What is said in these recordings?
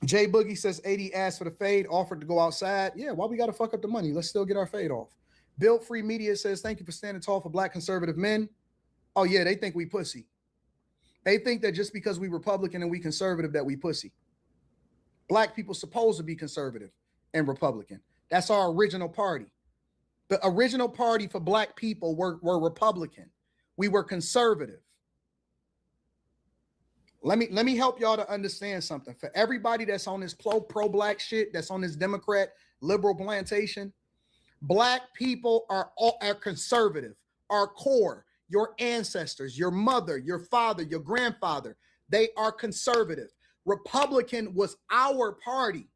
Jay Boogie says 80 asked for the fade, offered to go outside. Yeah, why we got to fuck up the money? Let's still get our fade off. Built Free Media says, thank you for standing tall for black conservative men. Oh, yeah, they think we pussy. They think that just because we Republican and we conservative that we pussy. Black people supposed to be conservative and Republican. That's our original party. The original party for black people were Republican. We were conservative. Let me help y'all to understand something. For everybody that's on this pro-black shit, that's on this Democrat liberal plantation, black people are conservative. Our core, your ancestors, your mother, your father, your grandfather, they are conservative. Republican was our party.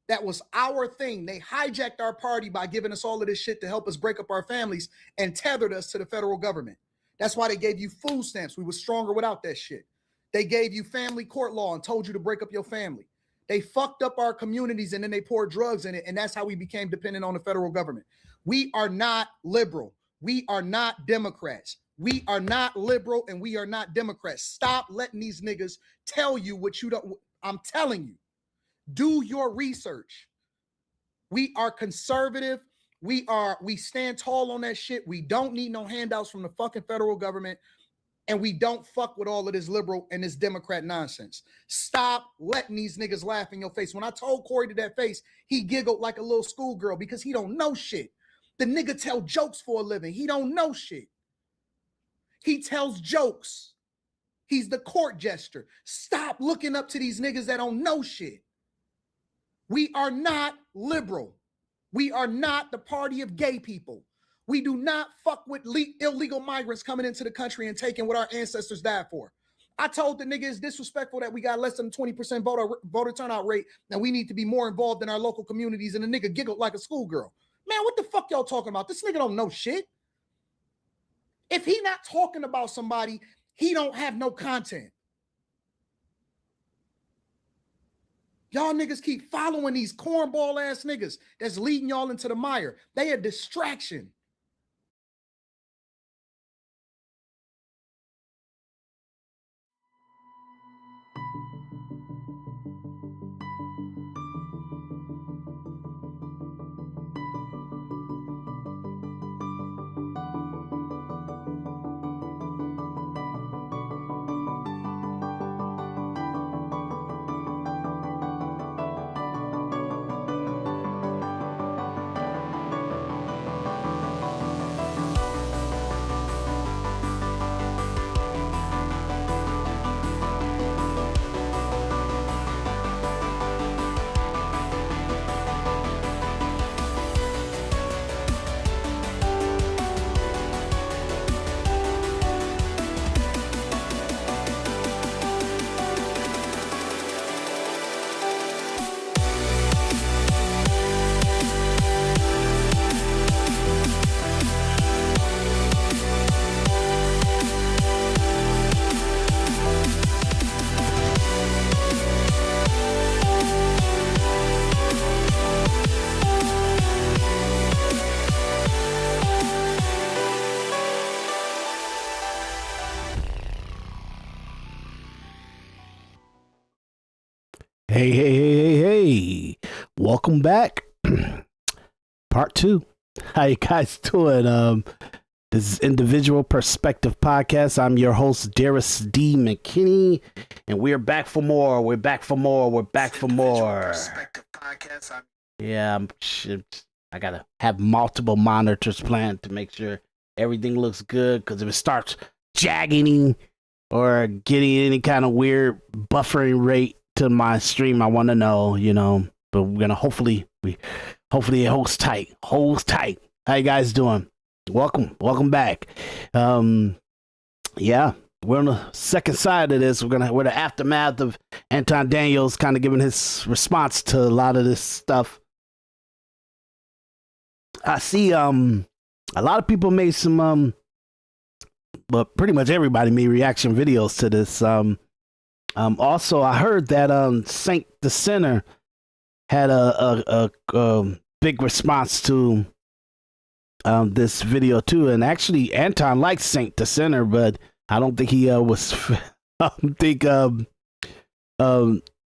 That was our thing. They hijacked our party by giving us all of this shit to help us break up our families and tethered us to the federal government. That's why they gave you food stamps. We were stronger without that shit. They gave you family court law and told you to break up your family. They fucked up our communities and then they poured drugs in it. And that's how we became dependent on the federal government. We are not liberal. We are not Democrats. We are not liberal and we are not Democrats. Stop letting these niggas tell you what you don't. I'm telling you, do your research. We are conservative. We stand tall on that shit. We don't need no handouts from the fucking federal government. And we don't fuck with all of this liberal and this Democrat nonsense. Stop letting these niggas laugh in your face. When I told Corey to that face, he giggled like a little schoolgirl because he don't know shit. The nigga tell jokes for a living. He don't know shit. He tells jokes. He's the court jester. Stop looking up to these niggas that don't know shit. We are not liberal. We are not the party of gay people. We do not fuck with illegal migrants coming into the country and taking what our ancestors died for. I told the nigga it's disrespectful that we got less than 20% voter turnout rate and we need to be more involved in our local communities, and the nigga giggled like a schoolgirl. Man, what the fuck y'all talking about? This nigga don't know shit. If he not talking about somebody, he don't have no content. Y'all niggas keep following these cornball ass niggas that's leading y'all into the mire. They a distraction. Hey. Welcome back. Part 2. How you guys doing? This is Individual Perspective Podcast. I'm your host, Daris D. McKinney, and we're back for more. We're back for more. Perspective Podcast. Yeah, I gotta have multiple monitors planned to make sure everything looks good, because if it starts jagging or getting any kind of weird buffering rate to my stream, I want to know, but we're gonna hopefully it holds tight. How you guys doing? Welcome back. Yeah, we're on the second side of this. We're the aftermath of Anton Daniels kind of giving his response to a lot of this stuff. I see a lot of people made some but pretty much everybody made reaction videos to this. Also, I heard that Saint the Sinner had a big response to this video too, and actually Anton likes Saint the Sinner, but I don't think he was. I don't think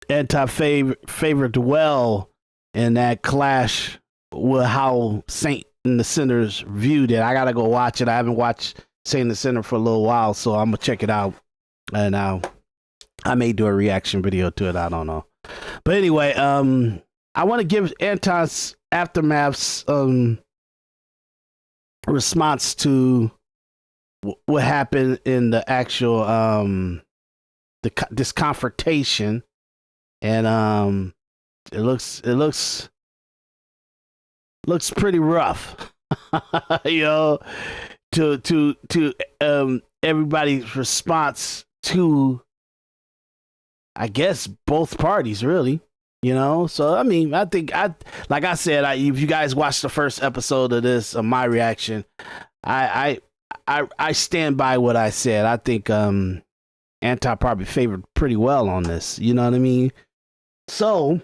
anti-favor dwell in that clash with how Saint and the Sinners viewed it. I gotta go watch it. I haven't watched Saint and the Sinner for a little while, so I'm gonna check it out. And I may do a reaction video to it. I don't know. But anyway, I want to give Anton's Aftermath's response to what happened in the actual this confrontation, and it looks pretty rough. You know, to everybody's response to, I guess, both parties, really. You know, so I mean, I think like I said, if you guys watched the first episode of this, my reaction, I stand by what I said. I think Anton probably favored pretty well on this. You know what I mean? So,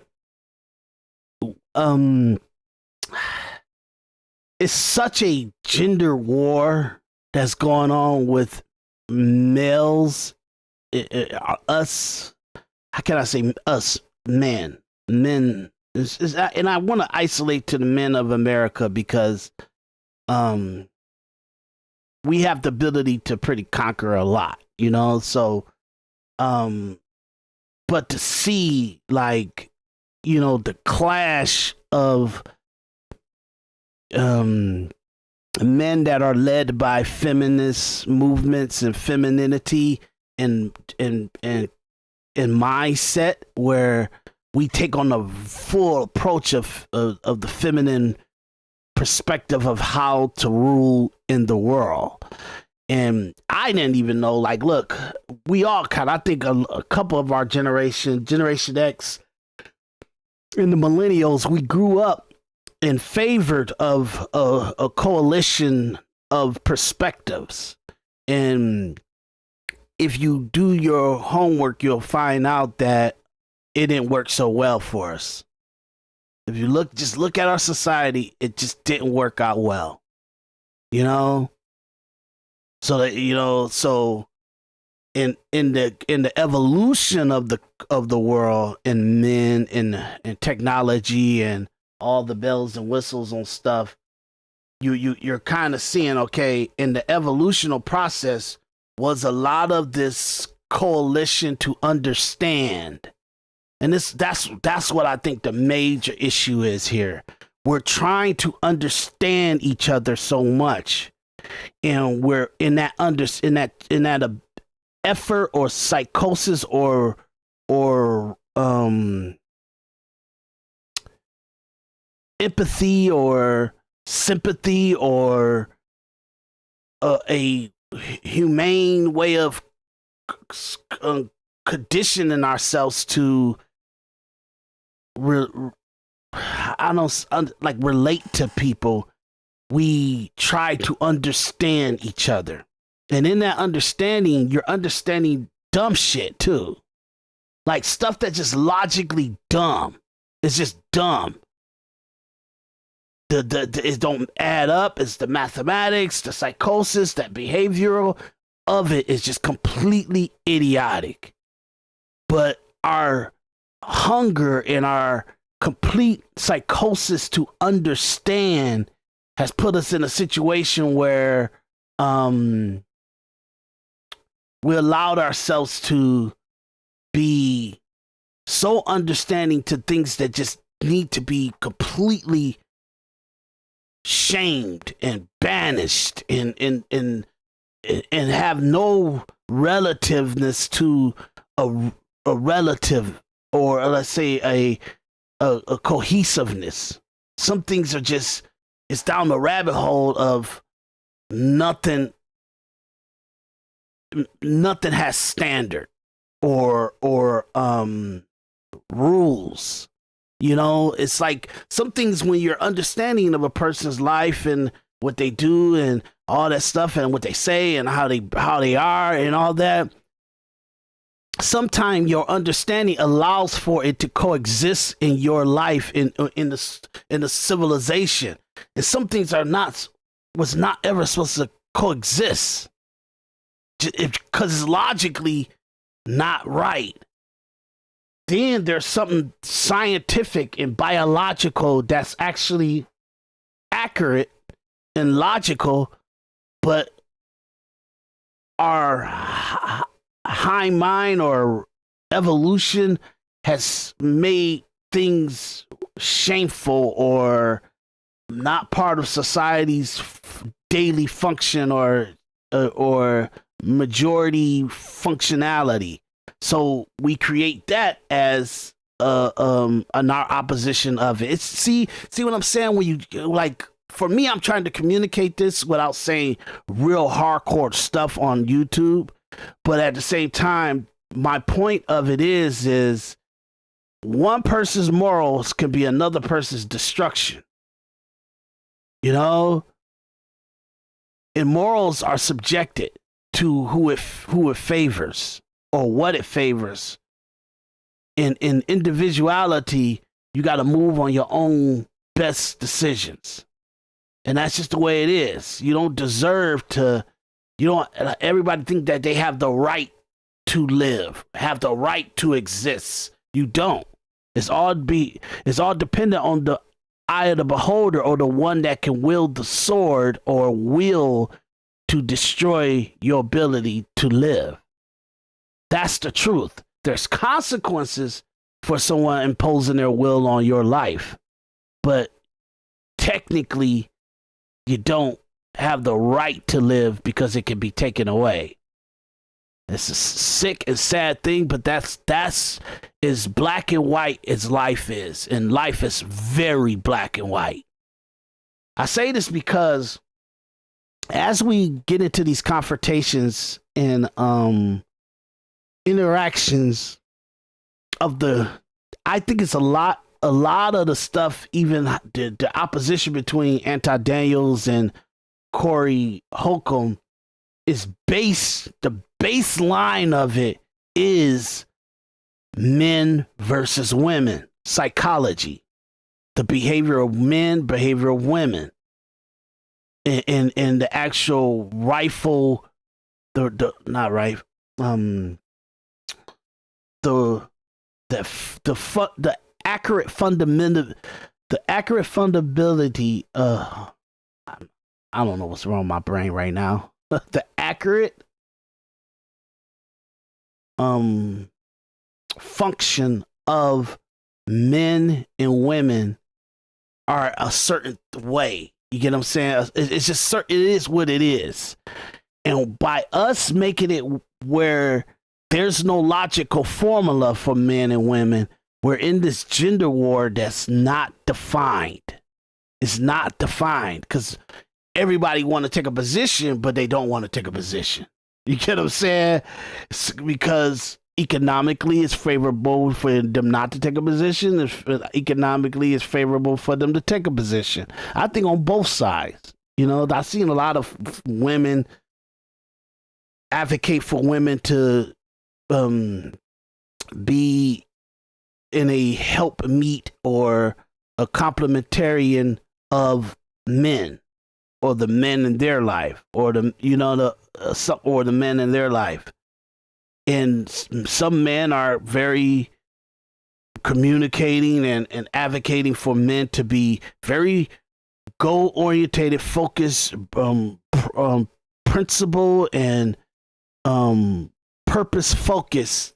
it's such a gender war that's going on with males, us. How can I say us, men? Men, and I want to isolate to the men of America because we have the ability to pretty conquer a lot, you know. So, but to see, like, you know, the clash of men that are led by feminist movements and femininity and mindset, where we take on the full approach of the feminine perspective of how to rule in the world. And I didn't even know, like, look, we all I think a couple of our Generation X and the millennials, we grew up in favor of a coalition of perspectives. And if you do your homework, you'll find out that it didn't work so well for us. If you look at our society, it just didn't work out well. You know? So that, you know, so in the evolution of the world and men and technology and all the bells and whistles and stuff, you're kind of seeing, okay, in the evolutional process was a lot of this coalition to understand. And that's what I think the major issue is here. We're trying to understand each other so much, and we're in that effort or psychosis or empathy or sympathy or a humane way of conditioning ourselves to relate to people. We try to understand each other, and in that understanding, you're understanding dumb shit too, like stuff that's just logically dumb. It's just dumb. It don't add up. It's the mathematics, the psychosis, that behavioral of it is just completely idiotic. But our hunger and our complete psychosis to understand has put us in a situation where we allowed ourselves to be so understanding to things that just need to be completely shamed and banished and have no relativeness to a relative, or let's say a cohesiveness. Some things are just, it's down the rabbit hole of nothing has standard or rules. You know, it's like some things, when you're understanding of a person's life and what they do and all that stuff and what they say and how they are and all that, sometimes your understanding allows for it to coexist in your life in the civilization, and some things was not ever supposed to coexist because it's logically not right. then there's something scientific and biological that's actually accurate and logical, but our high mind or evolution has made things shameful or not part of society's daily function or majority functionality. So we create that as an our opposition of it. It's see what I'm saying? When you like, for me, I'm trying to communicate this without saying real hardcore stuff on YouTube, but at the same time, my point of it is one person's morals can be another person's destruction. You know, and morals are subjected to who it favors or what it favors. In individuality, you got to move on your own best decisions. And that's just the way it is. You don't deserve to, everybody think that they have the right to live, have the right to exist. You don't. It's all dependent on the eye of the beholder, or the one that can wield the sword or will to destroy your ability to live. That's the truth. There's consequences for someone imposing their will on your life, but technically you don't have the right to live because it can be taken away. It's a sick and sad thing, but that's as black and white as life is, and life is very black and white. I say this because as we get into these confrontations and interactions of I think it's a lot of the stuff, even the opposition between Anton Daniels and Corey Holcomb is the baseline of it is men versus women, psychology, the behavior of men, behavior of women, and the actual rifle, the accurate fundamentality. I don't know what's wrong with my brain right now. The accurate function of men and women are a certain way. You get what I'm saying? It's just certain. It is what it is, and by us making it where there's no logical formula for men and women, we're in this gender war that's not defined. It's not defined because everybody want to take a position, but they don't want to take a position. You get what I'm saying? It's because economically it's favorable for them not to take a position. If economically it's favorable for them to take a position. I think on both sides. You know, I've seen a lot of women advocate for women to be in a help meet or a complementarian of men, or the men in their life, or the men in their life. And some men are very communicating and advocating for men to be very goal orientated, focused, principle and purpose focused.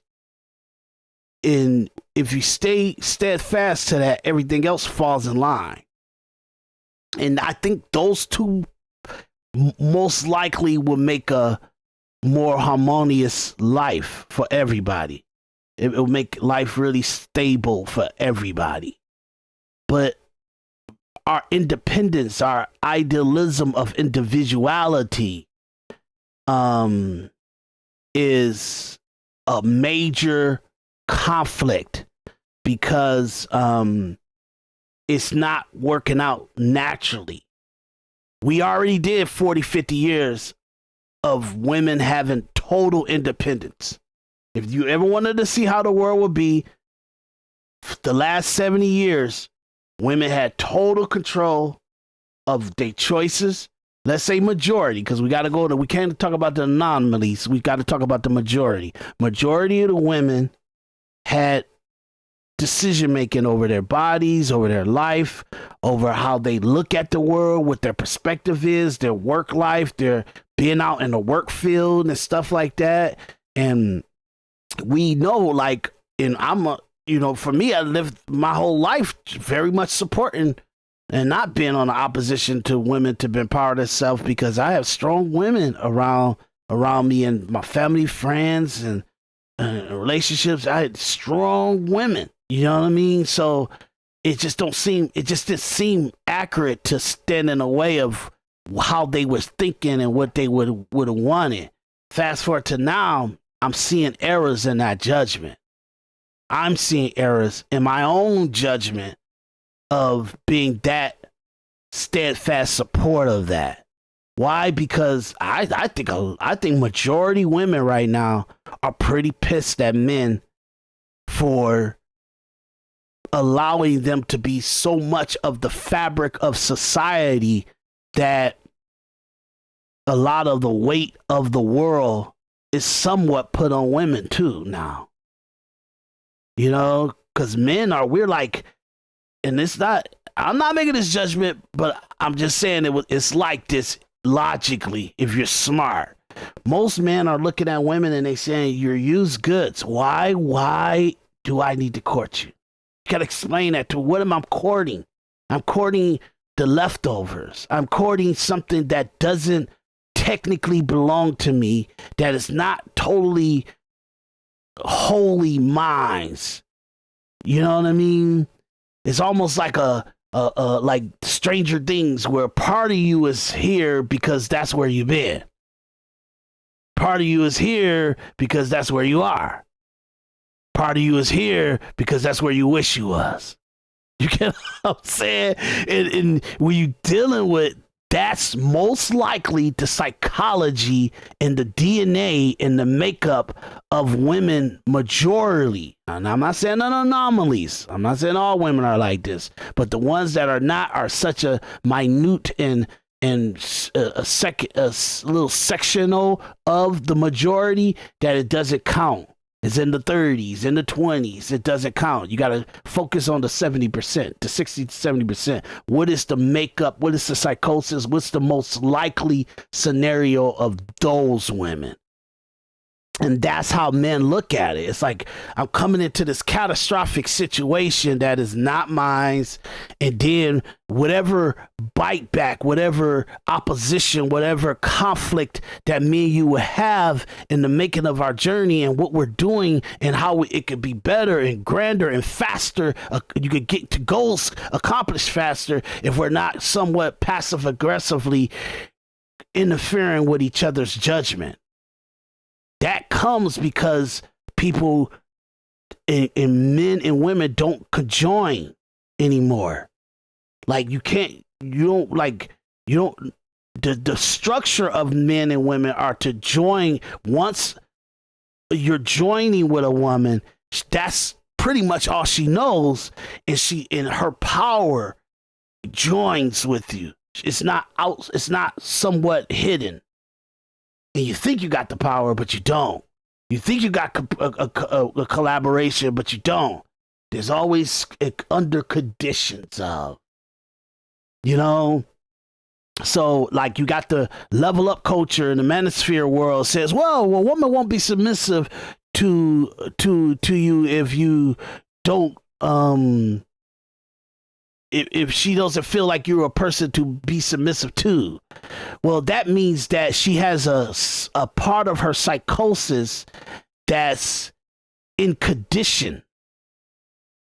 And if you stay steadfast to that, everything else falls in line. And I think those two most likely will make a more harmonious life for everybody. It will make life really stable for everybody. But our independence, our idealism of individuality, is a major conflict because it's not working out naturally. We already did 40, 50 years of women having total independence. If you ever wanted to see how the world would be, the last 70 years, women had total control of their choices. Let's say majority, because we can't talk about the anomalies. We got to talk about the majority. Majority of the women had decision making over their bodies, over their life, over how they look at the world, what their perspective is, their work life, their being out in the work field and stuff like that. And we know, like, and for me, I lived my whole life very much supporting and not being on the opposition to women to empower themselves, because I have strong women around me and my family, friends, and relationships. I had strong women, you know what I mean? So it just didn't seem accurate to stand in the way of how they was thinking and what they would have wanted. Fast forward to now, I'm seeing errors in that judgment. I'm seeing errors in my own judgment of being that steadfast support of that. Why? Because I think majority women right now are pretty pissed at men for allowing them to be so much of the fabric of society that a lot of the weight of the world is somewhat put on women too now. You know, because we're like, and I'm not making this judgment, but I'm just saying it's like this logically if you're smart. Most men are looking at women and they saying, you're used goods. Why do I need to court you? You gotta explain that to what am I courting? I'm courting the leftovers. I'm courting something that doesn't technically belong to me, that is not totally wholly mine. You know what I mean? It's almost like like Stranger Things, where part of you is here because that's where you've been. Part of you is here because that's where you are. Part of you is here because that's where you wish you was. You get what I'm saying? And when you're dealing with, that's most likely the psychology and the DNA and the makeup of women majorly. And I'm not saying anomalies. I'm not saying all women are like this, but the ones that are not are such a minute and a little sectional of the majority that it doesn't count. It's in the 30s, in the 20s. It doesn't count. You got to focus on the 70%, the 60 to 70%. What is the makeup? What is the psychosis? What's the most likely scenario of those women? And that's how men look at it. It's like, I'm coming into this catastrophic situation that is not mine. And then whatever bite back, whatever opposition, whatever conflict that me and you will have in the making of our journey and what we're doing and how it could be better and grander and faster. You could get to goals accomplished faster if we're not somewhat passive aggressively interfering with each other's judgment. That comes because people and men and women don't conjoin anymore. Like the structure of men and women are to join. Once you're joining with a woman, that's pretty much all she knows, and she in her power joins with you. It's not somewhat hidden. And you think you got the power, but you don't. You think you got a collaboration, but you don't. There's always under conditions of, you know. So, like, you got the level up culture in the manosphere world says, well, a woman won't be submissive to you if you don't if she doesn't feel like you're a person to be submissive to. Well, that means that she has a part of her psychosis that's in condition.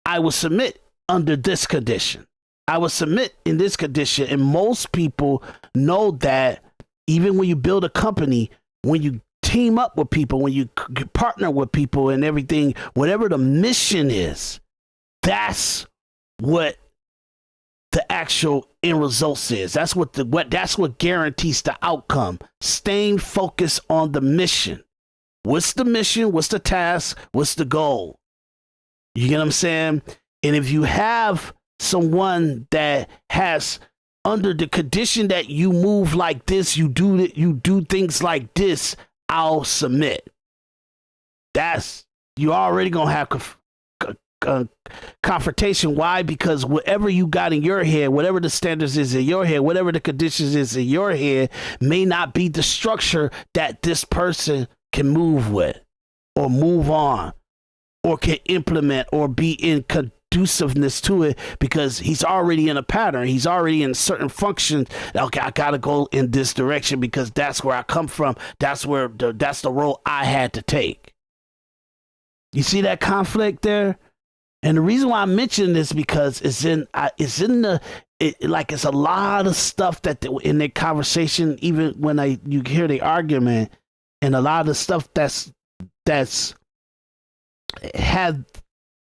I will submit under this condition. I will submit in this condition. And most people know that even when you build a company, when you team up with people, when you partner with people and everything, whatever the mission is, that's what the actual end results is. That's what guarantees the outcome. Staying focused on the mission. What's the mission? What's the task? What's the goal? You get what I'm saying? And if you have someone that has under the condition that you move like this, you do things like this, I'll submit. You're already gonna have confrontation. Why? Because whatever you got in your head, whatever the standards is in your head, whatever the conditions is in your head, may not be the structure that this person can move with or move on or can implement or be in conduciveness to it, because he's already in a pattern. He's already in certain functions. Okay, I gotta go in this direction because that's where I come from. That's the role I had to take. You see that conflict there? And the reason why I mention this because it's a lot of stuff that in their conversation, even when you hear the argument, and a lot of stuff that's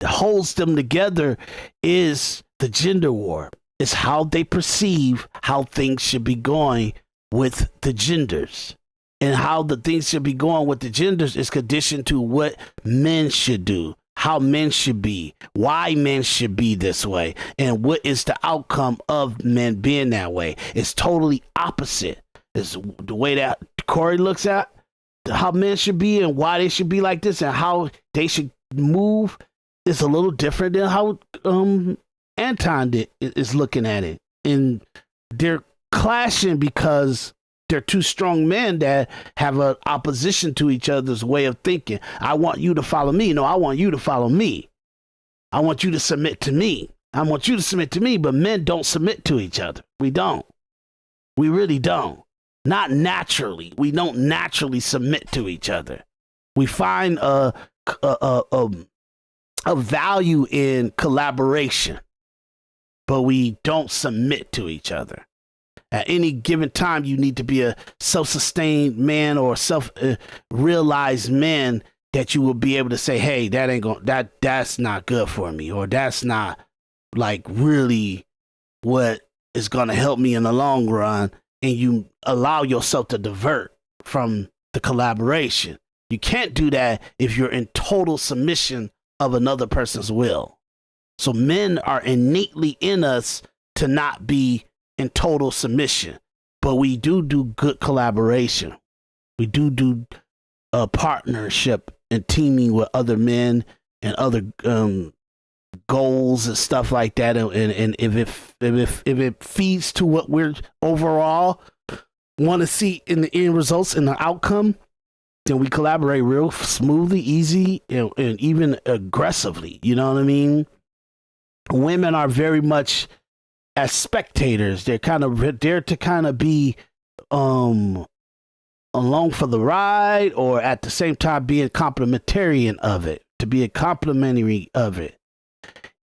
holds them together is the gender war. It's how they perceive how things should be going with the genders. And how the things should be going with the genders is conditioned to what men should do, how men should be, why men should be this way, and what is the outcome of men being that way. It's totally opposite. It's the way that Corey looks at how men should be and why they should be like this and how they should move is a little different than how Anton is looking at it. And they're clashing because they're two strong men that have an opposition to each other's way of thinking. I want you to follow me. No, I want you to follow me. I want you to submit to me. I want you to submit to me. But men don't submit to each other. We don't. We really don't. Not naturally. We don't naturally submit to each other. We find a value in collaboration, but we don't submit to each other. At any given time, you need to be a self-sustained man or self-realized man that you will be able to say, hey, that's not good for me, or that's not like really what is going to help me in the long run. And you allow yourself to divert from the collaboration. You can't do that if you're in total submission of another person's will. So men are innately in us to not be in total submission, but we do good collaboration. We do partnership and teaming with other men and other goals and stuff like that. And if it feeds to what we're overall want to see in the end results and the outcome, then we collaborate real smoothly, easy, and even aggressively. You know what I mean? Women are very much as spectators. They're kind of there to kind of be along for the ride, or at the same time being complementarian of it, to be a complementary of it.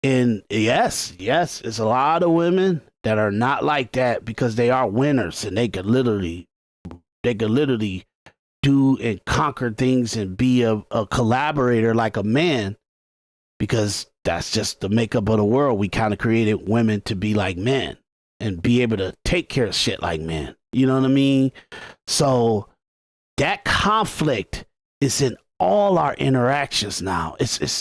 And yes, it's a lot of women that are not like that because they are winners and they could literally do and conquer things and be a collaborator like a man, because that's just the makeup of the world. We kind of created women to be like men and be able to take care of shit like men. You know what I mean? So that conflict is in all our interactions now.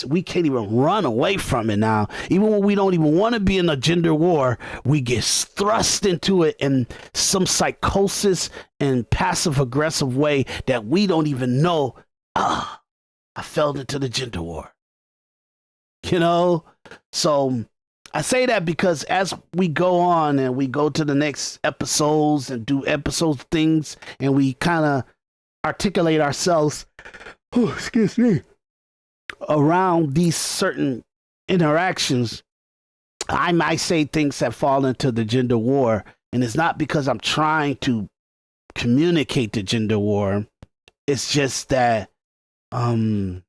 We can't even run away from it now. Even when we don't even want to be in a gender war, we get thrust into it in some psychosis and passive aggressive way that we don't even know. I fell into the gender war. You know? So I say that because as we go on and we go to the next episodes and do episode things and we kind of articulate ourselves, excuse me, around these certain interactions, I might say things that fall into the gender war. And it's not because I'm trying to communicate the gender war. It's just that I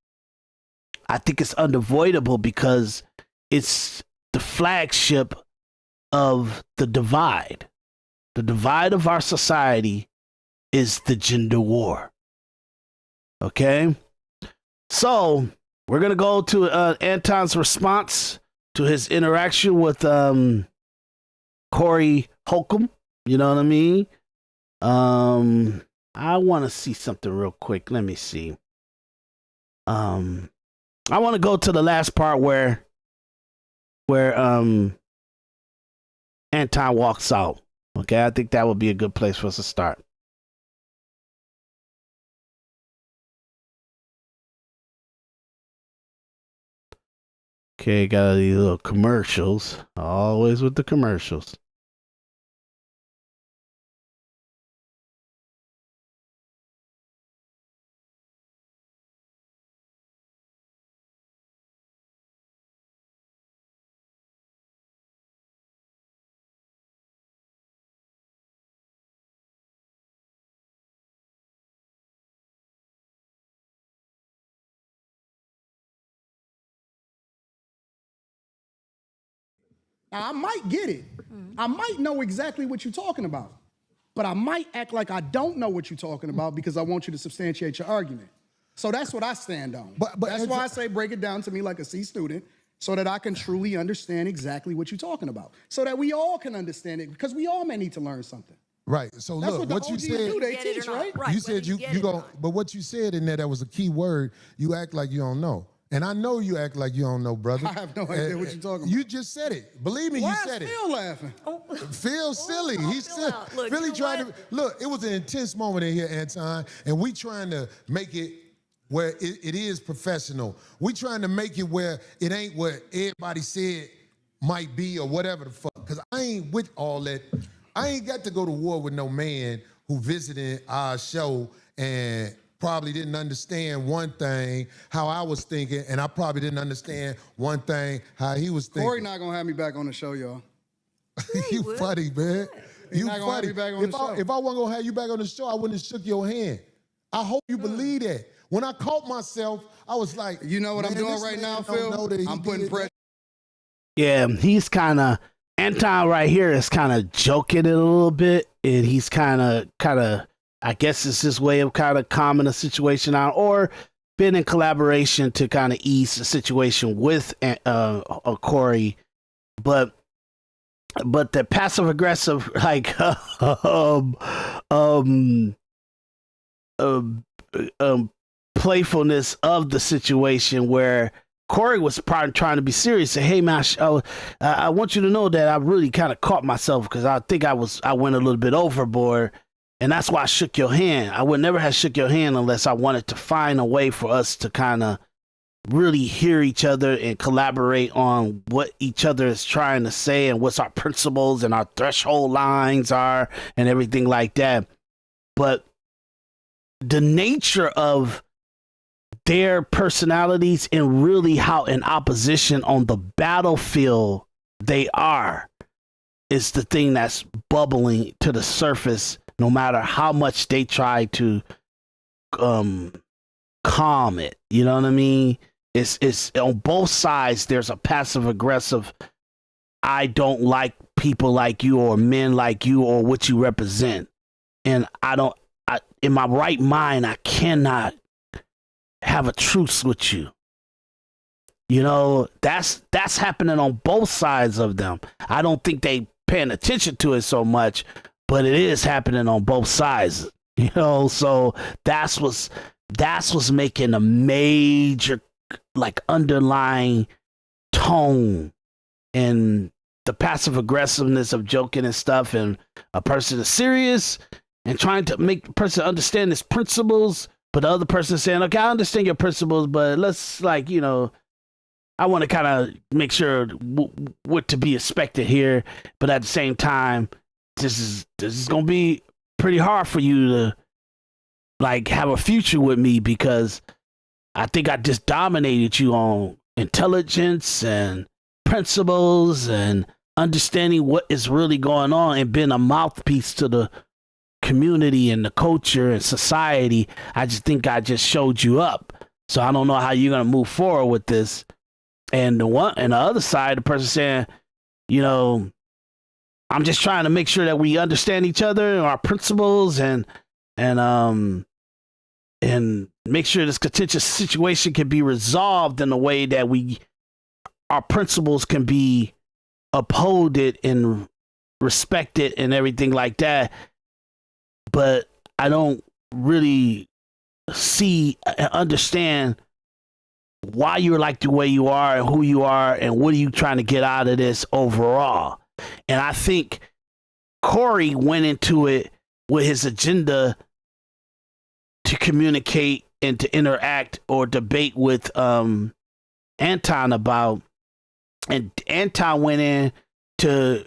think it's unavoidable because it's the flagship of the divide. The divide of our society is the gender war. Okay? So we're going to go to Anton's response to his interaction with Corey Holcomb. You know what I mean? I want to see something real quick. Let me see. I want to go to the last part where Anton walks out. Okay, I think that would be a good place for us to start. Okay, got these little commercials. Always with the commercials. Now, I might get it. I might know exactly what you're talking about, but I might act like I don't know what you're talking about because I want you to substantiate your argument. So that's what I stand on. But that's why I say break it down to me like a C student so that I can truly understand exactly what you're talking about, so that we all can understand it, because we all may need to learn something. Right. So That's look, what you OGs said. do, they teach, right? You said you go, but what you said in there, that was a key word. You act like you don't know. And I know you act like you don't know, brother. I have no idea what you're talking about. You just said it. Believe me, Why you said is it. Phil laughing? Phil's silly. He's silly. Look, Philly you know trying to look. It was an intense moment in here, Anton, and we trying to make it where it is professional. We trying to make it where it ain't what everybody said might be or whatever the fuck. Because I ain't with all that. I ain't got to go to war with no man who visited our show and probably didn't understand one thing, how I was thinking, and I probably didn't understand one thing, how he was thinking. Corey not gonna have me back on the show, y'all. You funny, man. You not gonna have funny. me back on the show. If I wasn't gonna have you back on the show, I wouldn't have shook your hand. I hope you believe that. When I caught myself, I was like, You know what I'm man, doing this right man now, don't Phil? know that he I'm putting did pressure. Yeah, he's kind of Anton right here is kind of joking it a little bit, and he's kind of. I guess it's his way of kind of calming the situation out, or been in collaboration to kind of ease the situation with Corey, but the passive aggressive like playfulness of the situation where Corey was probably trying to be serious. Say, hey man, I want you to know that I really kind of caught myself because I think I went a little bit overboard. And that's why I shook your hand. I would never have shook your hand unless I wanted to find a way for us to kind of really hear each other and collaborate on what each other is trying to say and what's our principles and our threshold lines are and everything like that. But the nature of their personalities and really how in opposition on the battlefield they are is the thing that's bubbling to the surface. No matter how much they try to calm it, you know what I mean? It's on both sides. There's a passive aggressive. I don't like people like you or men like you or what you represent, and in my right mind, I cannot have a truce with you. You know, that's happening on both sides of them. I don't think they paying attention to it so much. But it is happening on both sides, you know. So that's what's making a major, like, underlying tone and the passive aggressiveness of joking and stuff. And a person is serious and trying to make the person understand his principles, but the other person saying, "Okay, I understand your principles, but let's, like, you know, I want to kind of make sure what to be expected here, but at the same time." This is gonna be pretty hard for you to, like, have a future with me because I think I just dominated you on intelligence and principles and understanding what is really going on and being a mouthpiece to the community and the culture and society. I just think I just showed you up. So I don't know how you're gonna move forward with this. And the other side, the person saying, you know, I'm just trying to make sure that we understand each other and our principles and make sure this contentious situation can be resolved in a way that our principles can be upholded and respected and everything like that. But I don't really see and understand why you're like the way you are and who you are and what are you trying to get out of this overall. And I think Corey went into it with his agenda to communicate and to interact or debate with Anton about And Anton went in to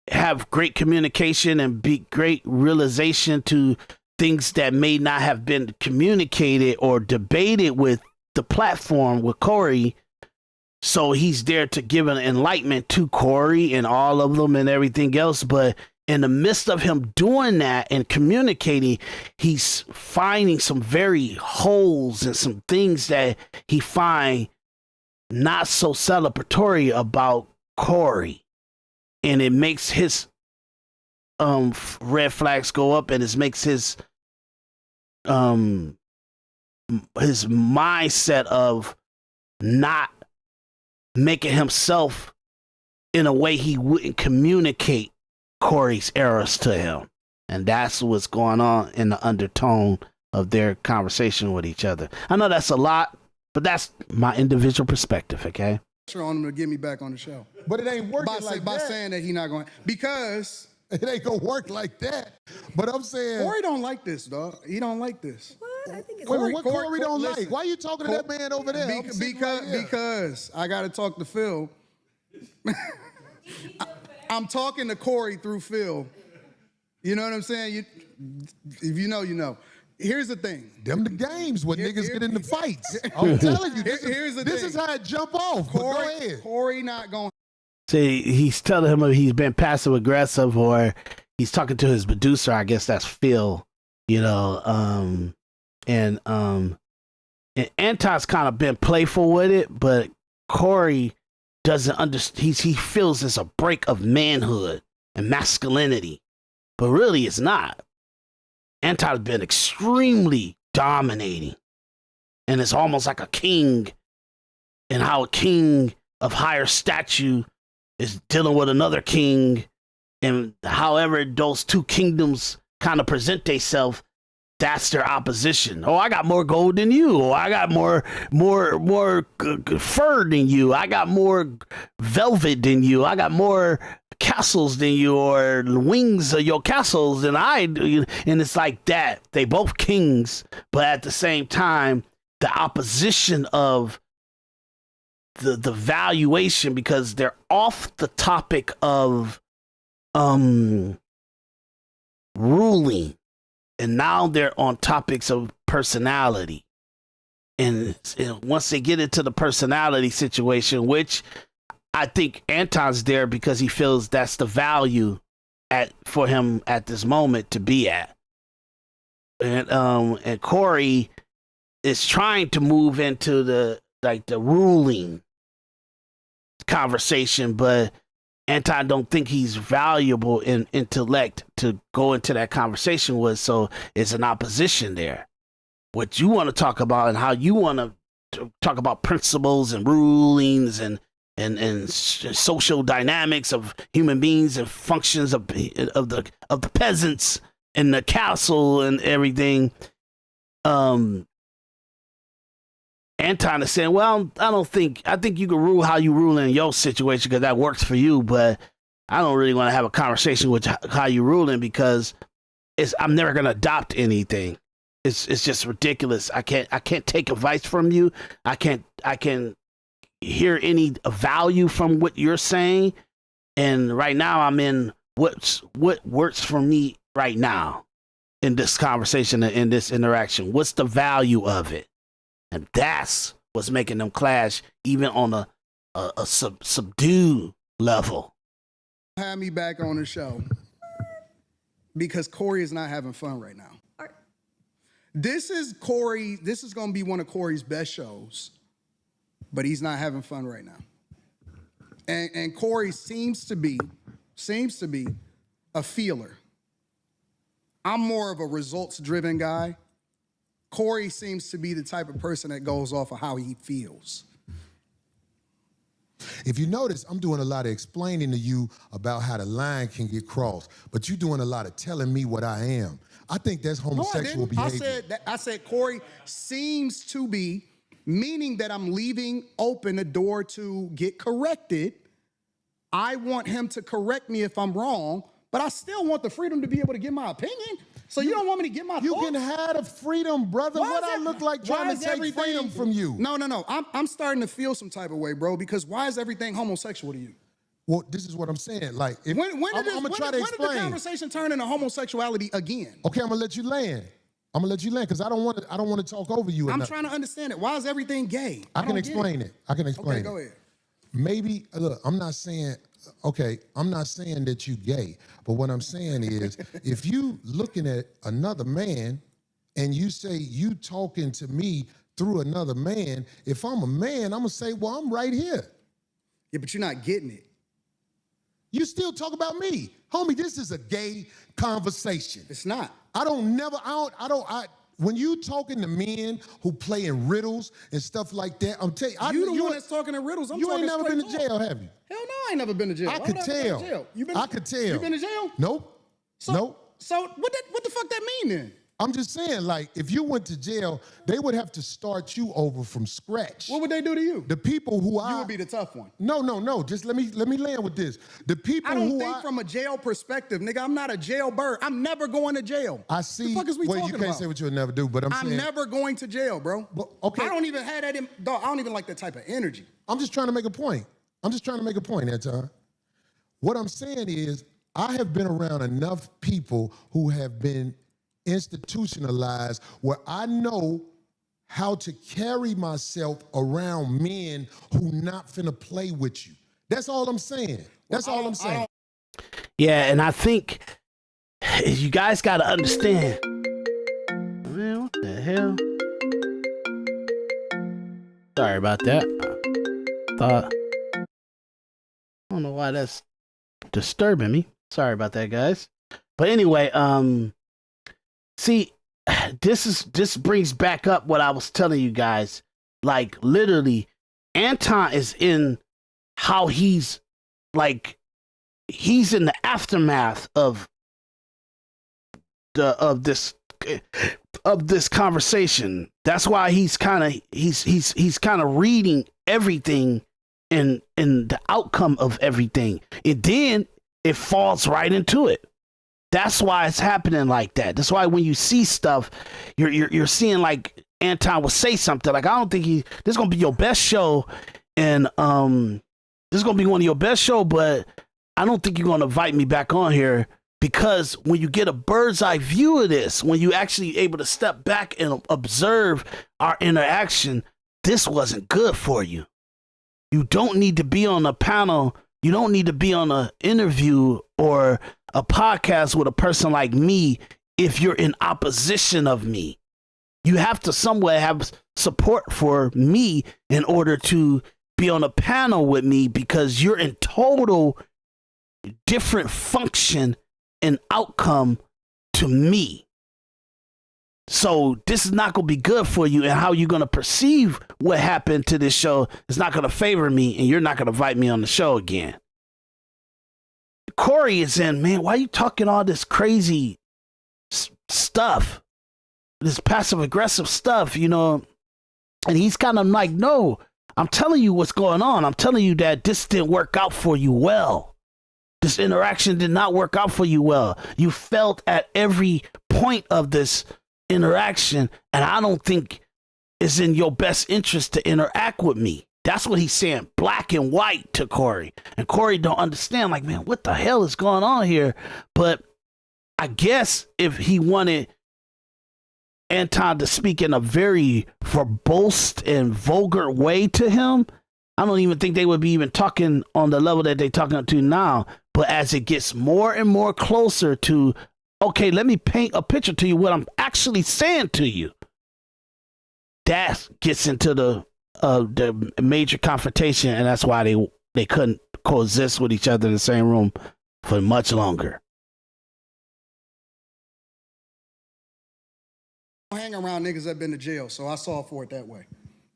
have great communication and be great realization to things that may not have been communicated or debated with the platform with Corey. So he's there to give an enlightenment to Corey and all of them and everything else. But in the midst of him doing that and communicating, he's finding some very holes and some things that he find not so celebratory about Corey. And it makes his red flags go up, and it makes his mindset of not making himself in a way he wouldn't communicate Corey's errors to him. And that's what's going on in the undertone of their conversation with each other. I know that's a lot, but that's my individual perspective, okay? On him to get me back on the show. But it ain't working by saying that he not going, because it ain't gonna work like that. But I'm saying Corey don't like this, dog. He don't like this. What? I think it's what Corey don't listen, like? Why you talking to that man over there? Because I got to talk to Phil. I'm talking to Corey through Phil. You know what I'm saying? If you know, you know. Here's the thing. Them the games where niggas get into fights. I'm telling you, this is how it jump off. Go ahead. Corey not going. See, he's telling him he's been passive aggressive, or he's talking to his producer. I guess that's Phil, you know. And Anton's kind of been playful with it, but Corey doesn't understand. He feels it's a break of manhood and masculinity, but really it's not. Anton's been extremely dominating, and it's almost like a king, and how a king of higher stature is dealing with another king, and however those two kingdoms kind of present themselves, that's their opposition. Oh, I got more gold than you. Oh, I got more fur than you. I got more velvet than you. I got more castles than you, or wings of your castles than I do. And it's like that. They both kings, but at the same time, the opposition of the valuation, because they're off the topic of ruling, and now they're on topics of personality. And once they get into the personality situation, which I think Anton's there because he feels that's the value for him at this moment to be at. And Corey is trying to move into the ruling conversation, but Anton don't think he's valuable in intellect to go into that conversation with, so it's an opposition there. What you want to talk about and how you want to talk about principles and rulings and social dynamics of human beings and functions of the peasants and the castle and everything. Anton is saying, well, I think you can rule how you rule in your situation because that works for you, but I don't really want to have a conversation with how you ruling because I'm never going to adopt anything. It's just ridiculous. I can't take advice from you. I can't hear any value from what you're saying. And right now I'm in what works for me right now in this conversation, in this interaction. What's the value of it? And that's what's making them clash, even on a subdued level. Have me back on the show because Corey is not having fun right now. This is going to be one of Corey's best shows, but he's not having fun right now. And Corey seems to be a feeler. I'm more of a results-driven guy. Corey seems to be the type of person that goes off of how he feels. If you notice, I'm doing a lot of explaining to you about how the line can get crossed, but you're doing a lot of telling me what I am. I think that's homosexual behavior. I said Corey seems to be, meaning that I'm leaving open a door to get corrected. I want him to correct me if I'm wrong, but I still want the freedom to be able to give my opinion. So you don't want me to get my You thoughts? can have the freedom, brother. Why What is I that- look like why trying is to take everything- freedom from you? No. I'm starting to feel some type of way, bro, because why is everything homosexual to you? Well, this is what I'm saying. Like, if, When I'm did gonna try to when did the explain. conversation turn into homosexuality again? Okay, I'm gonna let you land. I'm gonna let you land because I don't want to talk over you. I'm enough. trying to understand it. Why is everything gay? I can don't get explain it. I can explain Okay, go it. ahead. Maybe look, I'm not saying that you gay, but what I'm saying is if you looking at another man and you say you talking to me through another man, if I'm a man, I'm gonna say, well, I'm right here. Yeah, but you're not getting it. You still talk about me. Homie, this is a gay conversation. It's not. When you talking to men who play in riddles and stuff like that, I'm telling you, You the one that's talking in riddles. I'm you talking ain't never been to straight talk. jail, have you? Hell no, I ain't never been to jail. I Why could would ever go to tell. jail? I could tell. You been to jail? Nope. So, Nope. So what the fuck that mean then? I'm just saying, like, if you went to jail, they would have to start you over from scratch. What would they do to you? The people who You would be the tough one. No. Just let me land with this. The people I don't who think from a jail perspective, nigga. I'm not a jailbird. I'm never going to jail. I see. The fuck is we well, talking you can't about? say what you'll never do, but I'm I'm saying. never going to jail, bro. Well, okay. I don't even have that in, dog. I don't even like that type of energy. I'm just trying to make a point. Anton. What I'm saying is, I have been around enough people who have been institutionalized where I know how to carry myself around men who not finna play with you. That's all I'm saying. Yeah, and I think you guys got to understand. Man, what the hell? Sorry about that. I don't know why that's disturbing me. Sorry about that, guys. But anyway, see, this brings back up what I was telling you guys. Like, literally, Anton is in how he's in the aftermath of this conversation. That's why he's kind of reading everything and the outcome of everything, and then it falls right into it. That's why it's happening like that. That's why when you see stuff, you're seeing, like, Anton will say something like, I don't think this is gonna be your best show, and this is gonna be one of your best show, but I don't think you're gonna invite me back on here, because when you get a bird's eye view of this, when you actually able to step back and observe our interaction, this wasn't good for you. You don't need to be on a panel. You don't need to be on an interview or a podcast with a person like me if you're in opposition of me. You have to somewhere have support for me in order to be on a panel with me, because you're in total different function and outcome to me. So this is not going to be good for you, and how you're going to perceive what happened to this show is not going to favor me, and you're not going to invite me on the show again. Corey is in, man, why are you talking all this crazy stuff? This passive aggressive stuff, you know? And he's kind of like, no, I'm telling you what's going on. I'm telling you that this didn't work out for you well. This interaction did not work out for you well. You felt at every point of this interaction, and I don't think it's in your best interest to interact with me. That's what he's saying, black and white, to Corey. And Corey don't understand, like, man, what the hell is going on here? But I guess if he wanted Anton to speak in a very verbose and vulgar way to him, I don't even think they would be even talking on the level that they're talking to now. But as it gets more and more closer to, okay, let me paint a picture to you what I'm actually saying to you, that gets into the major confrontation, and that's why they couldn't coexist with each other in the same room for much longer. I hang around niggas that been to jail, so I saw for it that way.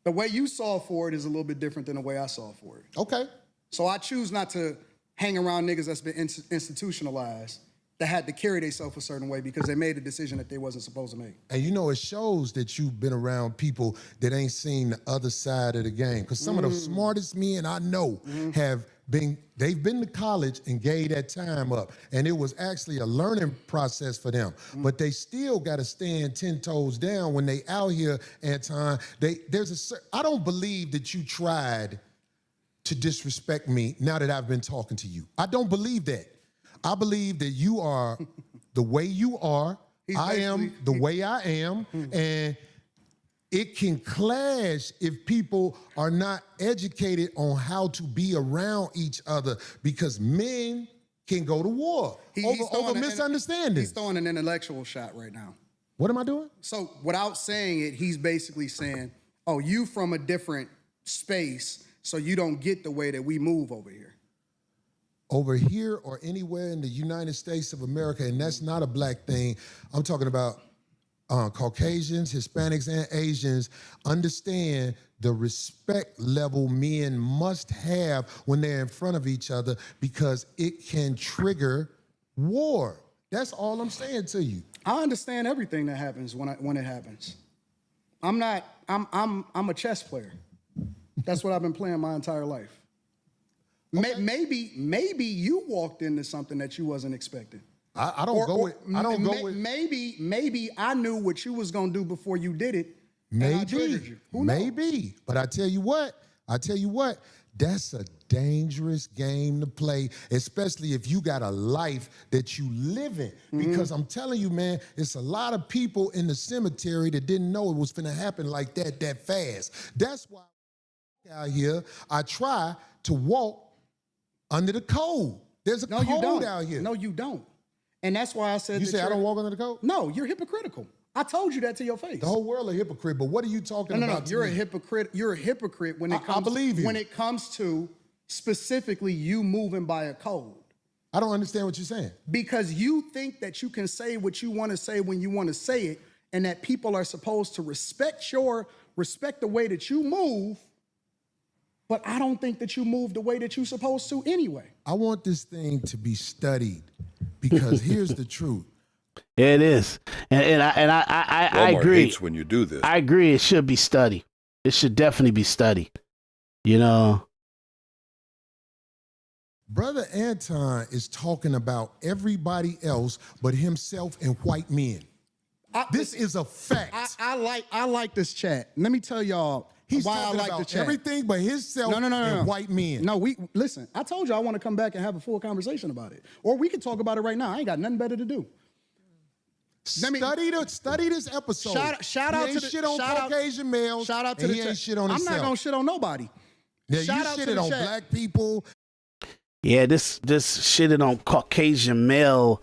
The way you saw for it is a little bit different than the way I saw for it. Okay. So I choose not to hang around niggas that's been institutionalized, that had to carry themselves a certain way because they made a decision that they wasn't supposed to make. And you know, it shows that you've been around people that ain't seen the other side of the game. Because some of the smartest men I know have they've been to college and gave that time up. And it was actually a learning process for them. But they still got to stand 10 toes down when they out here, Anton. I don't believe that you tried to disrespect me now that I've been talking to you. I don't believe that. I believe that you are the way you are. I am the way I am. And it can clash if people are not educated on how to be around each other, because men can go to war over misunderstandings. He's throwing an intellectual shot right now. What am I doing? So without saying it, he's basically saying, oh, you from a different space, so you don't get the way that we move over here. Over here or anywhere in the United States of America, and that's not a black thing. I'm talking about Caucasians, Hispanics, and Asians understand the respect level men must have when they're in front of each other, because it can trigger war. That's all I'm saying to you. I understand everything that happens when it happens. I'm a chess player. That's what I've been playing my entire life. Okay. Maybe you walked into something that you wasn't expecting. I don't go with. Maybe I knew what you was gonna do before you did it. Maybe, maybe. But I tell you what, that's a dangerous game to play, especially if you got a life that you live in. Because I'm telling you, man, it's a lot of people in the cemetery that didn't know it was gonna happen like that fast. That's why out here I try to walk under the code. There's a code out here. No, you don't. And that's why I said you say I don't walk under the code? No, you're hypocritical. I told you that to your face. The whole world a hypocrite, but what are you talking about? No, you're a hypocrite. You're a hypocrite when it comes. I believe you. When it comes to specifically you moving by a code. I don't understand what you're saying. Because you think that you can say what you want to say when you want to say it, and that people are supposed to respect the way that you move. But I don't think that you move the way that you're supposed to anyway. I want this thing to be studied, because here's the truth. It is, and I agree. Hates when you do this. I agree. It should be studied. It should definitely be studied. You know, Brother Anton is talking about everybody else but himself and white men. This is a fact. I like this chat. Let me tell y'all. He's why talking I like about the chat. everything but himself and white men. No, listen. I told you I want to come back and have a full conversation about it, or we can talk about it right now. I ain't got nothing better to do. Study this episode. Shout out to the shit on Caucasian males. Shout out to the he chat. ain't shit on I'm himself. not gonna shit on nobody. Yeah, Shout you out to shitted the on chat. black people. yeah, this shitting on Caucasian male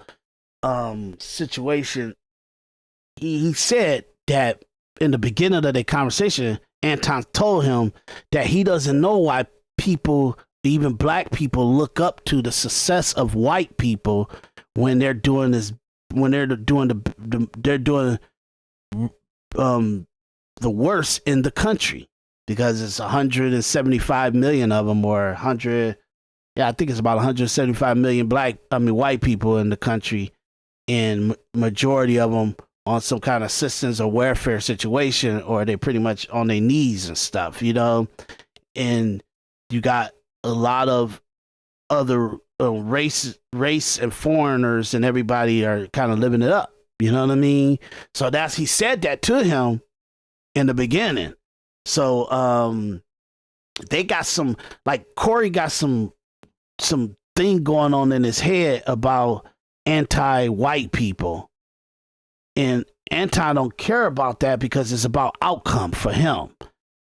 situation. He said that in the beginning of the conversation, Anton told him that he doesn't know why people, even black people, look up to the success of white people when they're doing this, when they're doing the worst in the country, because it's 175 million of them, or 100. Yeah, I think it's about 175 million white people in the country, and majority of them on some kind of assistance or welfare situation, or they pretty much on their knees and stuff, you know. And you got a lot of other race and foreigners, and everybody are kind of living it up, you know what I mean? So he said that to him in the beginning. So they got some, like Corey got some thing going on in his head about anti-white people. And Anton don't care about that, because it's about outcome for him.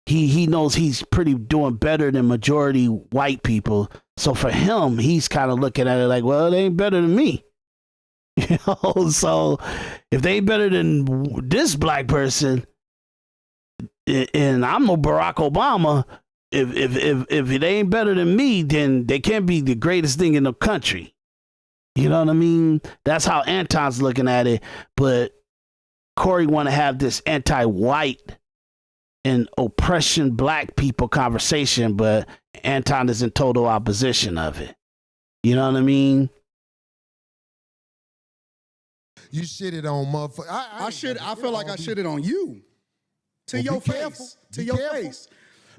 He knows he's doing better than majority white people. So for him, he's kind of looking at it like, well, they ain't better than me. You know, so if they ain't better than this black person, and I'm no Barack Obama, if they ain't better than me, then they can't be the greatest thing in the country. You know what I mean? That's how Anton's looking at it. But Corey want to have this anti-white and oppression black people conversation, but Anton is in total opposition of it. You know what I mean? You shitted on motherfucker. I feel like I shitted on you. To your face. To your face.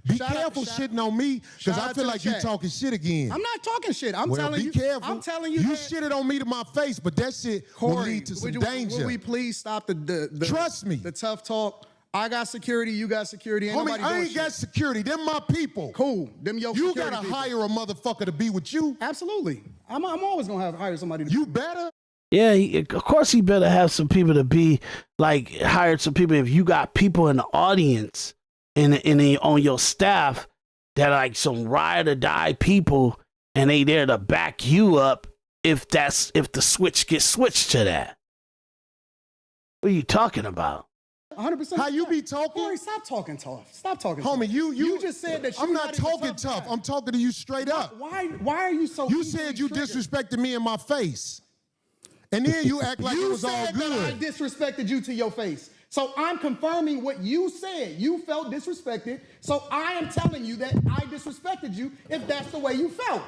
Be Shout out- careful shout- shitting on me because shout I out feel to like the you chat. talking shit again. I'm not talking shit. I'm well, telling be you. careful. I'm telling you. You that, shitted on me to my face, but that shit will Corey, lead to some would danger. Would we please stop the Trust me. the tough talk? I got security. You got security. Ain't Homie, nobody I doing ain't shit. got security. Them my people. Cool. Them your You security gotta people. hire a motherfucker to be with you. Absolutely. I'm always gonna hire somebody. To You better. Yeah, of course he better have some people to be like hired some people. If you got people in the audience and on your staff that are like some ride or die people, and they there to back you up if the switch gets switched to that. What are you talking about? 100%. How you be talking? Corey, stop talking tough. Stop talking. Homie, tough. you just said that. I'm you're not even a talking tough. guy. I'm talking to you straight up. Why are you so? You easily said you triggered? disrespected me in my face. And then you act like it was all You said that I good. disrespected you to your face. So I'm confirming what you said. You felt disrespected. So I am telling you that I disrespected you if that's the way you felt.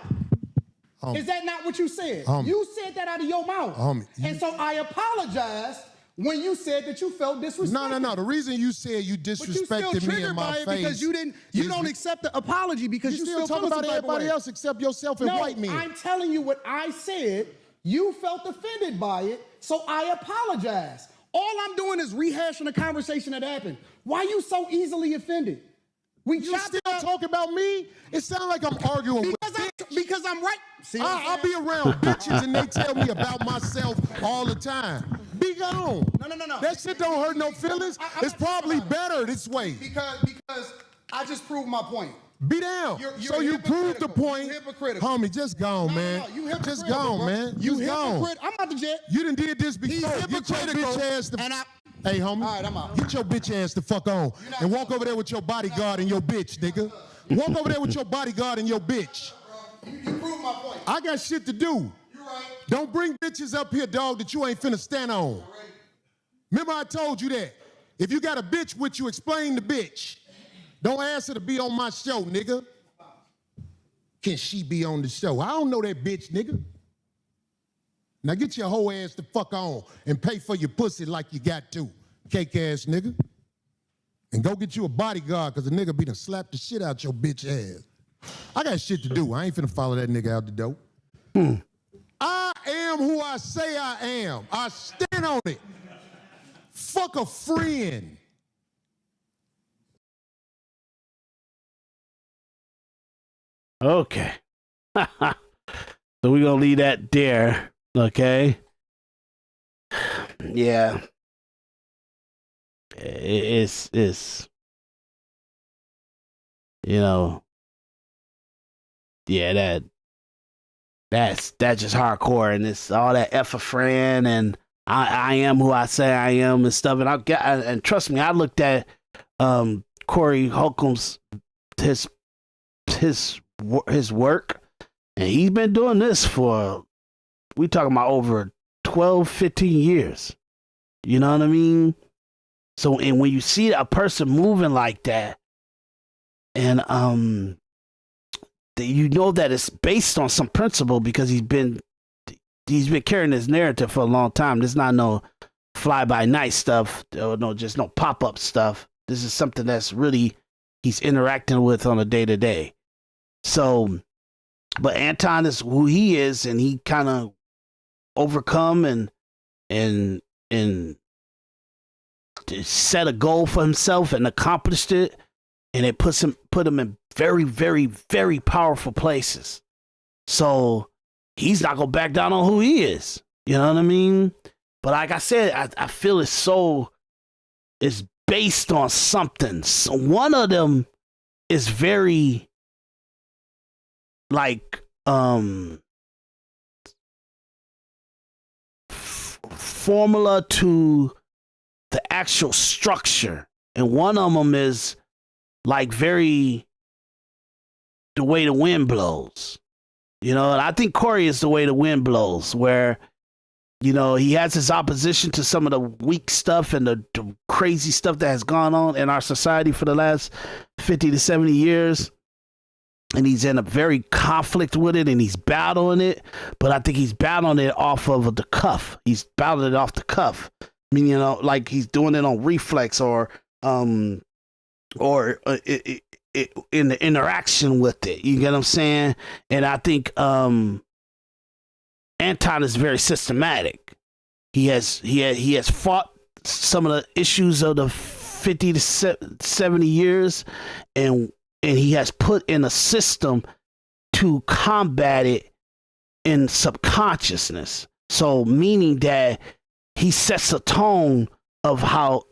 Is that not what you said? You said that out of your mouth. And so I apologized when you said that you felt disrespected. No. The reason you said you But you still disrespected me triggered in by my it face. because you don't accept the apology because You you still talk feel about some type of everybody way. else except yourself and No, white men. I'm telling you what I said. You felt offended by it, so I apologize. All I'm doing is rehashing a conversation that happened. Why you so easily offended? We You chopped still it up talk about me? It sounds like I'm arguing with because I'm right. See what I'll I'm be saying? around bitches and they tell me about myself all the time. Be gone. No. That shit don't hurt no feelings. I'm It's not probably talking about better this way. Because I just proved my point. Be down. You're So you proved the hypocritical. point. You're hypocritical. Homie, just gone, man. No, you Just hypocritical, gone, bro. man. You Just gone. hypocrite. I'm out the jet. You done did this He's before. Get your hypocritical, bitch ass the and Hey, homie. All right, I'm out. Get your bitch ass the fuck on. And walk over there with your bodyguard and your bitch, nigga. Walk over there with your bodyguard and your bitch. You proved my point. I got shit to do. You're right. Don't bring bitches up here, dog, that you ain't finna stand on. Remember I told you that. If you got a bitch with you, explain the bitch. Don't ask her to be on my show, nigga. Can she be on the show? I don't know that bitch, nigga. Now get your whole ass the fuck on and pay for your pussy like you got to, cake ass nigga. And go get you a bodyguard, cause the nigga be done slap the shit out your bitch ass. I got shit to do. I ain't finna follow that nigga out the door. I am who I say I am. I stand on it. Fuck a friend. Okay. So we're gonna leave that there. Okay. Yeah. It's you know, yeah, that's just hardcore, and it's all that F a friend and I am who I say I am and stuff. And and trust me, I looked at Corey Holcomb's his work, and he's been doing this for, we talking about over 12, 15 years. You know what I mean? So, and when you see a person moving like that, and you know that it's based on some principle, because he's been carrying this narrative for a long time. This is not no fly by night stuff, or just no pop up stuff. This is something that's really he's interacting with on a day to day. So, but Anton is who he is, and he kind of overcome and set a goal for himself and accomplished it, and it put him in very, very, very powerful places. So he's not gonna back down on who he is. You know what I mean? But like I said, I feel it's based on something. So one of them is very like formula to the actual structure, and one of them is like very the way the wind blows. You know, and I think Corey is the way the wind blows, where, you know, he has his opposition to some of the weak stuff and the crazy stuff that has gone on in our society for the last 50 to 70 years. And he's in a very conflict with it, and he's battling it. But I think he's battling it off of the cuff. He's battling it off the cuff. I mean, you know, like he's doing it on reflex, or it in the interaction with it. You get what I'm saying? And I think Anton is very systematic. He has fought some of the issues of the 50 to 70 years, and he has put in a system to combat it in subconsciousness. So meaning that he sets a tone of how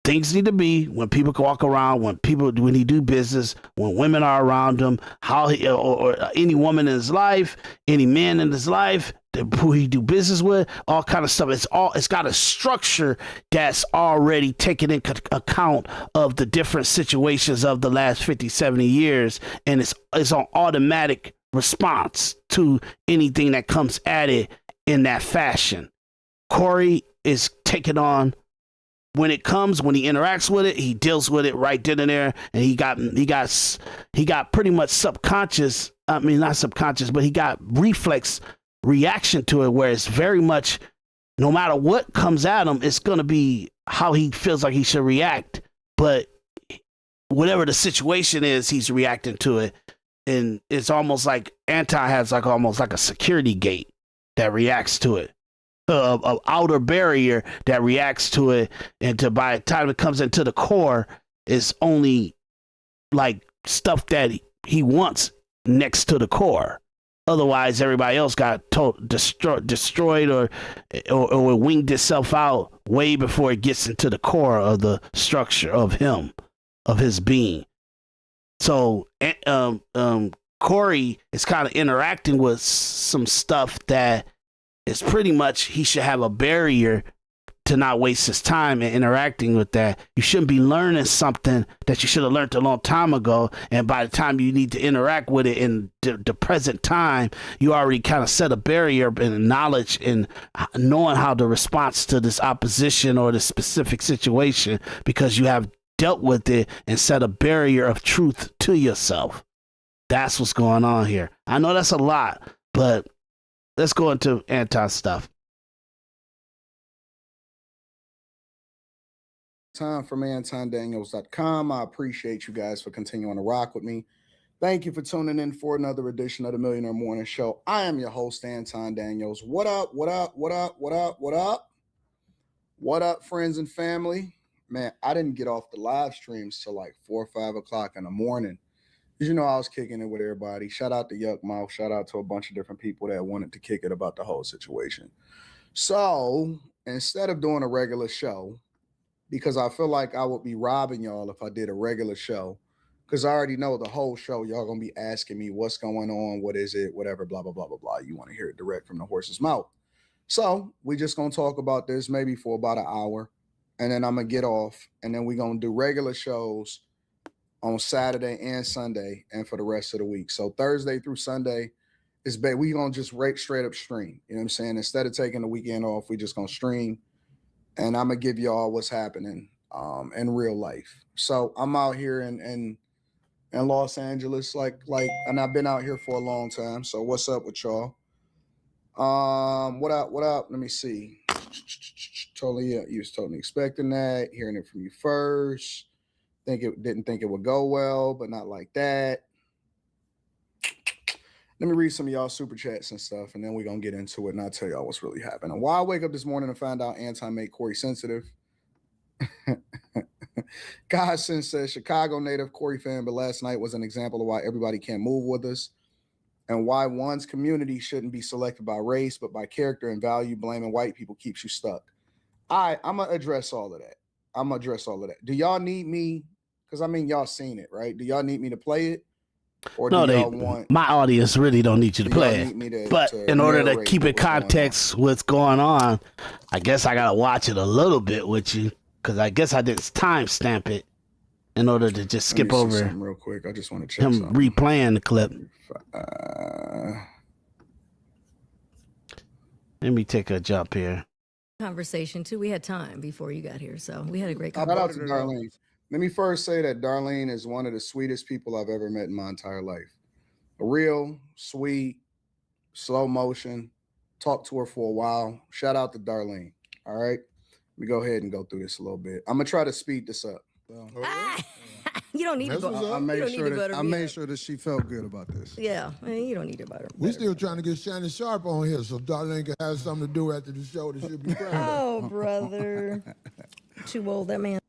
things need to be when people can walk around, when he do business, when women are around him, how he or any woman in his life, any man in his life, who he do business with, all kind of stuff. It's got a structure that's already taken into account of the different situations of the last 50, 70 years, and it's on automatic response to anything that comes at it in that fashion. Corey is taking on, when he interacts with it, he deals with it right then and there, and he got pretty much subconscious. I mean, not subconscious, but he got reflex reaction to it, where it's very much, no matter what comes at him, it's going to be how he feels like he should react. But whatever the situation is, he's reacting to it, and it's almost like Anton has almost like a security gate that reacts to it. An outer barrier that reacts to it, and by the time it comes into the core, it's only like stuff that he wants next to the core. Otherwise, everybody else got destroyed or winged itself out way before it gets into the core of the structure of him, of his being. So Corey is kind of interacting with some stuff that is pretty much, he should have a barrier to not waste his time in interacting with that. You shouldn't be learning something that you should have learned a long time ago, and by the time you need to interact with it in the present time, you already kind of set a barrier in knowledge and knowing how to respond to this opposition or this specific situation, because you have dealt with it and set a barrier of truth to yourself. That's what's going on here. I know that's a lot, but let's go into Anton stuff. Time from AntonDaniels.com. I appreciate you guys for continuing to rock with me. Thank you for tuning in for another edition of the Millionaire Morning Show. I am your host, Anton Daniels. What up, what up, what up, what up, what up? What up, friends and family? Man, I didn't get off the live streams till like 4 or 5 o'clock in the morning. Because, you know, I was kicking it with everybody. Shout out to Yuck Mouth. Shout out to a bunch of different people that wanted to kick it about the whole situation. So instead of doing a regular show, because I feel like I would be robbing y'all if I did a regular show, because I already know the whole show, y'all going to be asking me what's going on, what is it, whatever, blah, blah, blah, blah, blah. You want to hear it direct from the horse's mouth. So we just going to talk about this maybe for about an hour, and then I'm going to get off, and then we're going to do regular shows on Saturday and Sunday and for the rest of the week. So Thursday through Sunday is we going to just straight up stream. You know what I'm saying? Instead of taking the weekend off, we just going to stream. And I'm going to give y'all what's happening in real life. So I'm out here in Los Angeles, and I've been out here for a long time. So what's up with y'all? What up? Let me see. You was totally expecting that. Hearing it from you first. Didn't think it would go well, but not like that. Let me read some of y'all super chats and stuff, and then we're going to get into it, and I'll tell y'all what's really happening. Why I wake up this morning and find out Anton made Corey sensitive. Godson says, Chicago native Corey fan, but last night was an example of why everybody can't move with us and why one's community shouldn't be selected by race, but by character and value. Blaming white people keeps you stuck. I'm going to address all of that. Do y'all need me? Because, I mean, y'all seen it, right? Do y'all need me to play it? Or no, my audience really don't need you to play it. But in order to keep it context what's going on, I guess I got to watch it a little bit with you, because I guess I didn't timestamp it in order to just skip over real quick. I just want to check him something. replaying the clip. Let me take a jump here. Conversation too. We had time before you got here, so we had a great Shout out conversation. to Darlene. Let me first say that Darlene is one of the sweetest people I've ever met in my entire life. A real, sweet, slow motion. Talked to her for a while. Shout out to Darlene. All right. Let me go ahead and go through this a little bit. I'm going to try to speed this up. So, You don't need to That's what's butter. up. I You made don't need sure to butter that I me made up. sure that she felt good about this. Yeah, man, you don't need to butter. We still trying to get Shannon Sharp on here so Darlene can have something to do after the show that she'll be proud of. Oh, brother. Too old, that man.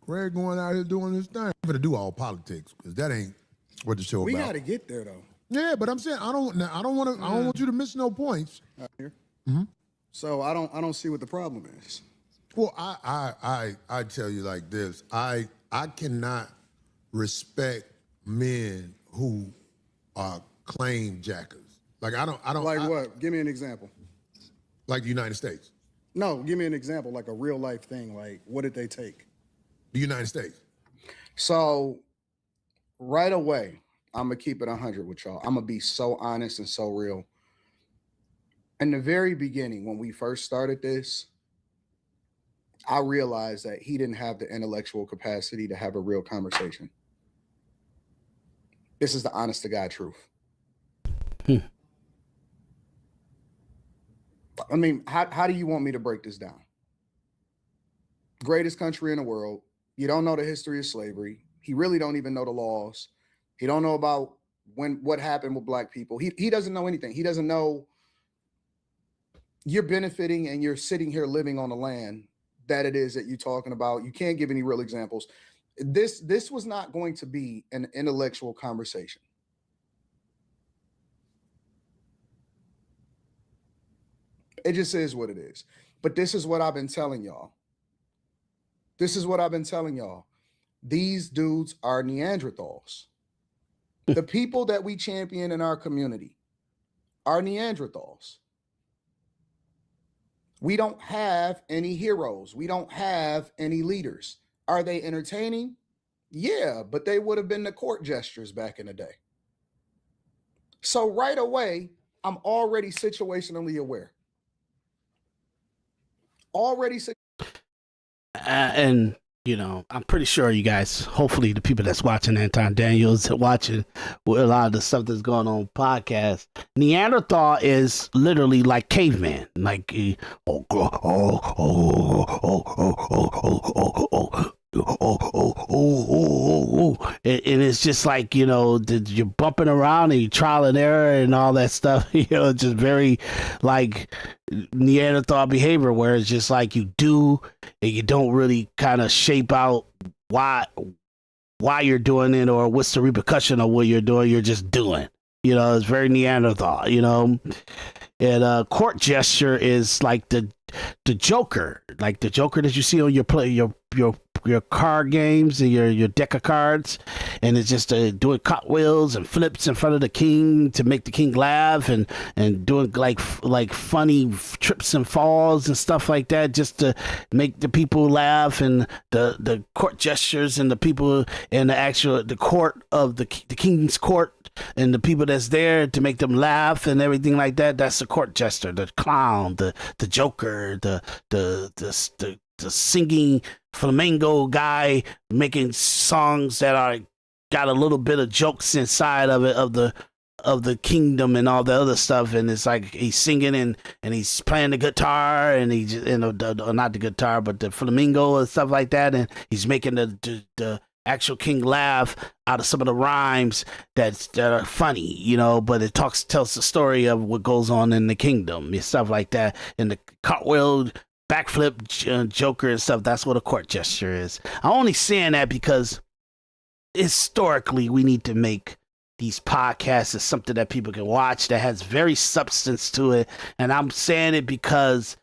Greg going out here doing his thing. I'm gonna do all politics because that ain't what the show We about. got to get there though. Yeah, but I'm saying I don't want you to miss no points. Here. So I don't see what the problem is. Well, I tell you like this. I cannot respect men who are claim jackers. Like I don't Like what? Give me an example. like the United States. No, give me an example, like a real life thing. Like, what did they take? The United States. So, right away, I'm gonna keep it 100 with y'all. I'm gonna be so honest and so real. In the very beginning, when we first started this, I realized that he didn't have the intellectual capacity to have a real conversation. This is the honest to God truth. I mean, how do you want me to break this down? Greatest country in the world. You don't know the history of slavery. He really don't even know the laws. He don't know about what happened with black people. He doesn't know anything. He doesn't know you're benefiting and you're sitting here living on the land that it is that you're talking about. You can't give any real examples. This was not going to be an intellectual conversation. It just is what it is. But this is what I've been telling y'all. These dudes are Neanderthals. The people that we champion in our community are Neanderthals. We don't have any heroes. We don't have any leaders. Are they entertaining? Yeah, but they would have been the court gestures back in the day. So right away, I'm already situationally aware. And you know, I'm pretty sure you guys, hopefully the people that's watching Anton Daniels and watching a lot of the stuff that's going on podcast, Neanderthal is literally like caveman, like and it's just like, you know, you're bumping around and you trial and error and all that stuff, you know, just very like Neanderthal behavior where it's just like you do and you don't really kind of shape out why you're doing it or what's the repercussion of what you're doing. You're just doing, you know, it's very Neanderthal, you know. And court gesture is like the Joker, like the Joker that you see on your card games and your deck of cards, and it's just doing cartwheels and flips in front of the king to make the king laugh, and doing like funny trips and falls and stuff like that, just to make the people laugh, and the court gestures and the people in the court of the king's court and the people that's there to make them laugh and everything like that. That's the court gesture, the clown, the Joker, the singing flamenco guy making songs that are got a little bit of jokes inside of it, of the kingdom and all the other stuff. And it's like he's singing and he's playing the guitar and he just, you know, not the guitar but the flamenco and stuff like that, and he's making the actual king laugh out of some of the rhymes that are funny, you know, but it tells the story of what goes on in the kingdom and stuff like that. And the cartwheel, backflip, Joker and stuff, that's what a court gesture is. I'm only saying that because historically we need to make these podcasts as something that people can watch that has very substance to it. And I'm saying it because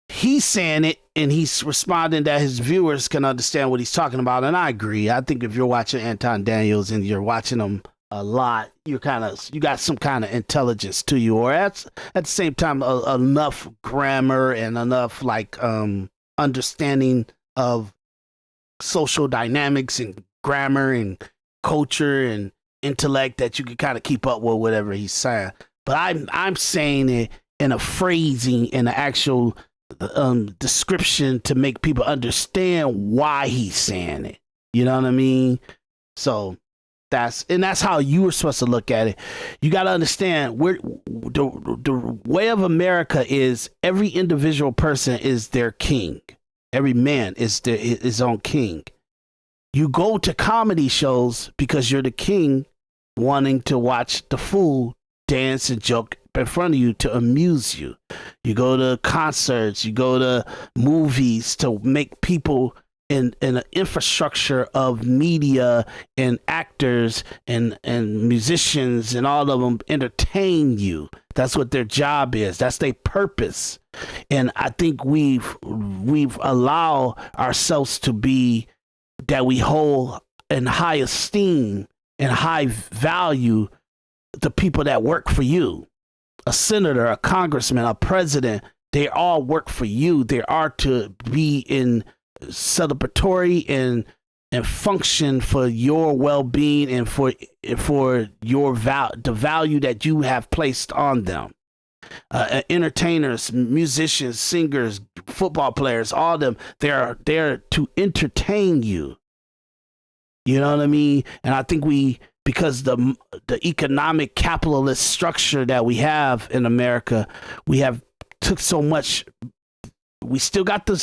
he's saying it and he's responding that his viewers can understand what he's talking about. And I agree. I think if you're watching Anton Daniels and you're watching him a lot, you got some kind of intelligence to you, or at the same time enough grammar and enough like understanding of social dynamics and grammar and culture and intellect that you can kind of keep up with whatever he's saying. But I'm saying it in a phrasing, in an actual description to make people understand why he's saying it. You know what I mean? So that's how you were supposed to look at it. You got to understand where the way of America is every individual person is their king. Every man is his own king. You go to comedy shows because you're the king, wanting to watch the fool dance and joke in front of you to amuse you. You go to concerts, you go to movies to make people in an infrastructure of media and actors and musicians and all of them entertain you. That's what their job is. That's their purpose. And I think we've allowed ourselves to be that we hold in high esteem and high value the people that work for you. A senator, a congressman, a president, they all work for you. They are to be in celebratory and function for your well-being and for your the value that you have placed on them. Entertainers, musicians, singers, football players, all of them, they're there to entertain you. You know what I mean? And I think because the economic capitalist structure that we have in America, we have took so much. We still got the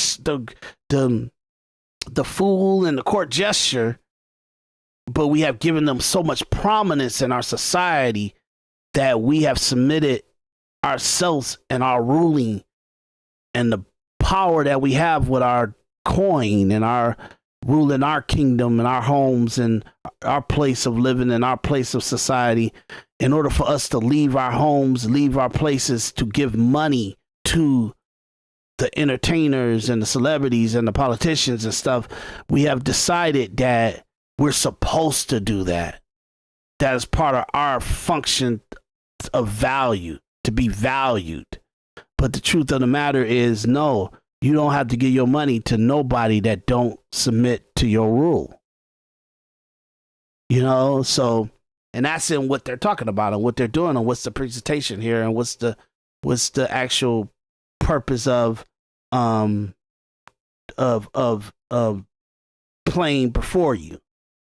fool and the court gesture, but we have given them so much prominence in our society that we have submitted ourselves and our ruling and the power that we have with our coin and our ruling our kingdom and our homes and our place of living and our place of society, in order for us to leave our homes, leave our places to give money to the entertainers and the celebrities and the politicians and stuff. We have decided that we're supposed to do that. That is part of our function of value, to be valued. But the truth of the matter is, no, you don't have to give your money to nobody that don't submit to your rule. You know, so, and that's in what they're talking about and what they're doing and what's the presentation here and what's the actual purpose of playing before you,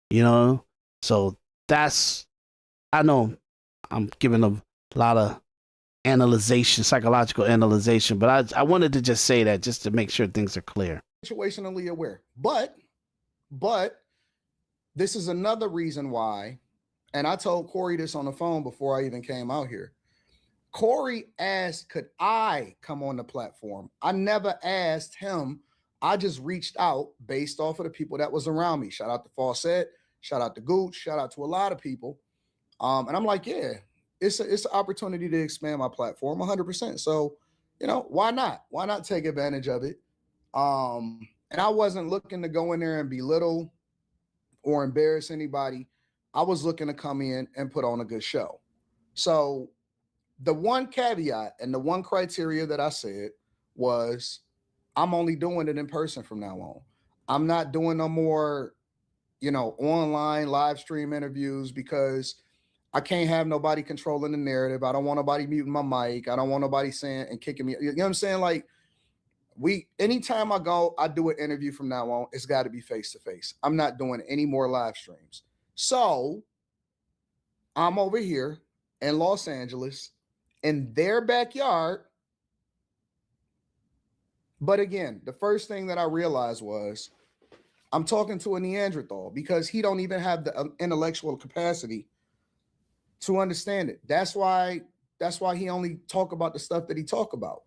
you know? So that's, I know I'm giving a lot of psychological analyzation, but I wanted to just say that just to make sure things are clear. Situationally aware, but this is another reason why, and I told Corey this on the phone before I even came out here. Corey asked, could I come on the platform? I never asked him. I just reached out based off of the people that was around me. Shout out to Fawcett, shout out to Gooch, shout out to a lot of people. And I'm like, yeah, it's an opportunity to expand my platform 100%. So, you know, why not? Why not take advantage of it? And I wasn't looking to go in there and belittle or embarrass anybody. I was looking to come in and put on a good show. So the one caveat and the one criteria that I said was, I'm only doing it in person from now on. I'm not doing no more, you know, online live stream interviews because I can't have nobody controlling the narrative. I don't want nobody muting my mic. I don't want nobody saying and kicking me. You know what I'm saying? Like, anytime I go, I do an interview from now on. It's got to be face-to-face. I'm not doing any more live streams. So I'm over here in Los Angeles in their backyard. But again, the first thing that I realized was I'm talking to a Neanderthal because he don't even have the intellectual capacity to understand it. That's why he only talk about the stuff that he talk about.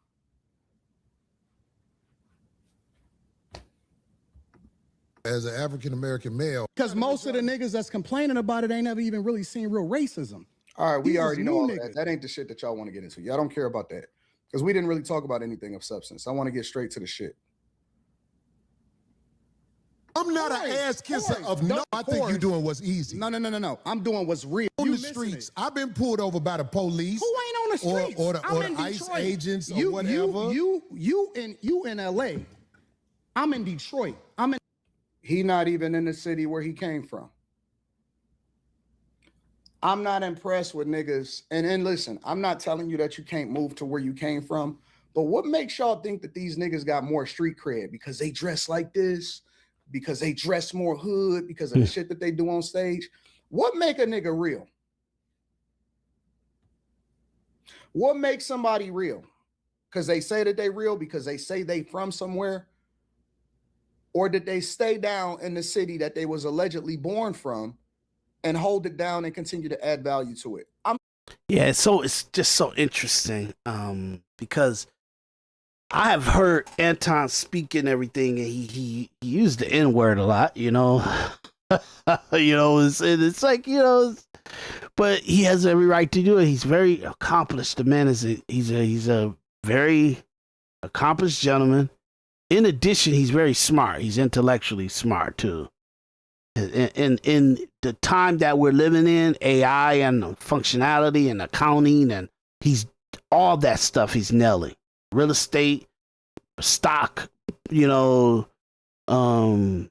As an African-American male. Because most of the niggas that's complaining about it ain't never even really seen real racism. All right, we These already is know new all niggas. that. That ain't the shit that y'all want to get into. Y'all don't care about that because we didn't really talk about anything of substance. I want to get straight to the shit. I'm not an ass kisser of no. I think you doing what's easy. No. I'm doing what's real. On You the missing streets, it. I've been pulled over by the police. Who ain't on the streets? Or I'm the in ICE Detroit. agents or whatever. You in LA. I'm in Detroit. He not even in the city where he came from. I'm not impressed with niggas. And listen, I'm not telling you that you can't move to where you came from, but what makes y'all think that these niggas got more street cred? Because they dress like this, because they dress more hood, because of the shit that they do on stage? What make a nigga real? What makes somebody real? Because they say that they real, because they say they from somewhere? or did they stay down in the city that they was allegedly born from and hold it down and continue to add value to it? Yeah, so it's just so interesting because I have heard Anton speak and everything, and he used the N word a lot, you know. You know, it's like, you know, but he has every right to do it. He's very accomplished. The man he's a very accomplished gentleman. In addition, he's very smart. He's intellectually smart too. In the time that we're living in, AI and functionality and accounting, and he's all that stuff he's nailing. Real estate, stock, you know, knowing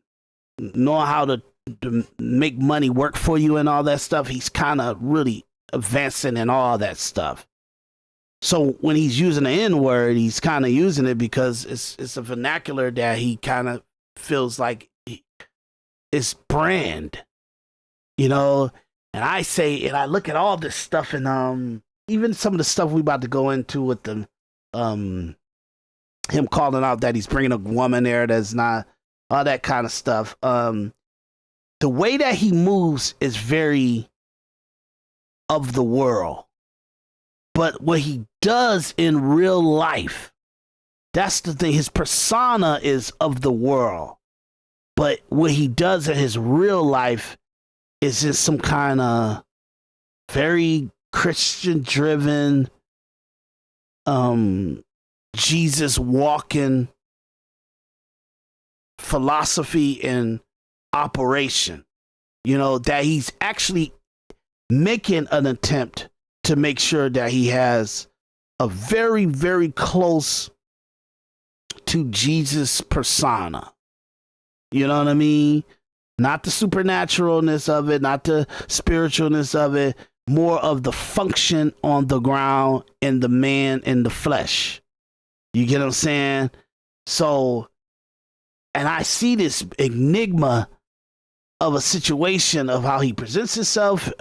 how to make money work for you and all that stuff. He's kind of really advancing in all that stuff. So when he's using the N word, he's kind of using it because it's a vernacular that he kind of feels like it's brand, you know. And I say, and I look at all this stuff, and even some of the stuff we about to go into with the him calling out that he's bringing a woman there that's not, all that kind of stuff. The way that he moves is very of the world. But what he does in real life, that's the thing. His persona is of the world. But what he does in his real life is in some kind of very Christian-driven, Jesus walking philosophy and operation. You know, that he's actually making an attempt to make sure that he has a very, very close to Jesus persona. You know what I mean? Not the supernaturalness of it, not the spiritualness of it, more of the function on the ground and the man in the flesh. You get what I'm saying? So, and I see this enigma of a situation of how he presents himself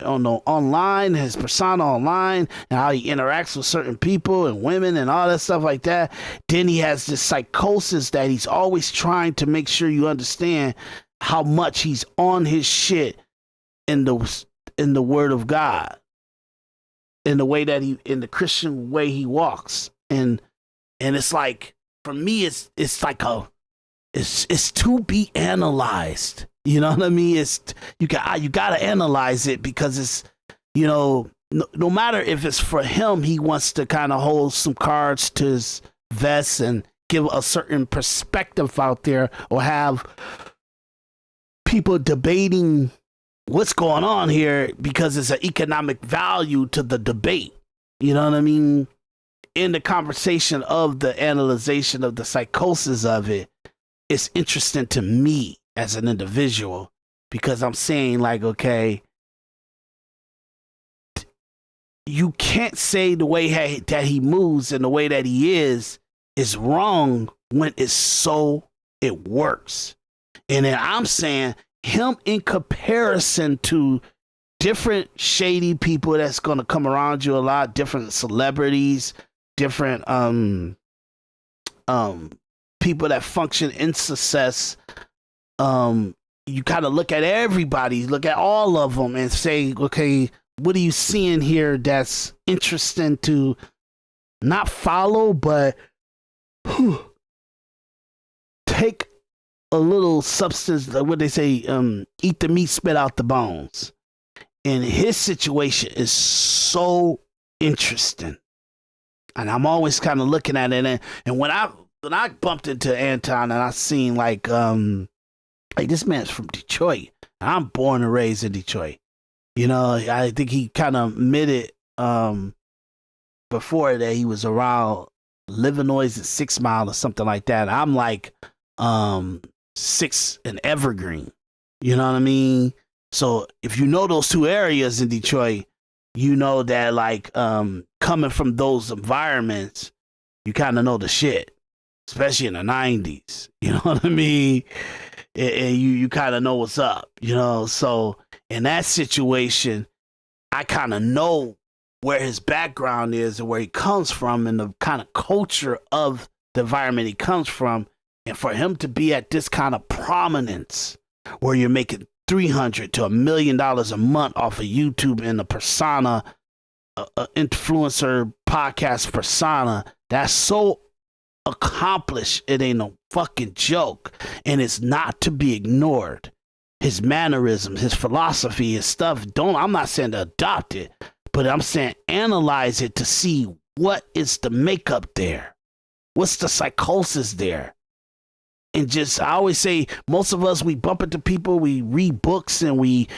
online, his persona online, and how he interacts with certain people and women and all that stuff like that. Then he has this psychosis that he's always trying to make sure you understand how much he's on his shit in the word of God, in the way that in the Christian way he walks. And it's like, for me, it's like it's to be analyzed. You know what I mean? You got to analyze it, because it's, you know, no matter if it's for him, he wants to kind of hold some cards to his vest and give a certain perspective out there, or have people debating what's going on here because it's an economic value to the debate. You know what I mean? In the conversation of the analyzation of the psychosis of it, it's interesting to me as an individual, because I'm saying, like, okay, you can't say the way that he moves and the way that he is wrong when it works. And then I'm saying him in comparison to different shady people that's going to come around you a lot, different celebrities, different people that function in success. You kind of look at everybody, look at all of them and say, okay, what are you seeing here that's interesting to not follow, but take a little substance, what they say, eat the meat, spit out the bones. And his situation is so interesting. And I'm always kind of looking at it. And when I bumped into Anton and I seen like this man's from Detroit. I'm born and raised in Detroit. You know, I think he kind of admitted before that he was around Livernois and 6 Mile or something like that. I'm like 6 and Evergreen. You know what I mean? So if you know those two areas in Detroit, you know that like coming from those environments, you kind of know the shit, especially in the 90s. You know what I mean? And you kind of know what's up, you know? So in that situation, I kind of know where his background is and where he comes from and the kind of culture of the environment he comes from. And for him to be at this kind of prominence where you're making $300 to $1 million a month off of YouTube in a persona, influencer podcast persona, that's so accomplished. It ain't no fucking joke. And it's not to be ignored. His mannerisms, his philosophy, his stuff, I'm not saying to adopt it, but I'm saying analyze it to see what is the makeup there. What's the psychosis there? And just, I always say, most of us, we bump into people, we read books and we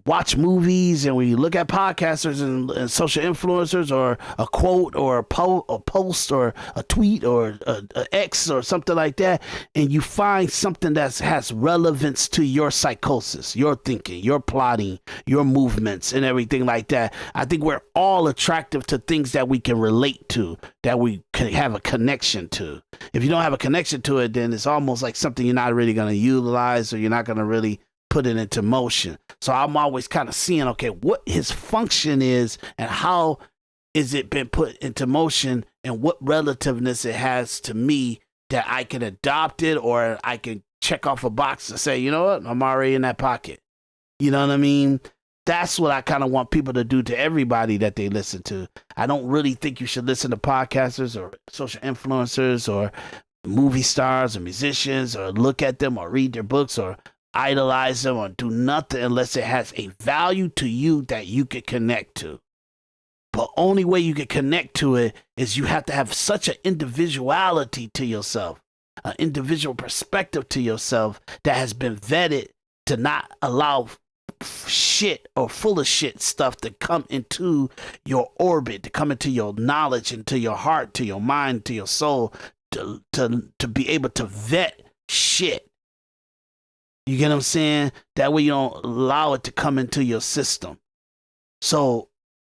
watch movies and we look at podcasters and social influencers, or a quote or a post or a tweet or a X or something like that. And you find something that has relevance to your psychosis, your thinking, your plotting, your movements and everything like that. I think we're all attractive to things that we can relate to, that we can have a connection to. If you don't have a connection to it, then it's almost like something you're not really going to utilize, or you're not going to really put it into motion. So I'm always kind of seeing, okay, what his function is and how is it been put into motion, and what relativeness it has to me that I can adopt it, or I can check off a box and say, you know what, I'm already in that pocket. You know what I mean? That's what I kind of want people to do to everybody that they listen to. I don't really think you should listen to podcasters or social influencers or movie stars or musicians, or look at them or read their books or idolize them, or do nothing unless it has a value to you that you can connect to. But only way you can connect to it is you have to have such an individuality to yourself, an individual perspective to yourself that has been vetted to not allow shit or full of shit stuff to come into your orbit, to come into your knowledge, into your heart, to your mind, to your soul, to be able to vet shit. You get what I'm saying? That way you don't allow it to come into your system. So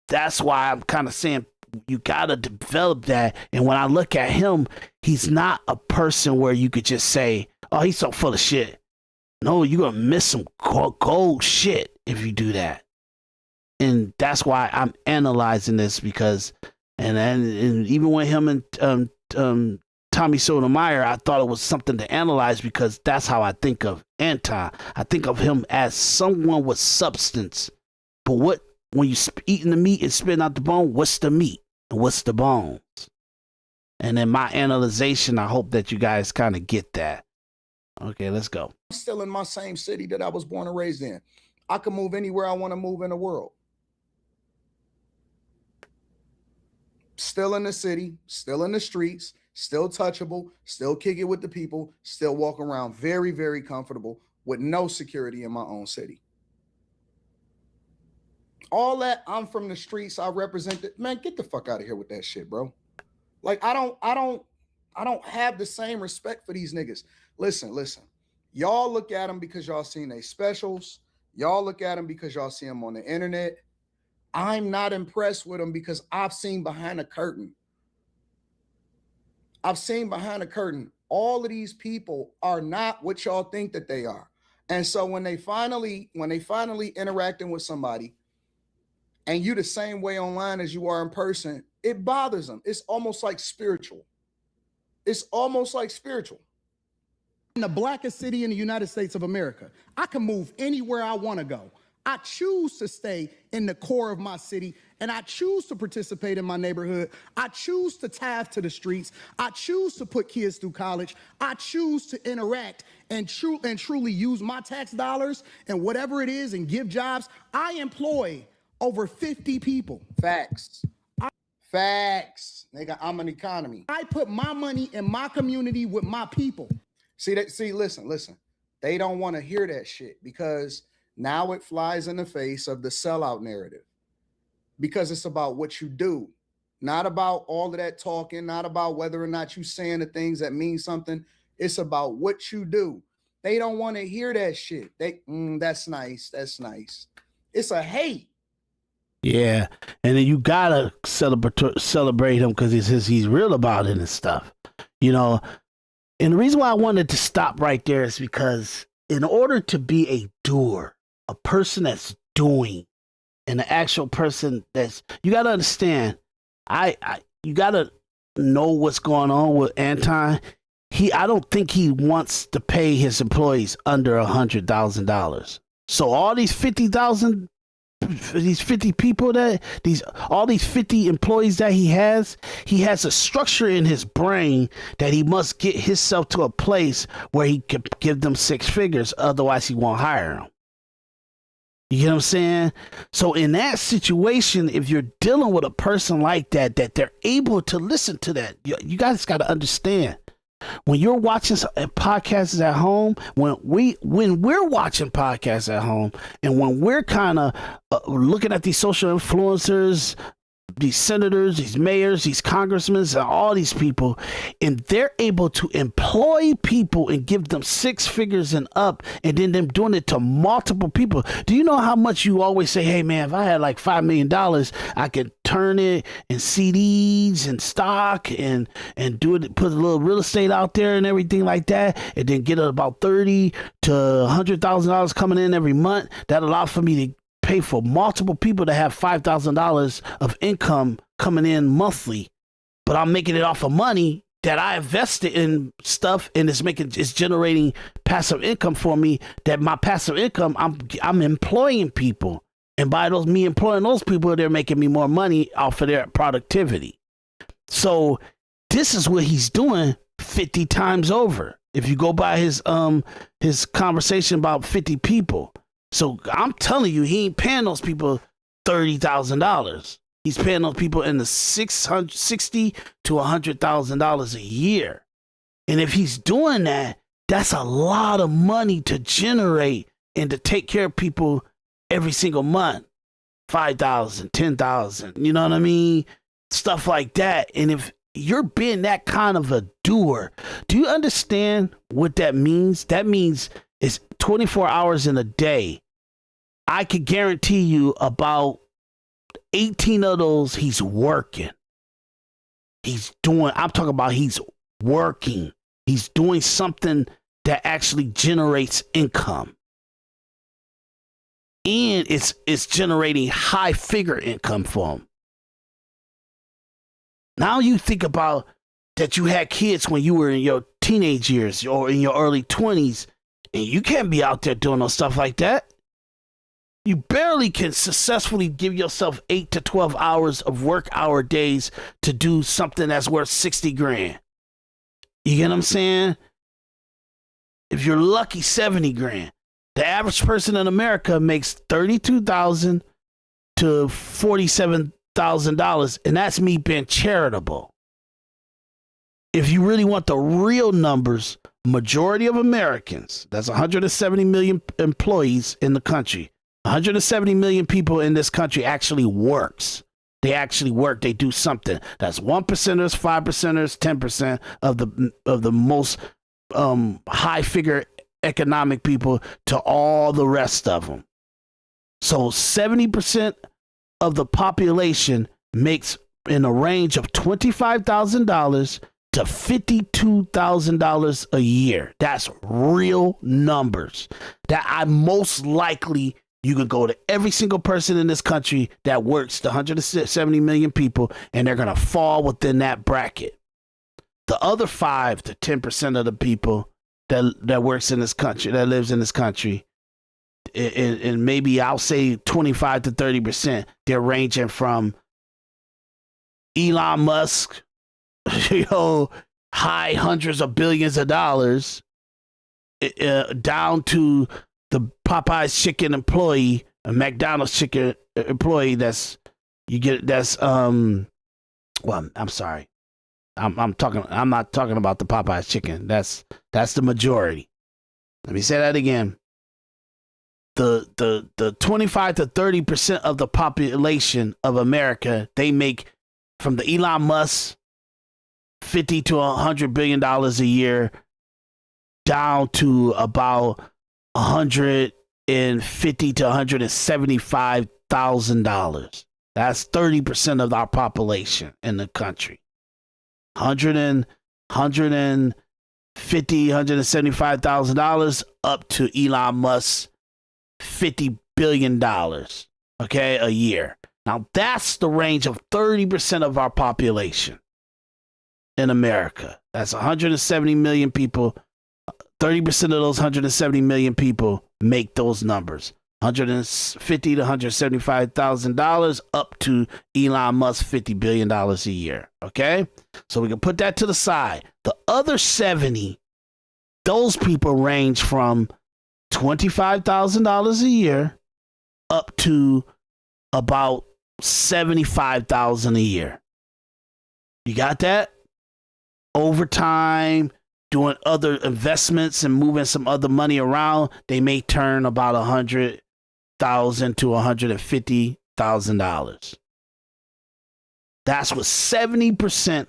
that's why I'm kind of saying you got to develop that. And when I look at him, he's not a person where you could just say, oh, he's so full of shit. No, you're going to miss some gold shit if you do that. And that's why I'm analyzing this, because, and even with him and Tommy Sotomayor, I thought it was something to analyze, because that's how I think of Anton. I think of him as someone with substance. But when you eating the meat and spitting out the bone, what's the meat and what's the bones? And in my analyzation, I hope that you guys kind of get that. Okay, let's go. I'm still in my same city that I was born and raised in. I can move anywhere I want to move in the world. Still in the city, still in the streets, still touchable, still kick it with the people, still walk around very, very comfortable with no security in my own city. All that, I'm from the streets, I represent it. Man, get the fuck out of here with that shit, bro. Like, I don't have the same respect for these niggas. Listen. Y'all look at them because y'all seen their specials. Y'all look at them because y'all see them on the internet. I'm not impressed with them because I've seen behind the curtain. All of these people are not what y'all think that they are. And so when they finally interacting with somebody, and you the same way online as you are in person, it bothers them. It's almost like spiritual. In the blackest city in the United States of America, I can move anywhere I want to go. I choose to stay in the core of my city, and I choose to participate in my neighborhood. I choose to tithe to the streets. I choose to put kids through college. I choose to interact and truly use my tax dollars and whatever it is and give jobs. I employ over 50 people. Facts. Nigga, I'm an economy. I put my money in my community with my people. Listen. They don't want to hear that shit, because now it flies in the face of the sellout narrative, because it's about what you do, not about all of that talking, not about whether or not you saying the things that mean something. It's about what you do. They don't want to hear that shit. That's nice. It's a hate. Yeah, and then you gotta celebrate him because he's real about it and stuff, you know. And the reason why I wanted to stop right there is because in order to be a doer, a person that's doing, and an actual person you gotta understand. You gotta know what's going on with Anton. I don't think he wants to pay his employees under $100,000. So all these 50,000, these 50 people all these 50 employees that he has a structure in his brain that he must get himself to a place where he can give them 6 figures. Otherwise he won't hire them. You know what I'm saying? So in that situation, if you're dealing with a person like that they're able to listen to that, you guys got to understand. When you're watching podcasts at home, when we're watching podcasts at home, and when we're kind of looking at these social influencers, these senators, these mayors, these congressmen, and all these people, and they're able to employ people and give them 6 figures and up, and then them doing it to multiple people. Do you know how much you always say, hey man, if I had like $5 million, I could turn it in CDs and stock and do it, put a little real estate out there and everything like that, and then get about $30,000 to $100,000 coming in every month. That allowed for me to pay for multiple people to have $5,000 of income coming in monthly, but I'm making it off of money that I invested in stuff, and it's generating passive income for me. That my passive income, I'm employing people, and by me employing those people, they're making me more money off of their productivity. So this is what he's doing 50 times over. If you go by his conversation about 50 people. So I'm telling you, he ain't paying those people $30,000. He's paying those people in the $60,000 to $100,000 a year. And if he's doing that, that's a lot of money to generate and to take care of people every single month. 5,000, 10,000, you know what I mean? Stuff like that. And if you're being that kind of a doer, do you understand what that means? That means it's 24 hours in a day. I could guarantee you about 18 of those he's working. I'm talking about he's working. He's doing something that actually generates income. And it's generating high figure income for him. Now you think about that you had kids when you were in your teenage years or in your early 20s, and you can't be out there doing no stuff like that. You barely can successfully give yourself 8 to 12 hours of work hour days to do something that's worth 60 grand. You get what I'm saying? If you're lucky, 70 grand. The average person in America makes $32,000 to $47,000, and that's me being charitable. If you really want the real numbers, majority of Americans, that's 170 million employees in the country, 170 million people in this country actually works. They actually work. They do something. That's 1%ers, 5%ers, 10% of the most high figure economic people to all the rest of them. So 70% of the population makes in a range of $25,000 to $52,000 a year. That's real numbers. That I most likely, you could go to every single person in this country that works, the 170 million people, and they're going to fall within that bracket. The other 5 to 10% of the people that works in this country, that lives in this country, and maybe I'll say 25 to 30%, they're ranging from Elon Musk, high hundreds of billions of dollars, down to the Popeye's chicken employee, a McDonald's chicken employee. Well, I'm sorry. I'm not talking about the Popeye's chicken. That's the majority. Let me say that again. The 25 to 30% of the population of America, they make from the Elon Musk $50 to $100 billion a year down to about $150 to $175,000. That's 30% of our population in the country. $175,000 up to Elon Musk's $50 billion, okay, a year. Now that's the range of 30% of our population in America. That's 170 million people. 30% of those 170 million people make those numbers. $150 to $175,000 up to Elon Musk $50 billion a year. Okay? So we can put that to the side. The other 70, those people range from $25,000 a year up to about $75,000 a year. You got that? Overtime, doing other investments and moving some other money around, they may turn about $100,000 to $150,000. That's what 70%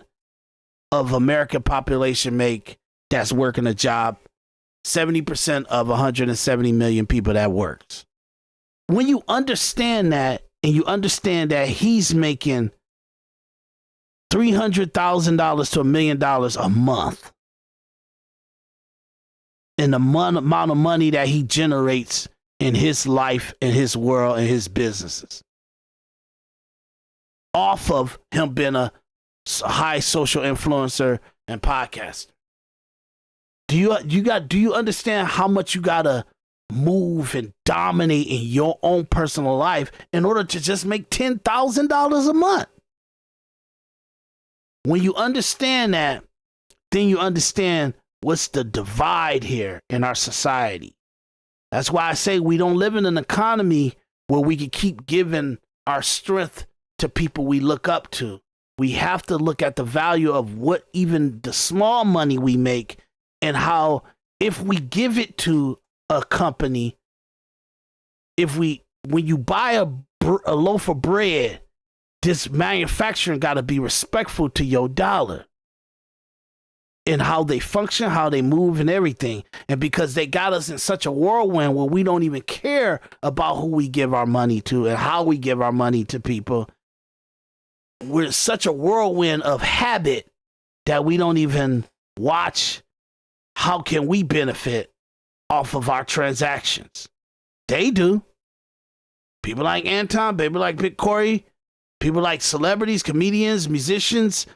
of American population make that's working a job. 70% of 170 million people that works. When you understand that, and you understand that he's making $300,000 to $1 million a month, and the amount of money that he generates in his life, in his world, and his businesses, off of him being a high social influencer and podcaster. Do you understand how much you gotta move and dominate in your own personal life in order to just make $10,000 a month? When you understand that, then you understand what's the divide here in our society. That's why I say we don't live in an economy where we can keep giving our strength to people we look up to. We have to look at the value of what even the small money we make, and how if we give it to a company, when you buy a loaf of bread, this manufacturing got to be respectful to your dollar and how they function, how they move and everything. And because they got us in such a whirlwind where we don't even care about who we give our money to and how we give our money to people, we're in such a whirlwind of habit that we don't even watch how can we benefit off of our transactions. They do. People like Anton, people like Big Corey, people like celebrities, comedians, musicians,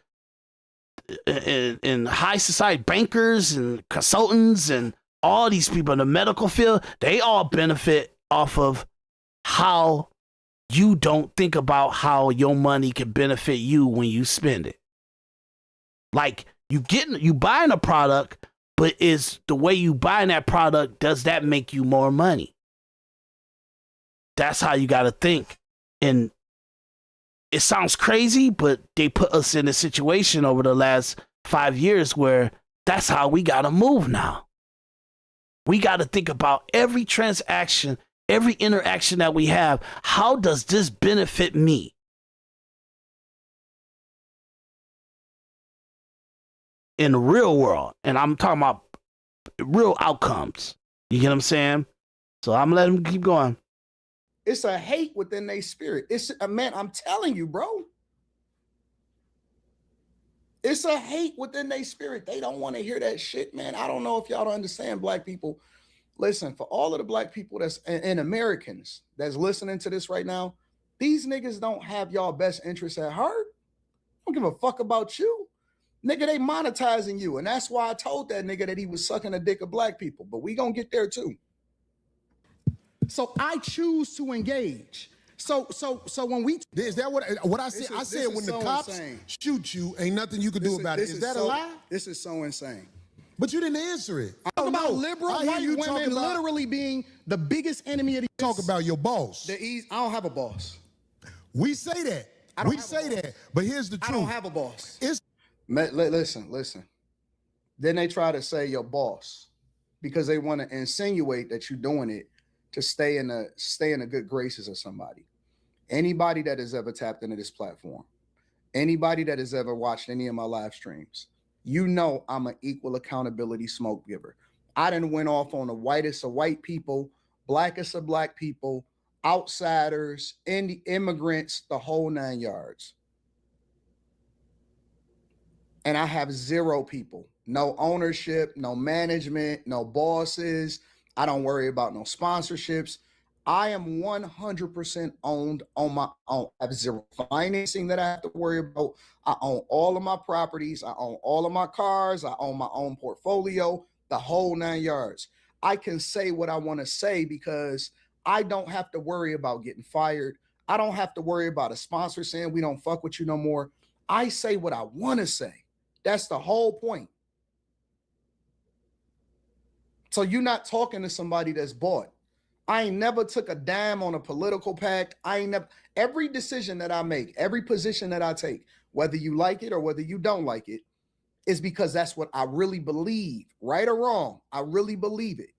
and high society bankers and consultants and all these people in the medical field, they all benefit off of how you don't think about how your money can benefit you when you spend it. Like you buying a product, but is the way you buying that product, does that make you more money? That's how you got to think. And it sounds crazy, but they put us in a situation over the last 5 years where that's how we got to move now. We got to think about every transaction, every interaction that we have. How does this benefit me? In the real world. And I'm talking about real outcomes. You get what I'm saying? So I'm gonna let him keep going. It's a hate within their spirit. Man, I'm telling you, bro. It's a hate within their spirit. They don't want to hear that shit, man. I don't know if y'all don't understand, black people. Listen, for all of the black people and Americans that's listening to this right now, these niggas don't have y'all best interests at heart. Don't give a fuck about you. Nigga, they monetizing you. And that's why I told that nigga that he was sucking the dick of black people. But we gonna get there too. So I choose to engage. So when we Is that what I said? I said when the cops shoot you, ain't nothing you can do about it. Is that a lie? This is so insane. But you didn't answer it. talk about liberal white women literally being the biggest enemy of the Talk about your boss. I don't have a boss. We say that. We say that. But here's the truth. I don't have a boss. It's Listen. Then they try to say your boss because they want to insinuate that you're doing it to stay in the good graces of somebody. Anybody that has ever tapped into this platform, anybody that has ever watched any of my live streams, you know I'm an equal accountability smoke giver. I done went off on the whitest of white people, blackest of black people, outsiders, immigrants, the whole 9 yards. And I have zero people, no ownership, no management, no bosses. I don't worry about no sponsorships. I am 100% owned on my own. I have zero financing that I have to worry about. I own all of my properties. I own all of my cars. I own my own portfolio, the whole 9 yards. I can say what I want to say because I don't have to worry about getting fired. I don't have to worry about a sponsor saying we don't fuck with you no more. I say what I want to say. That's the whole point. So you're not talking to somebody that's bought. I ain't never took a dime on a political pact. Every decision that I make, every position that I take, whether you like it or whether you don't like it, is because that's what I really believe. Right or wrong, I really believe it.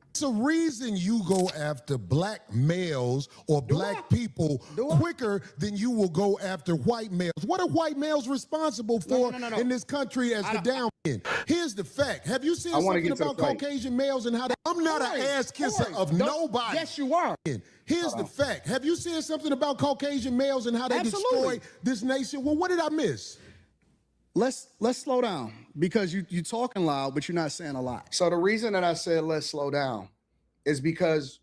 It's a reason you go after black males or black people quicker than you will go after white males. What are white males responsible for in this country as the down end? Here's the fact. Have you seen something about Caucasian males and how they... I'm not an ass kisser of nobody. Yes, you are. Here's the fact. Have you seen something about Caucasian males and how they destroy this nation? Well, what did I miss? Let's slow down because you're talking loud, but you're not saying a lot. So the reason that I said let's slow down is because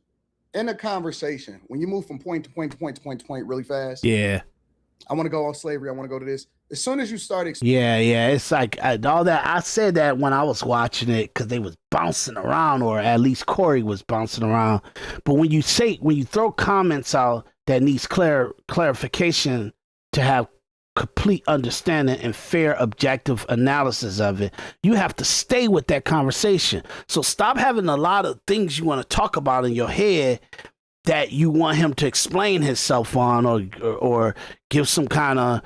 in a conversation, when you move from point to point to point to point to point really fast, Yeah. I want to go on slavery. I want to go to this. As soon as you start, Yeah. It's like all that. I said that when I was watching it because they was bouncing around, or at least Corey was bouncing around. But when you throw comments out that needs clarification to have complete understanding and fair objective analysis of it, you have to stay with that conversation. So stop having a lot of things you want to talk about in your head that you want him to explain himself on or give some kind of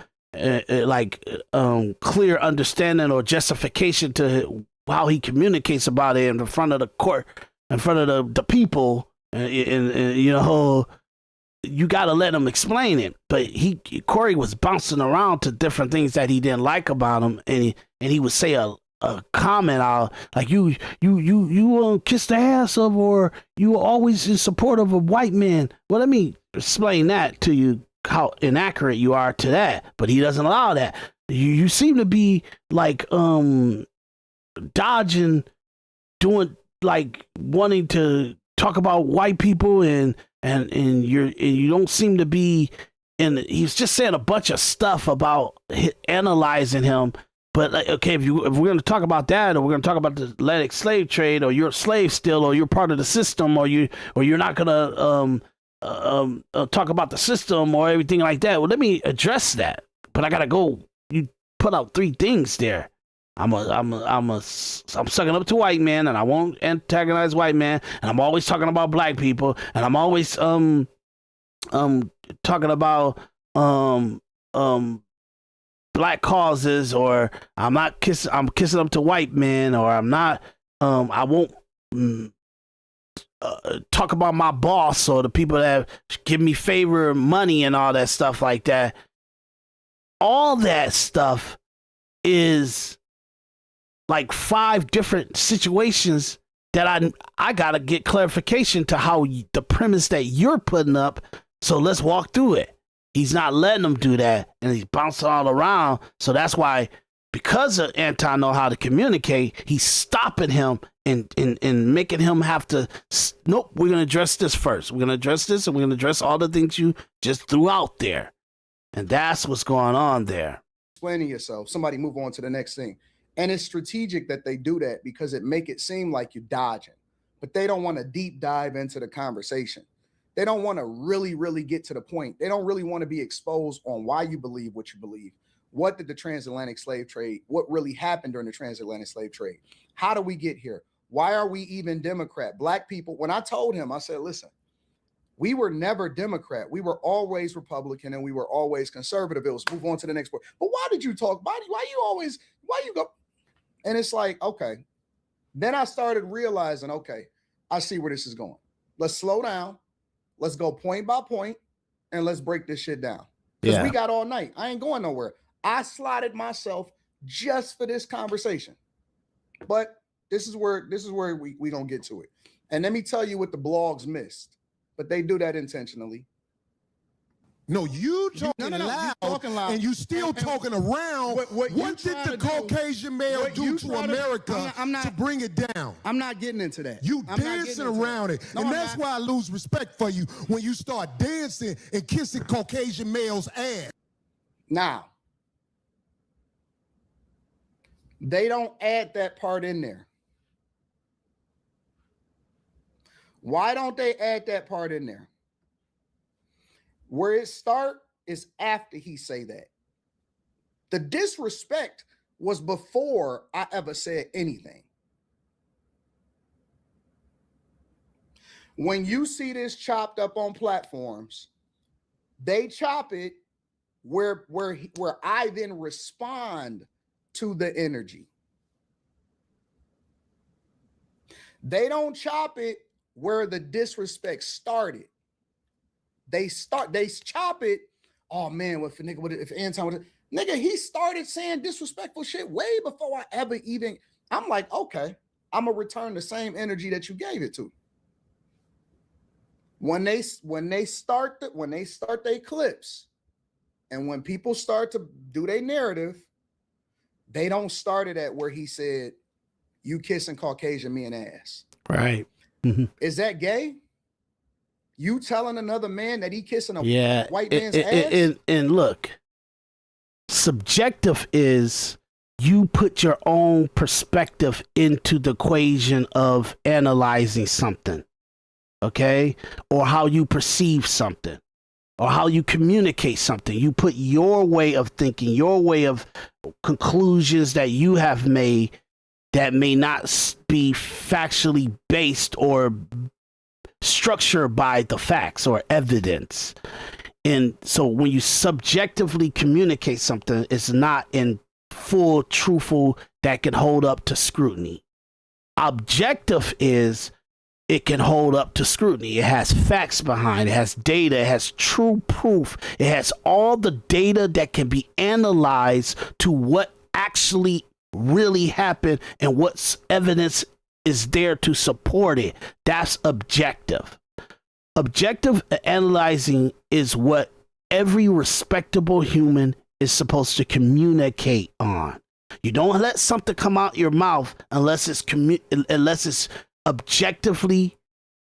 clear understanding or justification to how he communicates about it in front of the court, in front of the people, and you know, you got to let him explain it. But Corey was bouncing around to different things that he didn't like about him, and he would say a comment out like you kiss the ass of, or you were always in support of a white man. Well, let me explain that to you, how inaccurate you are to that. But he doesn't allow that. You seem to be like dodging, doing like wanting to talk about white people and you don't seem to be in. He's just saying a bunch of stuff about analyzing him. But like, okay, if we're going to talk about that, or we're going to talk about the Atlantic slave trade, or you're a slave still, or you're part of the system, or you're not going to talk about the system or everything like that. Well, let me address that. But I gotta go. You put out 3 things there. I'm sucking up to white men, and I won't antagonize white men, and I'm always talking about black people, and I'm always talking about black causes, or I'm kissing up to white men, or I'm not I won't talk about my boss or the people that give me favor, money, and all that stuff like that. All that stuff is like 5 different situations that I gotta get clarification to how the premise that you're putting up. So let's walk through it. He's not letting them do that, and he's bouncing all around. So that's why, because of Anton know how to communicate, he's stopping him and making him have to. Nope, we're gonna address this first. We're gonna address this, and we're gonna address all the things you just threw out there, and that's what's going on there. Explaining yourself. Somebody move on to the next thing. And it's strategic that they do that because it make it seem like you're dodging, but they don't want to deep dive into the conversation. They don't want to really, really get to the point. They don't really want to be exposed on why you believe what you believe. What did the transatlantic slave trade, what really happened during the transatlantic slave trade? How do we get here? Why are we even Democrat? Black people, when I told him, I said, listen, we were never Democrat. We were always Republican, and we were always conservative. It was move on to the next part. But why did you talk? Why you go? And it's like, okay. Then I started realizing, okay, I see where this is going. Let's slow down. Let's go point by point, and let's break this shit down. Because we got all night. I ain't going nowhere. I slotted myself just for this conversation. But this is where we gonna get to it. And let me tell you what the blogs missed. But they do that intentionally. No, you talking no, you loud, talking loud. and you still talking around. What you What did trying the to do- Caucasian male what do you to trying to- America I'm not- to bring it down? I'm not getting into that. You I'm not dancing getting into around that. it. No, And I'm that's not. why I lose respect for you when you start dancing and kissing Caucasian males' ass. Now, they don't add that part in there. Why don't they add that part in there? Where it start is after he say that. The disrespect was before I ever said anything. When you see this chopped up on platforms, they chop it where I then respond to the energy. They don't chop it where the disrespect started. They chop it. Oh man, if Anton would, nigga, he started saying disrespectful shit way before I ever even. I'm like, okay, I'm gonna return the same energy that you gave it to. When they start their clips, and when people start to do their narrative, they don't start it at where he said, "You kissing Caucasian men ass." Right. Is that gay? You telling another man that he kissing a Yeah. white man's ass? And look, subjective is you put your own perspective into the equation of analyzing something, okay? Or how you perceive something, or how you communicate something. You put your way of thinking, your way of conclusions that you have made that may not be factually based or structured by the facts or evidence. And so when you subjectively communicate something, it's not in full truthful that can hold up to scrutiny. Objective is it can hold up to scrutiny. It has facts behind it, has data, it has true proof, it has all the data that can be analyzed to what actually really happened and what's evidence is there to support it. That's objective. Objective analyzing is what every respectable human is supposed to communicate on. You don't let something come out your mouth unless it's objectively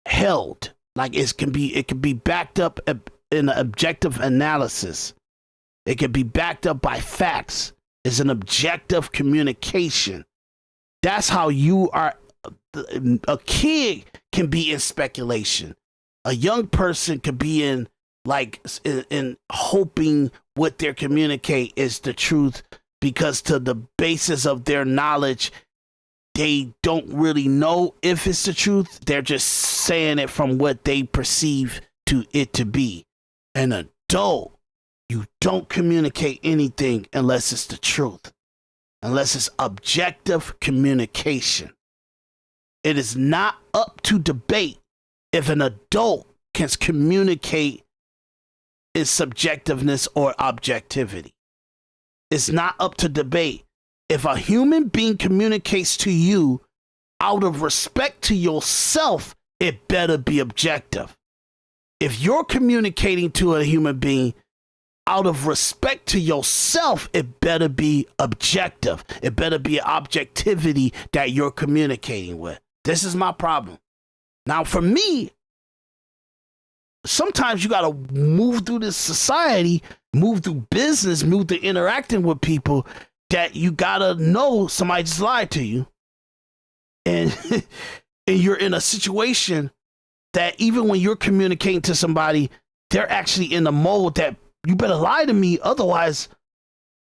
held. Like it can be backed up in an objective analysis. It can be backed up by facts. It's an objective communication. That's how you are. A kid can be in speculation. A young person could be in hoping what they're communicate is the truth, because to the basis of their knowledge, they don't really know if it's the truth. They're just saying it from what they perceive to it to be. An adult, you don't communicate anything unless it's the truth, unless it's objective communication. It is not up to debate if an adult can communicate its subjectiveness or objectivity. It's not up to debate. If a human being communicates to you out of respect to yourself, it better be objective. If you're communicating to a human being out of respect to yourself, it better be objective. It better be objectivity that you're communicating with. This is my problem. Now, for me, sometimes you got to move through this society, move through business, move through interacting with people that you got to know somebody just lied to you. And, and you're in a situation that even when you're communicating to somebody, they're actually in the mode that you better lie to me, otherwise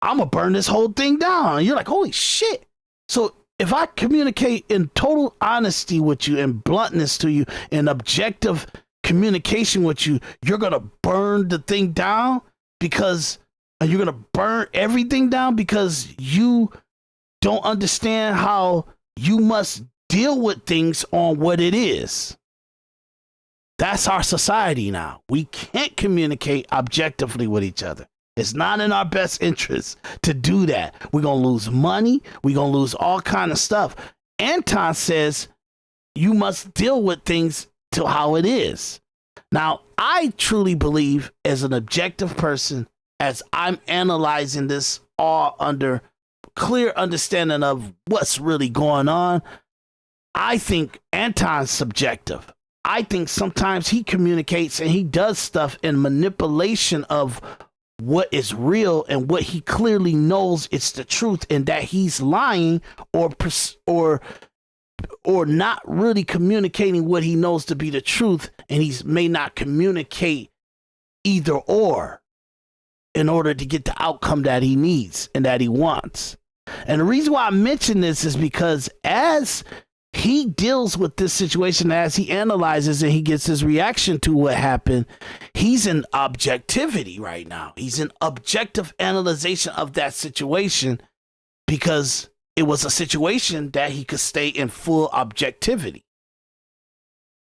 I'm going to burn this whole thing down. And you're like, holy shit. So if I communicate in total honesty with you and bluntness to you and objective communication with you, you're going to burn the thing down because you're going to burn everything down because you don't understand how you must deal with things on what it is. That's our society now. We can't communicate objectively with each other. It's not in our best interest to do that. We're going to lose money. We're going to lose all kind of stuff. Anton says you must deal with things to how it is. Now, I truly believe, as an objective person, as I'm analyzing this all under clear understanding of what's really going on, I think Anton's subjective. I think sometimes he communicates and he does stuff in manipulation of what is real and what he clearly knows it's the truth, and that he's lying or not really communicating what he knows to be the truth, and he may not communicate either or in order to get the outcome that he needs and that he wants. And the reason why I mention this is because as he deals with this situation, as he analyzes and he gets his reaction to what happened, he's in objectivity right now. He's in objective analyzation of that situation, because it was a situation that he could stay in full objectivity.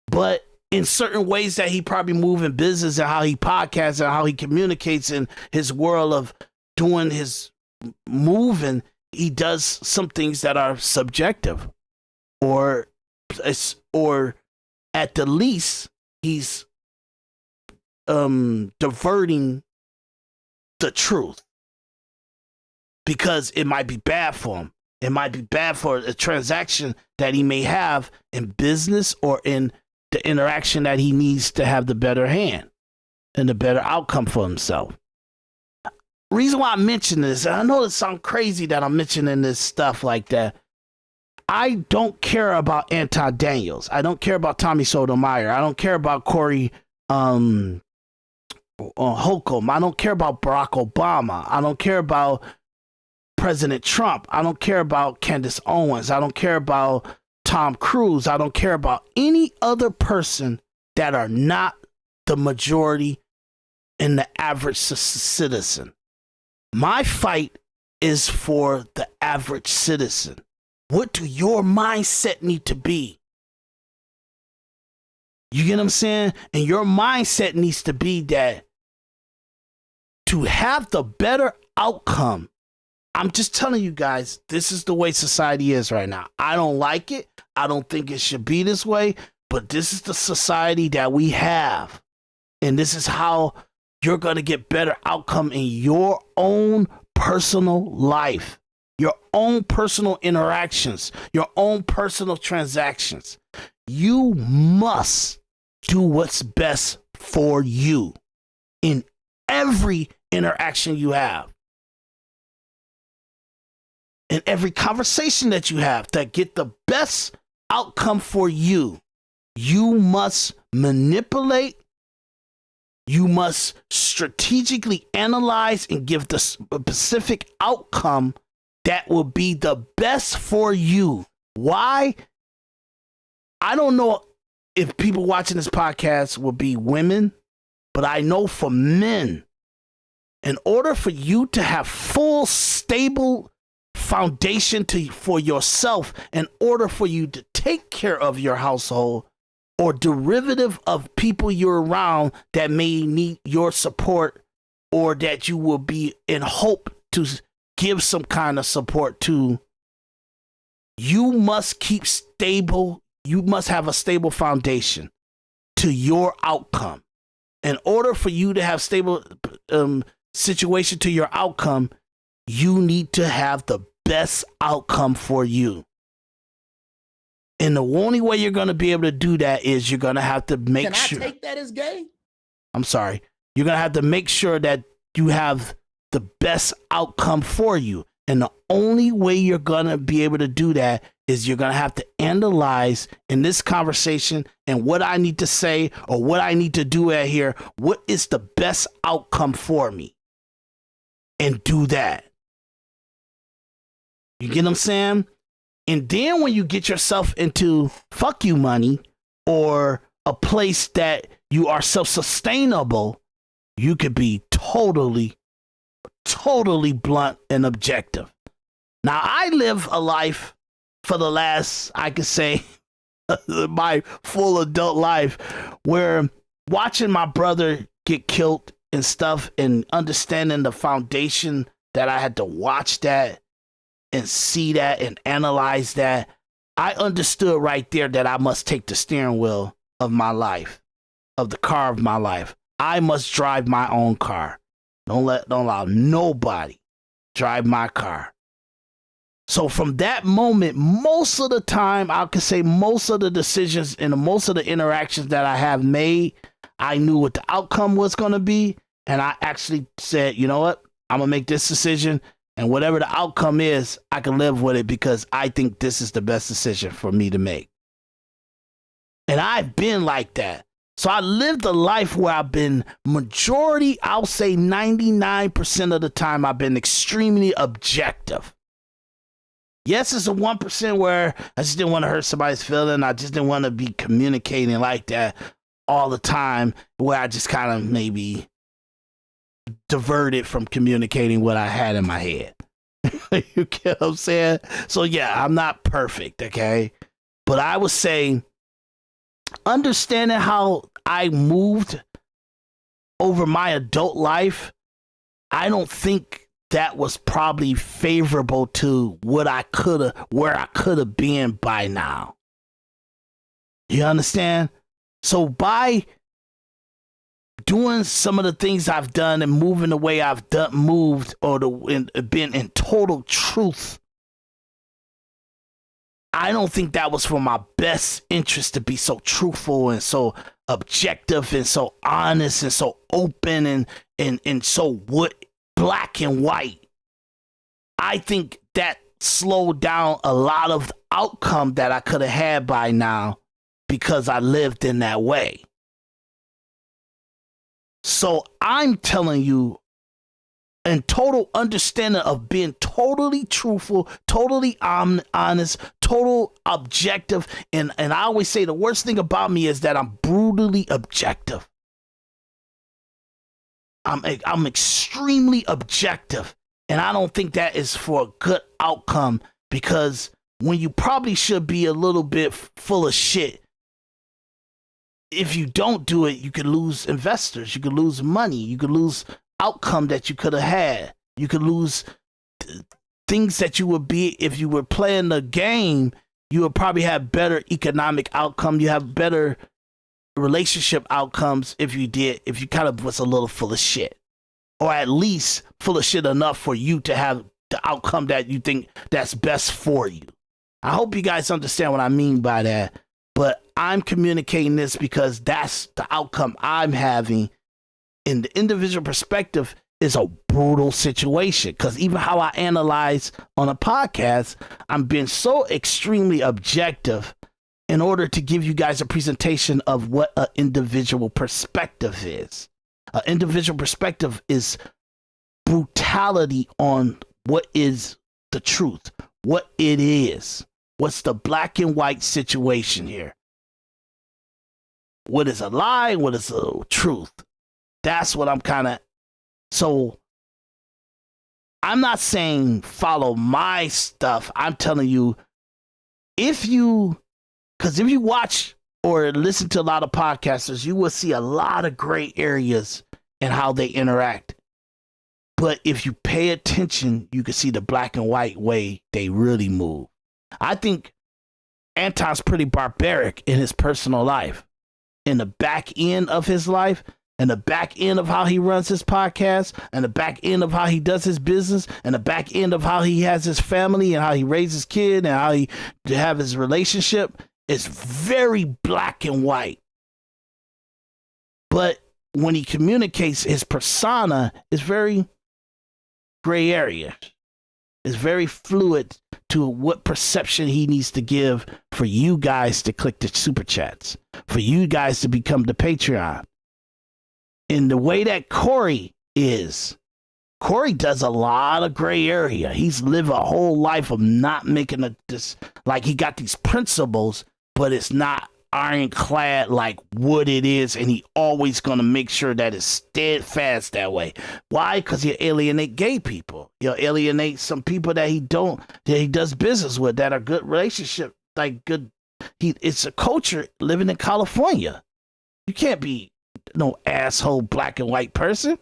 But in certain ways that he probably move in business and how he podcasts and how he communicates in his world of doing his moving, he does some things that are subjective, or at the least he's diverting the truth, because it might be bad for him. It might be bad for a transaction that he may have in business or in the interaction that he needs to have the better hand and the better outcome for himself. Reason why I mention this, and I know it sounds crazy that I'm mentioning this stuff like that. I don't care about Anton Daniels. I don't care about Tommy Sotomayor. I don't care about Corey Holcomb. I don't care about Barack Obama. I don't care about President Trump. I don't care about Candace Owens. I don't care about Tom Cruise. I don't care about any other person that are not the majority and the average citizen. My fight is for the average citizen. What do your mindset need to be? You get what I'm saying? And your mindset needs to be that to have the better outcome. I'm just telling you guys, this is the way society is right now. I don't like it. I don't think it should be this way, but this is the society that we have. And this is how you're going to get better outcome in your own personal life, your own personal interactions, your own personal transactions. You must do what's best for you in every interaction you have. In every conversation that you have, that get the best outcome for you. You must manipulate. You must strategically analyze and give the specific outcome that will be the best for you. Why? I don't know if people watching this podcast will be women, but I know for men, in order for you to have full, stable foundation for yourself, in order for you to take care of your household or derivative of people you're around that may need your support, or that you will be in hope to give some kind of support to, you must keep stable. You must have a stable foundation to your outcome. In order for you to have stable situation to your outcome, you need to have the best outcome for you. And the only way you're going to be able to do that is you're going to have to make sure. Can I take that as gay? I'm sorry. You're going to have to make sure that you have the best outcome for you. And the only way you're going to be able to do that is you're going to have to analyze in this conversation and what I need to say or what I need to do at here. What is the best outcome for me? And do that. You get what I'm saying? And then when you get yourself into fuck you money or a place that you are self-sustainable, you could be totally blunt and objective. Now, I live a life for the last, I could say, my full adult life, where watching my brother get killed and stuff and understanding the foundation that I had to watch that and see that and analyze that, I understood right there that I must take the steering wheel of my life. of the car of my life. I must drive my own car. Don't allow nobody drive my car. So from that moment, most of the time, I could say most of the decisions and most of the interactions that I have made, I knew what the outcome was going to be. And I actually said, you know what? I'm going to make this decision. And whatever the outcome is, I can live with it because I think this is the best decision for me to make. And I've been like that. So I lived a life where I've been majority, I'll say 99% of the time, I've been extremely objective. Yes, it's a 1% where I just didn't want to hurt somebody's feeling. I just didn't want to be communicating like that all the time, where I just kind of maybe diverted from communicating what I had in my head. You get what I'm saying? So yeah, I'm not perfect, okay? But I would say understanding how I moved over my adult life, I don't think that was probably favorable to where I could have been by now. You understand? So by doing some of the things I've done and moving the way I've moved or been in total truth, I don't think that was for my best interest to be so truthful and so objective and so honest and so open and so black and white. I think that slowed down a lot of the outcome that I could have had by now because I lived in that way. So I'm telling you, in total understanding of being totally truthful, totally honest, total objective. And I always say the worst thing about me is that I'm brutally objective. I'm extremely objective. And I don't think that is for a good outcome, because when you probably should be a little bit full of shit, if you don't do it, you could lose investors, you could lose money, you could lose outcome that you could have had. You could lose things that you would be if you were playing the game. You would probably have better economic outcome. You have better relationship outcomes if you kind of was a little full of shit, or at least full of shit enough for you to have the outcome that you think that's best for you. I hope you guys understand what I mean by that, but I'm communicating this because that's the outcome I'm having. In the individual perspective is a brutal situation, because even how I analyze on a podcast, I'm being so extremely objective in order to give you guys a presentation of what an individual perspective is. An individual perspective is brutality on what is the truth, what it is, what's the black and white situation here. What is a lie? What is a truth? That's what I'm kind of. So I'm not saying follow my stuff. I'm telling you, because if you watch or listen to a lot of podcasters, you will see a lot of gray areas in how they interact. But if you pay attention, you can see the black and white way they really move. I think Anton's pretty barbaric in his personal life. In the back end of his life, and the back end of how he runs his podcast, and the back end of how he does his business, and the back end of how he has his family and how he raises his kid and how he have his relationship, is very black and white. But when he communicates, his persona is very gray area. It's very fluid to what perception he needs to give for you guys to click the super chats, for you guys to become the Patreon. In the way that Corey does a lot of gray area. He's lived a whole life of not making this, like he got these principles, but it's not ironclad like what it is, and he always gonna make sure that it's steadfast that way. Why? Because you alienate gay people. You'll alienate some people that he does business with that are good relationship, like good. It's a culture living in California. You can't be no asshole black and white person.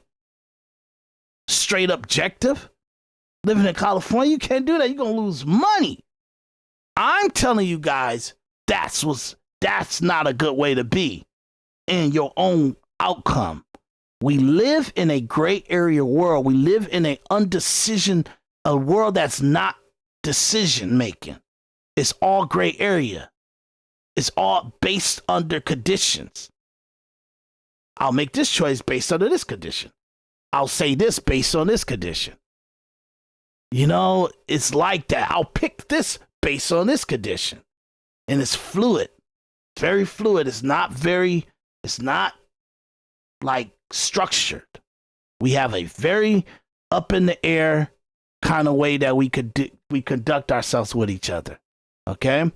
Straight objective. Living in California, you can't do that. You're gonna lose money. I'm telling you guys, that's not a good way to be. in your own outcome. We live in a gray area world. We live in a a world that's not decision making. It's all gray area. It's all based under conditions. I'll make this choice based under this condition. I'll say this based on this condition. You know, it's like that. I'll pick this based on this condition. And it's fluid. Very fluid. It's not like structured. We have a very up in the air kind of way that we conduct ourselves with each other. Okay?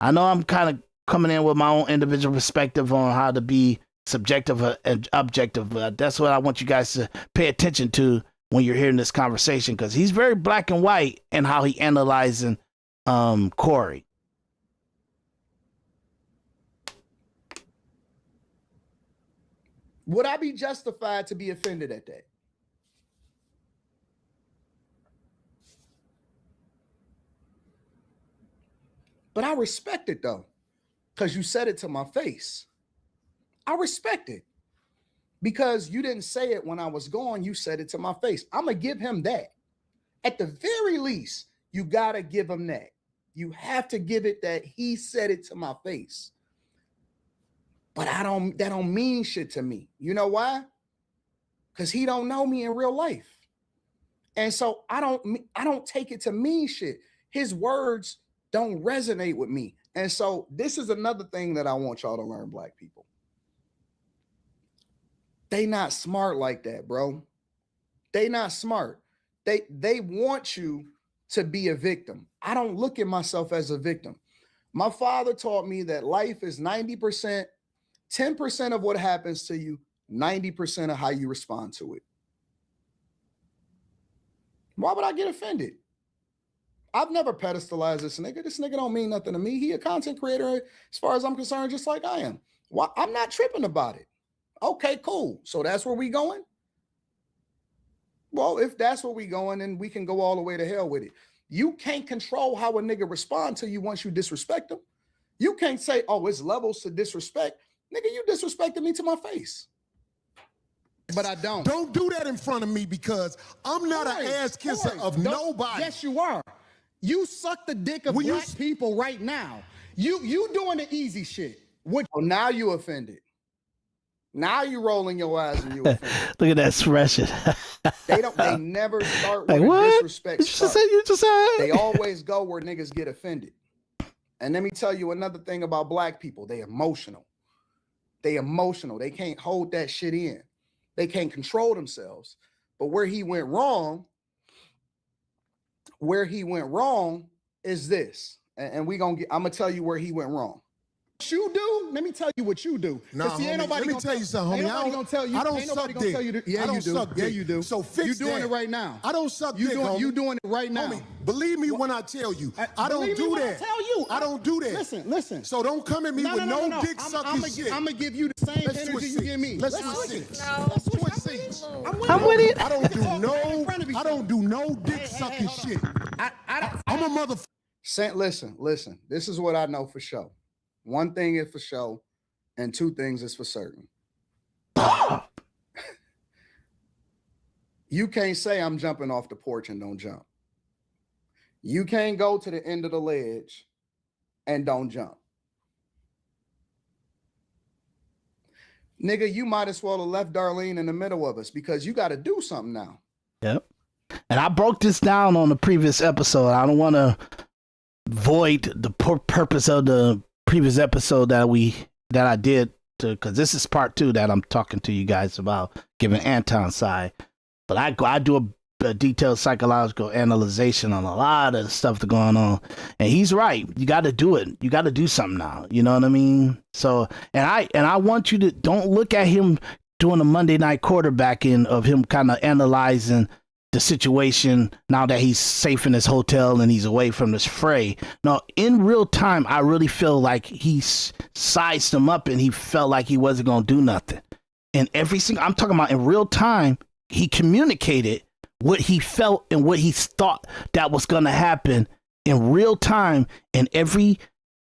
I know I'm kind of coming in with my own individual perspective on how to be subjective and objective, but that's what I want you guys to pay attention to when you're hearing this conversation, because he's very black and white in how he analyzing Corey. Would I be justified to be offended at that? But I respect it though, because you said it to my face. I respect it because you didn't say it when I was gone. You said it to my face. I'm going to give him that. At the very least, you got to give him that. You have to give it that he said it to my face. But that don't mean shit to me. You know why? Because he don't know me in real life. And so I don't take it to mean shit. His words don't resonate with me. And so this is another thing that I want y'all to learn, black people. They not smart like that, bro. They not smart. They want you to be a victim. I don't look at myself as a victim. My father taught me that life is 90%, 10% of what happens to you, 90% of how you respond to it. Why would I get offended? I've never pedestalized this nigga. This nigga don't mean nothing to me. He a content creator as far as I'm concerned, just like I am. Why? I'm not tripping about it. Okay, cool. So that's where we going? Well, if that's where we going, then we can go all the way to hell with it. You can't control how a nigga respond to you once you disrespect him. You can't say, oh, it's levels to disrespect. Nigga, you disrespected me to my face. But I don't. Don't do that in front of me because I'm not an ass kisser of nobody. Yes, you are. You suck the dick of black people right now. You doing the easy shit. Oh, now you offended. Now you rolling your eyes and you offended. Look at that expression. They never start with what? Disrespect. You just said. They always go where niggas get offended. And let me tell you another thing about black people. They emotional. They emotional. They can't hold that shit in. They can't control themselves. But where he went wrong is this. And I'm gonna tell you where he went wrong. You do? Let me tell you what you do. Nah, homie, let me tell you something, homie. Ain't nobody gonna tell you. I don't ain't suck nobody gonna tell you. dick. Yeah, I don't you do. suck Yeah, dick. you do. So fix You doing that. it right now. I don't suck dick, homie. You doing it right now. Homie, believe me when I tell you. I don't Believe me do when that. I tell you. I don't do that. Listen. So don't come at me with no dick sucking shit. I'm gonna give you the same Let's energy switch you seats. give me. Let's switch seats. Let's switch seats. I'm with it. I don't do no dick sucking shit. I'm a motherfucker. Listen. This is what I know for sure. One thing is for sure, and two things is for certain. You can't say I'm jumping off the porch and don't jump. You can't go to the end of the ledge and don't jump. Nigga, you might as well have left Darlene in the middle of us because you got to do something now. Yep. And I broke this down on the previous episode. I don't want to void the purpose of the previous episode that I did, because this is part 2 that I'm talking to you guys about, giving Anton's side. But I do a detailed psychological analyzation on a lot of the stuff that's going on, and he's right. You got to do it. You got to do something now. You know what I mean? So, and I want you to don't look at him doing a Monday night quarterbacking of him kind of analyzing the situation now that he's safe in his hotel and he's away from this fray. No, in real time, I really feel like he sized him up and he felt like he wasn't going to do nothing. And I'm talking about in real time, he communicated what he felt and what he thought that was going to happen in real time. And every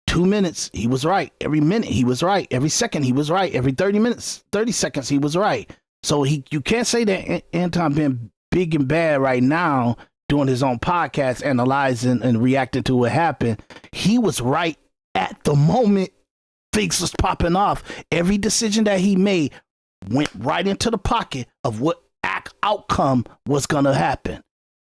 2 minutes, he was right. Every minute, he was right. Every second, he was right. Every 30 seconds, he was right. So you can't say that Anton being big and bad right now, doing his own podcast, analyzing and reacting to what happened. He was right at the moment things was popping off. Every decision that he made went right into the pocket of what outcome was going to happen.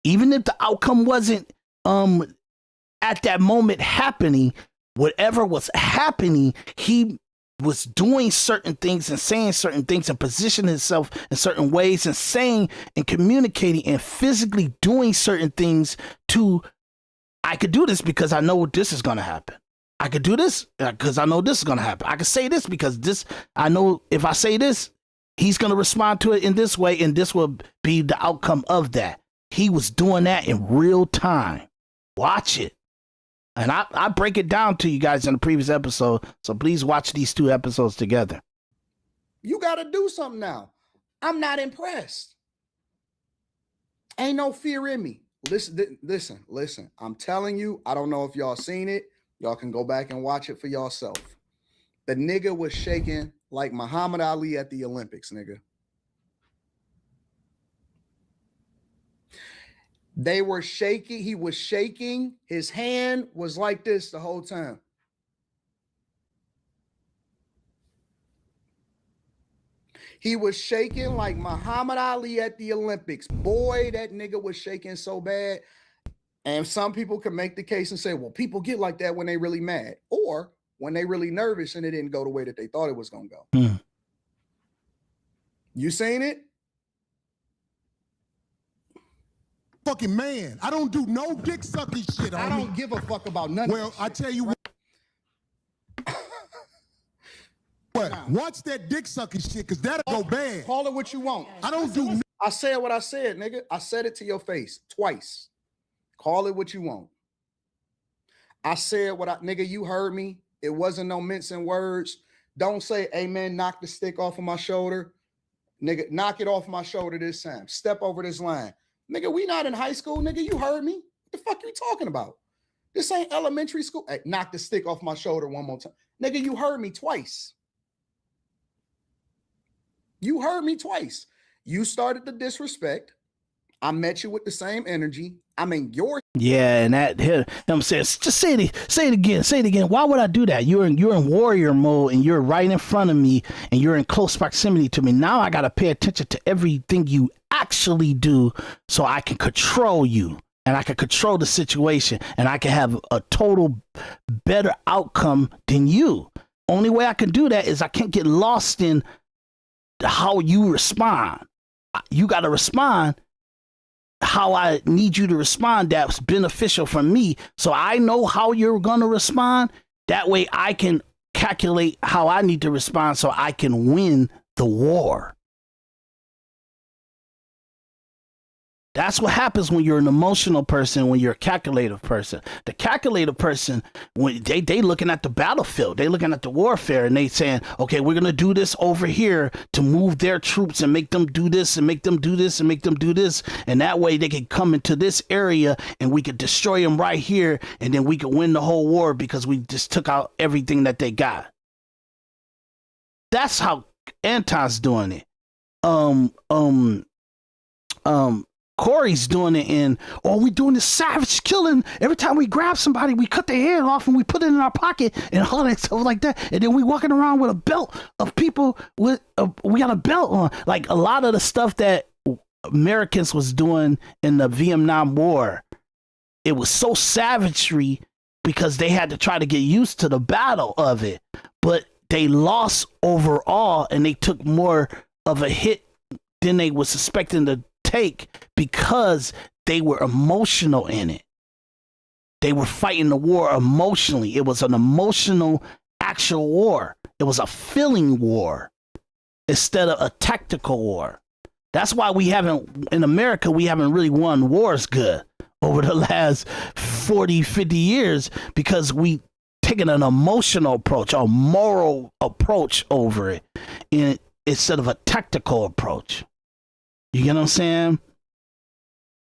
Even if the outcome wasn't at that moment happening, whatever was happening, he was doing certain things and saying certain things and positioning himself in certain ways and saying and communicating and physically doing certain things I could do this because I know this is going to happen. I could do this because I know this is going to happen. I could say this because I know if I say this, he's going to respond to it in this way, and this will be the outcome of that. He was doing that in real time. Watch it. And I break it down to you guys in the previous episode, so please watch these 2 episodes together. You got to do something now. I'm not impressed. Ain't no fear in me. Listen. I'm telling you, I don't know if y'all seen it. Y'all can go back and watch it for yourself. The nigga was shaking like Muhammad Ali at the Olympics, nigga. They were shaking. He was shaking. His hand was like this the whole time. He was shaking like Muhammad Ali at the Olympics. Boy, that nigga was shaking so bad. And some people can make the case and say, well, people get like that when they really mad or when they really nervous and it didn't go the way that they thought it was going to go. You seen it? Fucking man. I don't do no dick sucking shit. I don't give a fuck about none Well, of this I shit. tell you what, watch that dick sucking shit, because that'll go bad. Call it what you want. I don't do I said what I said, nigga. I said it to your face twice. Call it what you want. I said nigga, you heard me. It wasn't no mincing words. Don't say, amen, knock the stick off of my shoulder. Nigga, knock it off my shoulder this time. Step over this line. Nigga, we not in high school, nigga. You heard me. What the fuck are you talking about? This ain't elementary school. Hey, knock the stick off my shoulder one more time. Nigga, you heard me twice. You heard me twice. You started the disrespect. I met you with the same energy. I mean, Yeah, and that him says, just say it again. Why would I do that? You're in warrior mode and you're right in front of me and you're in close proximity to me. Now I gotta pay attention to everything you actually do so I can control you and I can control the situation and I can have a total better outcome than you. Only way I can do that is I can't get lost in how you respond. You gotta respond how I need you to respond that's beneficial for me, so I know how you're going to respond. That way I can calculate how I need to respond so I can win the war. That's what happens when you're an emotional person, when you're a calculative person. The calculative person, when they looking at the battlefield, they looking at the warfare, and they saying, okay, we're going to do this over here to move their troops and make them do this and make them do this and make them do this. And that way they can come into this area and we could destroy them right here. And then we could win the whole war because we just took out everything that they got. That's how Anton's doing it. Corey's doing it in, we doing this savage killing. Every time we grab somebody, we cut their head off and we put it in our pocket and all that stuff like that. And then we walking around with a belt of people with, we got a belt on. Like a lot of the stuff that Americans was doing in the Vietnam War, it was so savagery because they had to try to get used to the battle of it. But they lost overall and they took more of a hit than they was suspecting to take because they were emotional in it. They were fighting the war emotionally. It was an emotional, actual war. It was a feeling war instead of a tactical war. That's why in America, we haven't really won wars good over the last 40, 50 years because we taken an emotional approach, a moral approach over it instead of a tactical approach. You get what I'm saying?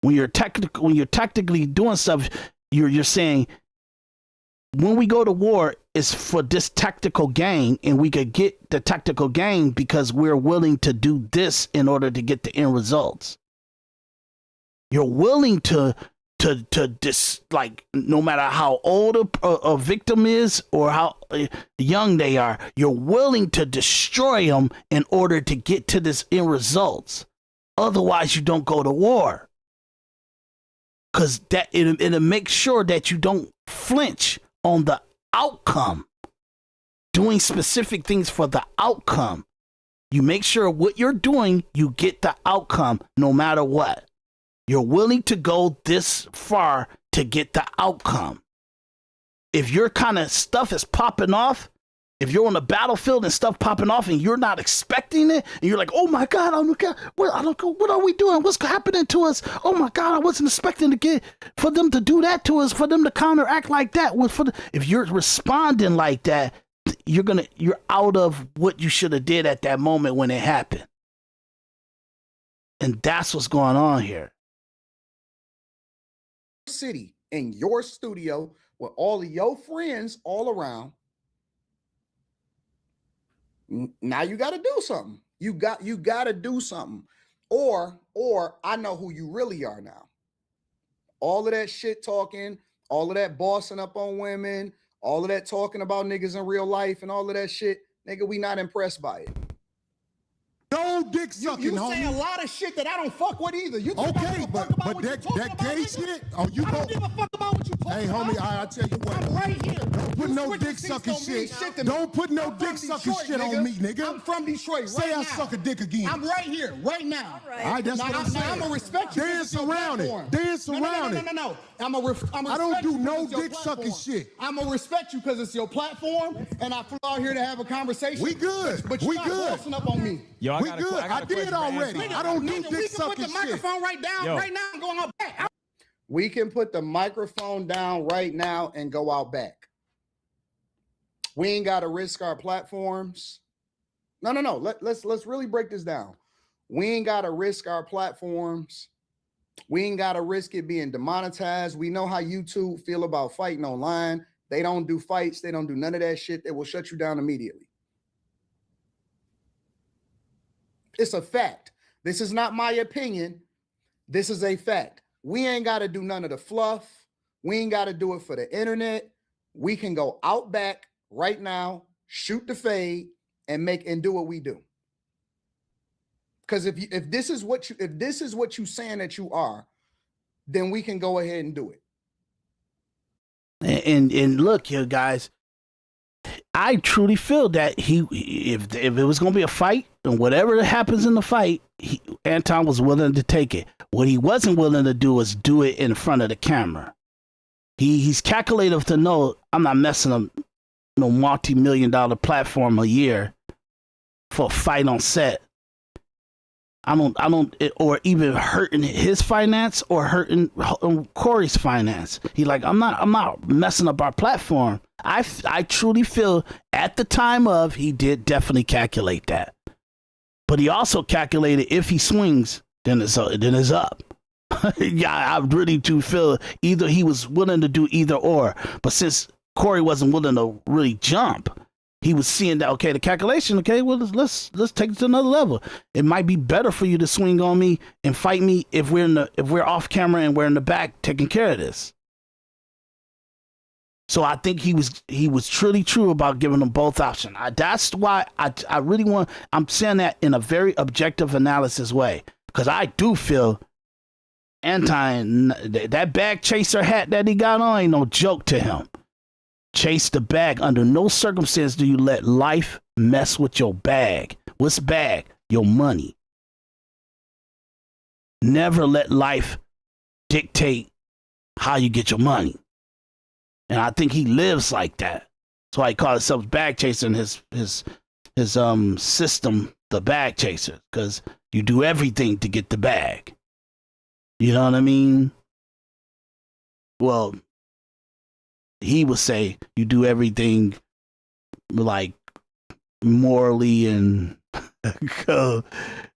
When you're tactically doing stuff, you're saying when we go to war, it's for this tactical gain, and we could get the tactical gain because we're willing to do this in order to get the end results. You're willing to like, no matter how old a victim is or how young they are, you're willing to destroy them in order to get to this end results. Otherwise, you don't go to war. Because that it'll make sure that you don't flinch on the outcome. Doing specific things for the outcome. You make sure what you're doing, you get the outcome no matter what. You're willing to go this far to get the outcome. If your kind of stuff is popping off, if you're on the battlefield and stuff popping off and you're not expecting it, and you're like, oh my God, what are we doing? What's happening to us? Oh my God, I wasn't expecting for them to do that to us, for them to counteract like that. If you're responding like that, you're out of what you should have did at that moment when it happened. And that's what's going on here. City, in your studio, with all of your friends all around. Now you got to do something. You got to do something. Or I know who you really are now. All of that shit talking, all of that bossing up on women, all of that talking about niggas in real life and all of that shit, nigga, we not impressed by it. No dick sucking, You homie. say a lot of shit that I don't fuck with either. You think I Okay, give a fuck but about what you that talking gay about, nigga? shit. Oh, you I go. don't give a fuck about what you talking Hey, about. homie, I tell you what. I'm right here. Don't put You no switching dick seats sucking don't mean shit. to me. Don't put no I'm dick from sucking Detroit, shit on me, nigga. I'm from Detroit Say right I now. suck a dick again. I'm right here, right now. All right. All right, that's what I'm saying. I'm gonna respect you. 'cause Dance it's your around it. platform. Dance No, around it. No. I'm gonna I don't respect do you 'cause no it's your dick sucking platform. shit. I'm gonna respect you because it's your platform, and I flew out here to have a conversation. We good. But you We not good. bossing up on me. Yo, We good. I did already. I don't do Nigga, we dick can put sucking the shit. microphone right down, Yo. right now, and go out back. We can put the microphone down right now and go out back. We ain't got to risk our platforms. No. Let's really break this down. We ain't got to risk our platforms. We ain't got to risk it being demonetized. We know how YouTube feel about fighting online. They don't do fights. They don't do none of that shit. They will shut you down immediately. It's a fact. This is not my opinion. This is a fact. We ain't got to do none of the fluff. We ain't got to do it for the internet. We can go out back right now, shoot the fade, and do what we do. Because if this is what you saying that you are, then we can go ahead and do it. And look, you guys, I truly feel that if it was going to be a fight, and whatever happens in the fight, Anton was willing to take it. What he wasn't willing to do was do it in front of the camera. He's calculated to know I'm not messing up no multi-million-dollar platform a year for a fight on set. I don't, or even hurting his finance or hurting Corey's finance. He like, I'm not messing up our platform. I truly feel at the time of, he did definitely calculate that. But he also calculated if he swings, then it's up. Yeah, I really do feel either he was willing to do either or. But since Corey wasn't willing to really jump, he was seeing that, okay, the calculation, okay, well, let's take it to another level. It might be better for you to swing on me and fight me if we're off camera and we're in the back taking care of this. So I think he was truly true about giving them both options. That's why I really want, I'm saying that in a very objective analysis way, because I do feel Anton, that bag chaser hat that he got on ain't no joke to him. Chase the bag. Under no circumstance do you let life mess with your bag. What's bag? Your money. Never let life dictate how you get your money. And I think he lives like that. That's why he calls himself bag chaser in his system, the bag chaser, because you do everything to get the bag. You know what I mean? Well, he would say you do everything like morally and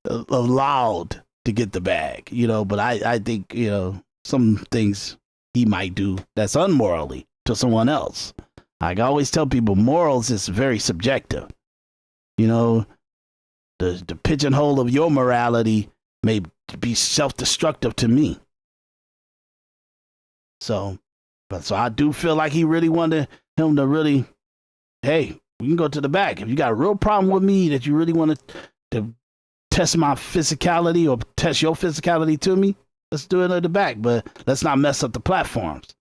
allowed to get the bag, you know, but I think, you know, some things he might do that's unmorally to someone else. Like I always tell people, morals is very subjective. You know, the pigeonhole of your morality may be self-destructive to me. So I do feel like he really wanted him to really, hey, we can go to the back. If you got a real problem with me that you really want to test my physicality or test your physicality to me, let's do it at the back. But let's not mess up the platforms.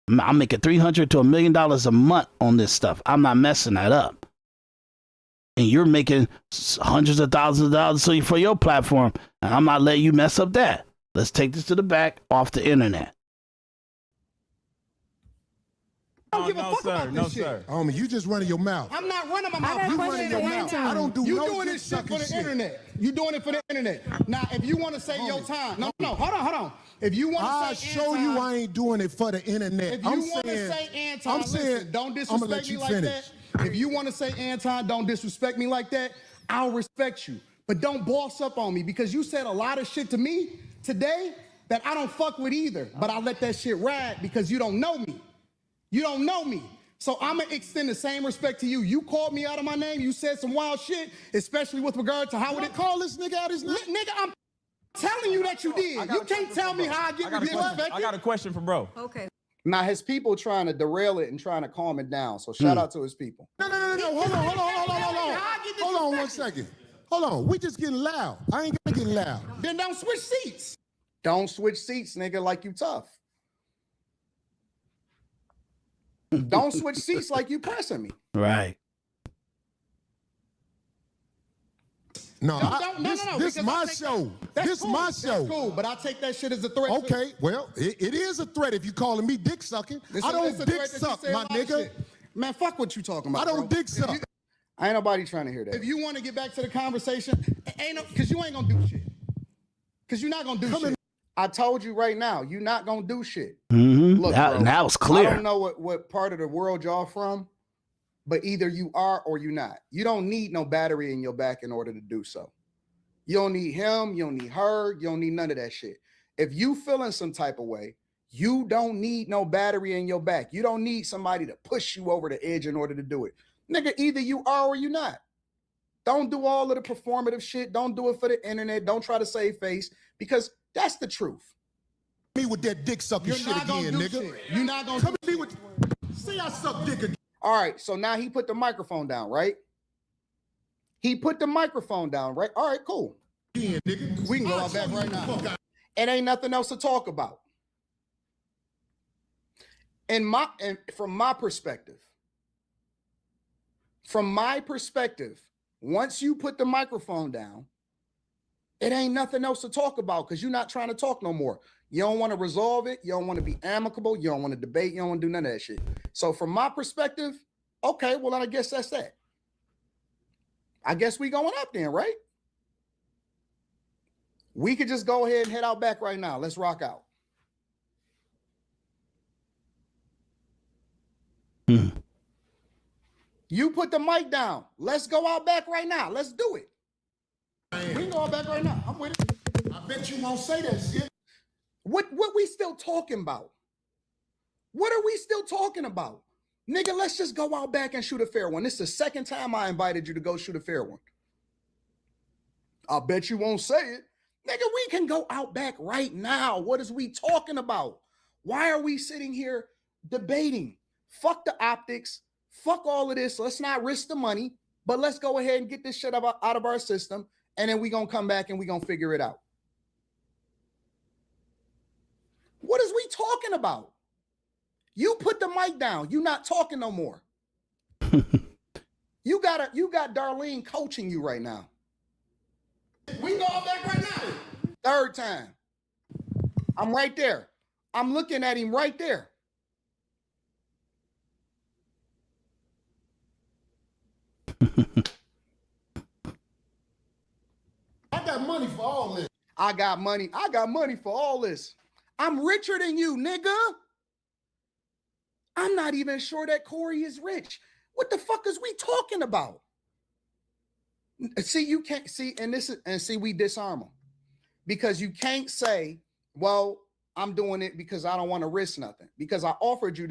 I'm making $300,000 to $1 million a month on this stuff. I'm not messing that up. And you're making hundreds of thousands of dollars for your platform, and I'm not letting you mess up that. Let's take this to the back off the internet. I don't give a fuck about this shit. Sir. Homie, you just running your mouth. I'm not running my I mouth. got a You question running for your mouth. Anton. I don't do You no doing this shit for the shit. internet. You doing it for the internet. Now, if you want to say your time, no, hold on. If you want I'll to say show Anton, you I ain't doing it for the internet. if you want to say Anton, listen, don't disrespect me like that. If you want to say Anton, don't disrespect me like that, I'll respect you. But don't boss up on me because you said a lot of shit to me today that I don't fuck with either. But I let that shit ride because you don't know me. You don't know me. So I'm gonna extend the same respect to you. You called me out of my name. You said some wild shit, especially with regard to how would it call this nigga out his name? Nigga, I'm telling you that you did. You can't tell me how I get disrespected. I got a question for bro. Okay. Now his people trying to derail it and trying to calm it down. So shout out to his people. No. Hold on 1 second. Hold on. We just getting loud. I ain't gonna get loud. Then don't switch seats. Don't switch seats, nigga, like you tough. Don't switch seats like you pressing me. Right. No, No, this because my I take show. That's This cool. my That's show. cool, but I take that shit as a threat. Okay, well, it is a threat if you calling me dick sucking. I don't dick suck, my nigga. Man, fuck what you talking about. I don't bro. dick suck. Ain't nobody trying to hear that. If you want to get back to the conversation, because you ain't gonna do shit. Because you're not gonna do shit. I told you right now, you're not gonna do shit. Mm-hmm. Look, That, bro, and that was I clear. don't know what part of the world y'all from, but either you are or you not. You don't need no battery in your back in order to do so. You don't need him, you don't need her, you don't need none of that shit. If you feeling some type of way, you don't need no battery in your back. You don't need somebody to push you over the edge in order to do it. Nigga, either you are or you not. Don't do all of the performative shit. Don't do it for the internet. Don't try to save face because that's the truth. Me with that dick sucking shit again, nigga. You're not gonna Come at me with. See, I suck dick again. All right, so now he put the microphone down, right? He put the microphone down, right? All right, cool. Nigga. We can go out back right now. It ain't nothing else to talk about. And from my perspective, once you put the microphone down, it ain't nothing else to talk about because you're not trying to talk no more. You don't want to resolve it. You don't want to be amicable. You don't want to debate. You don't want to do none of that shit. So from my perspective, okay, well, then I guess that's that. I guess we going up then, right? We could just go ahead and head out back right now. Let's rock out. You put the mic down. Let's go out back right now. Let's do it. We can go out back right now. I'm with it. I bet you won't say that shit. What we still talking about? What are we still talking about? Nigga, let's just go out back and shoot a fair one. This is the second time I invited you to go shoot a fair one. I bet you won't say it. Nigga, we can go out back right now. What is we talking about? Why are we sitting here debating? Fuck the optics. Fuck all of this. Let's not risk the money, but let's go ahead and get this shit out of our system. And then we gonna come back and we gonna figure it out. What is we talking about? You put the mic down. You not talking no more. You got Darlene coaching you right now. We can go out back right now. Third time. I'm right there. I'm looking at him right there. I got money for all this. I got money for all this. I'm richer than you, nigga. I'm not even sure that Corey is rich. What the fuck is we talking about? See, you can't see, we disarm them because you can't say, well, I'm doing it because I don't want to risk nothing because I offered you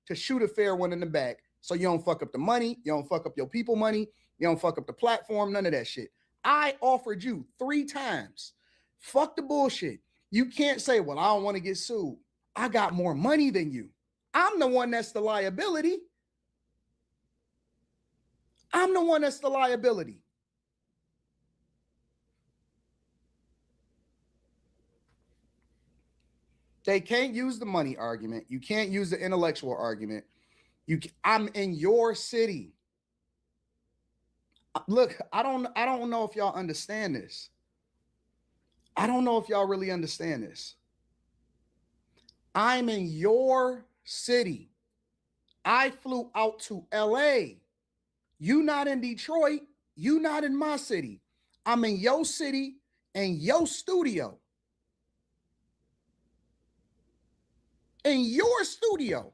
to shoot a fair one in the back so you don't fuck up the money, you don't fuck up your people money, you don't fuck up the platform, none of that shit. I offered you 3 times. Fuck the bullshit. You can't say, well, I don't want to get sued. I got more money than you. I'm the one that's the liability. I'm the one that's the liability. They can't use the money argument. You can't use the intellectual argument. I'm in your city. Look, I don't know if y'all understand this. I don't know if y'all really understand this. I'm in your city. I flew out to LA. You not in Detroit. You not in my city. I'm in your city and your studio. In your studio.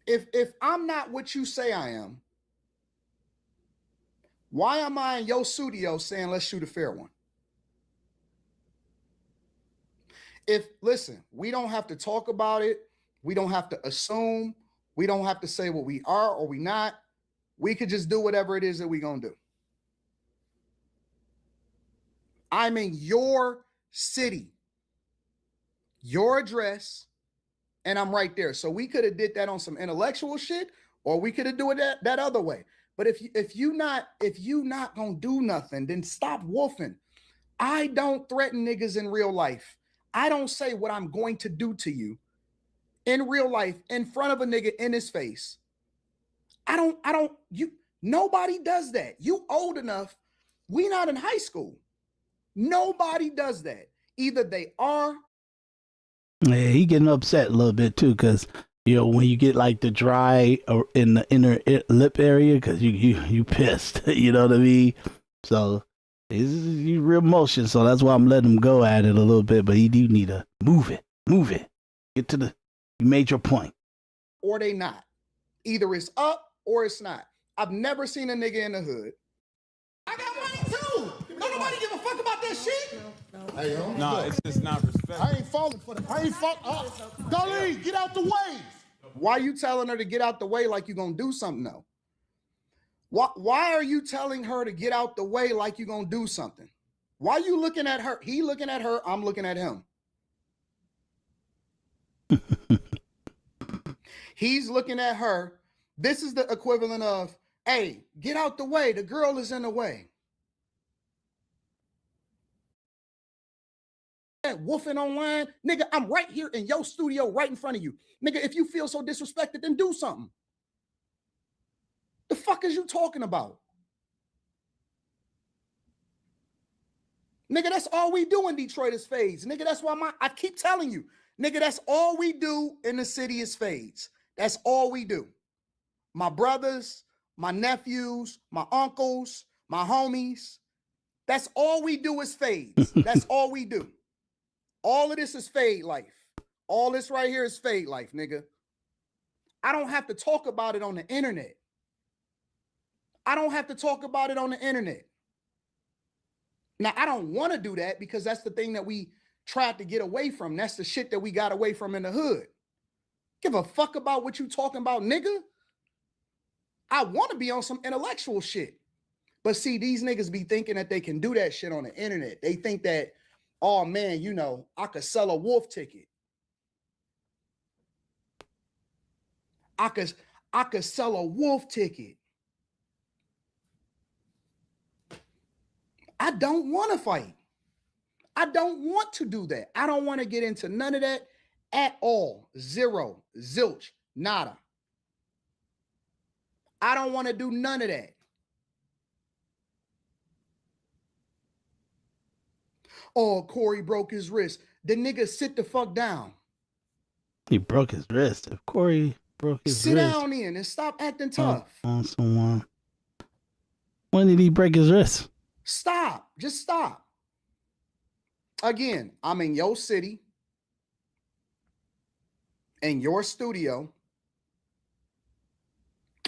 If I'm not what you say I am, why am I in your studio saying let's shoot a fair one? Listen, we don't have to talk about it. We don't have to assume. We don't have to say what we are or we not. We could just do whatever it is that we're going to do. I'm in your city, your address, and I'm right there. So we could have did that on some intellectual shit, or we could have do it that other way. But if you not gonna do nothing, then stop woofing. I don't threaten niggas in real life. I don't say what I'm going to do to you in real life in front of a nigga in his face. Nobody does that. You old enough. We not in high school. Nobody does that. Either they are. Yeah, he getting upset a little bit too, because when you get like the dry or in the inner lip area, because you pissed. You know what I mean? So he's real emotion. So that's why I'm letting him go at it a little bit. But he do need to move it. Get to you made your point. Or they not. Either it's up or it's not. I've never seen a nigga in the hood. I got money too. Don't nobody give a fuck about that shit. Hey, No, it's just not respect. I ain't falling for that. I ain't falling. Dolly, get out the way. Why you telling her to get out the way like you gonna do something though? Why are you telling her to get out the way like you gonna do something? Why you looking at her? He looking at her, I'm looking at him. He's looking at her. This is the equivalent of, hey, get out the way. The girl is in the way. Woofing online, nigga, I'm right here in your studio right in front of you. Nigga, if you feel so disrespected, then do something. The fuck is you talking about? Nigga, that's all we do in Detroit is fades. Nigga, that's why I keep telling you, nigga, that's all we do in the city is fades. That's all we do. My brothers, my nephews, my uncles, my homies, that's all we do is fades. That's all we do. All of this is fade life. All this right here is fade life, nigga. I don't have to talk about it on the internet. I don't have to talk about it on the internet. Now, I don't want to do that because that's the thing that we tried to get away from. That's the shit that we got away from in the hood. Give a fuck about what you talking about, nigga. I want to be on some intellectual shit. But see, these niggas be thinking that they can do that shit on the internet. They think that, oh man, I could sell a wolf ticket. I could sell a wolf ticket. I don't want to fight. I don't want to do that. I don't want to get into none of that at all. Zero, zilch, nada. I don't want to do none of that. Oh, Corey broke his wrist. The nigga sit the fuck down. He broke his wrist. If Corey broke his sit wrist. Sit down in and stop acting tough. On someone. When did he break his wrist? Stop. Just stop. Again, I'm in your city, in your studio,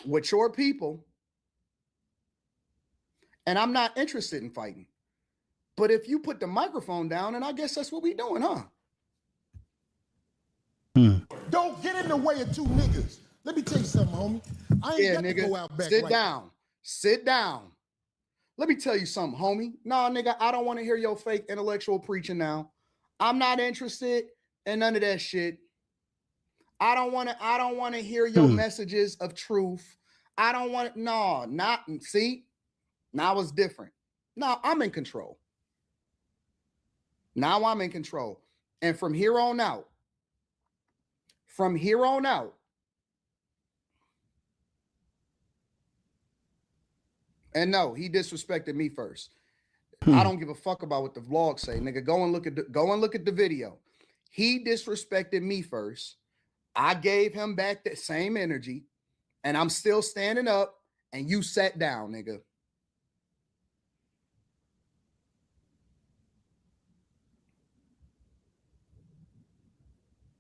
with your people, and I'm not interested in fighting. But if you put the microphone down, and I guess that's what we doing, huh? Don't get in the way of two niggas. Let me tell you something, homie. I ain't got to go out back. Sit down. Sit down. Let me tell you something, homie. Nah, nigga, I don't want to hear your fake intellectual preaching now. I'm not interested in none of that shit. I don't want to hear your messages of truth. I don't want to, see, now it's different. Now I'm in control. Now I'm in control. And from here on out, and no, he disrespected me first. I don't give a fuck about what the vlog say, nigga. Go and look at the video. He disrespected me first. I gave him back that same energy, and I'm still standing up, and you sat down, nigga.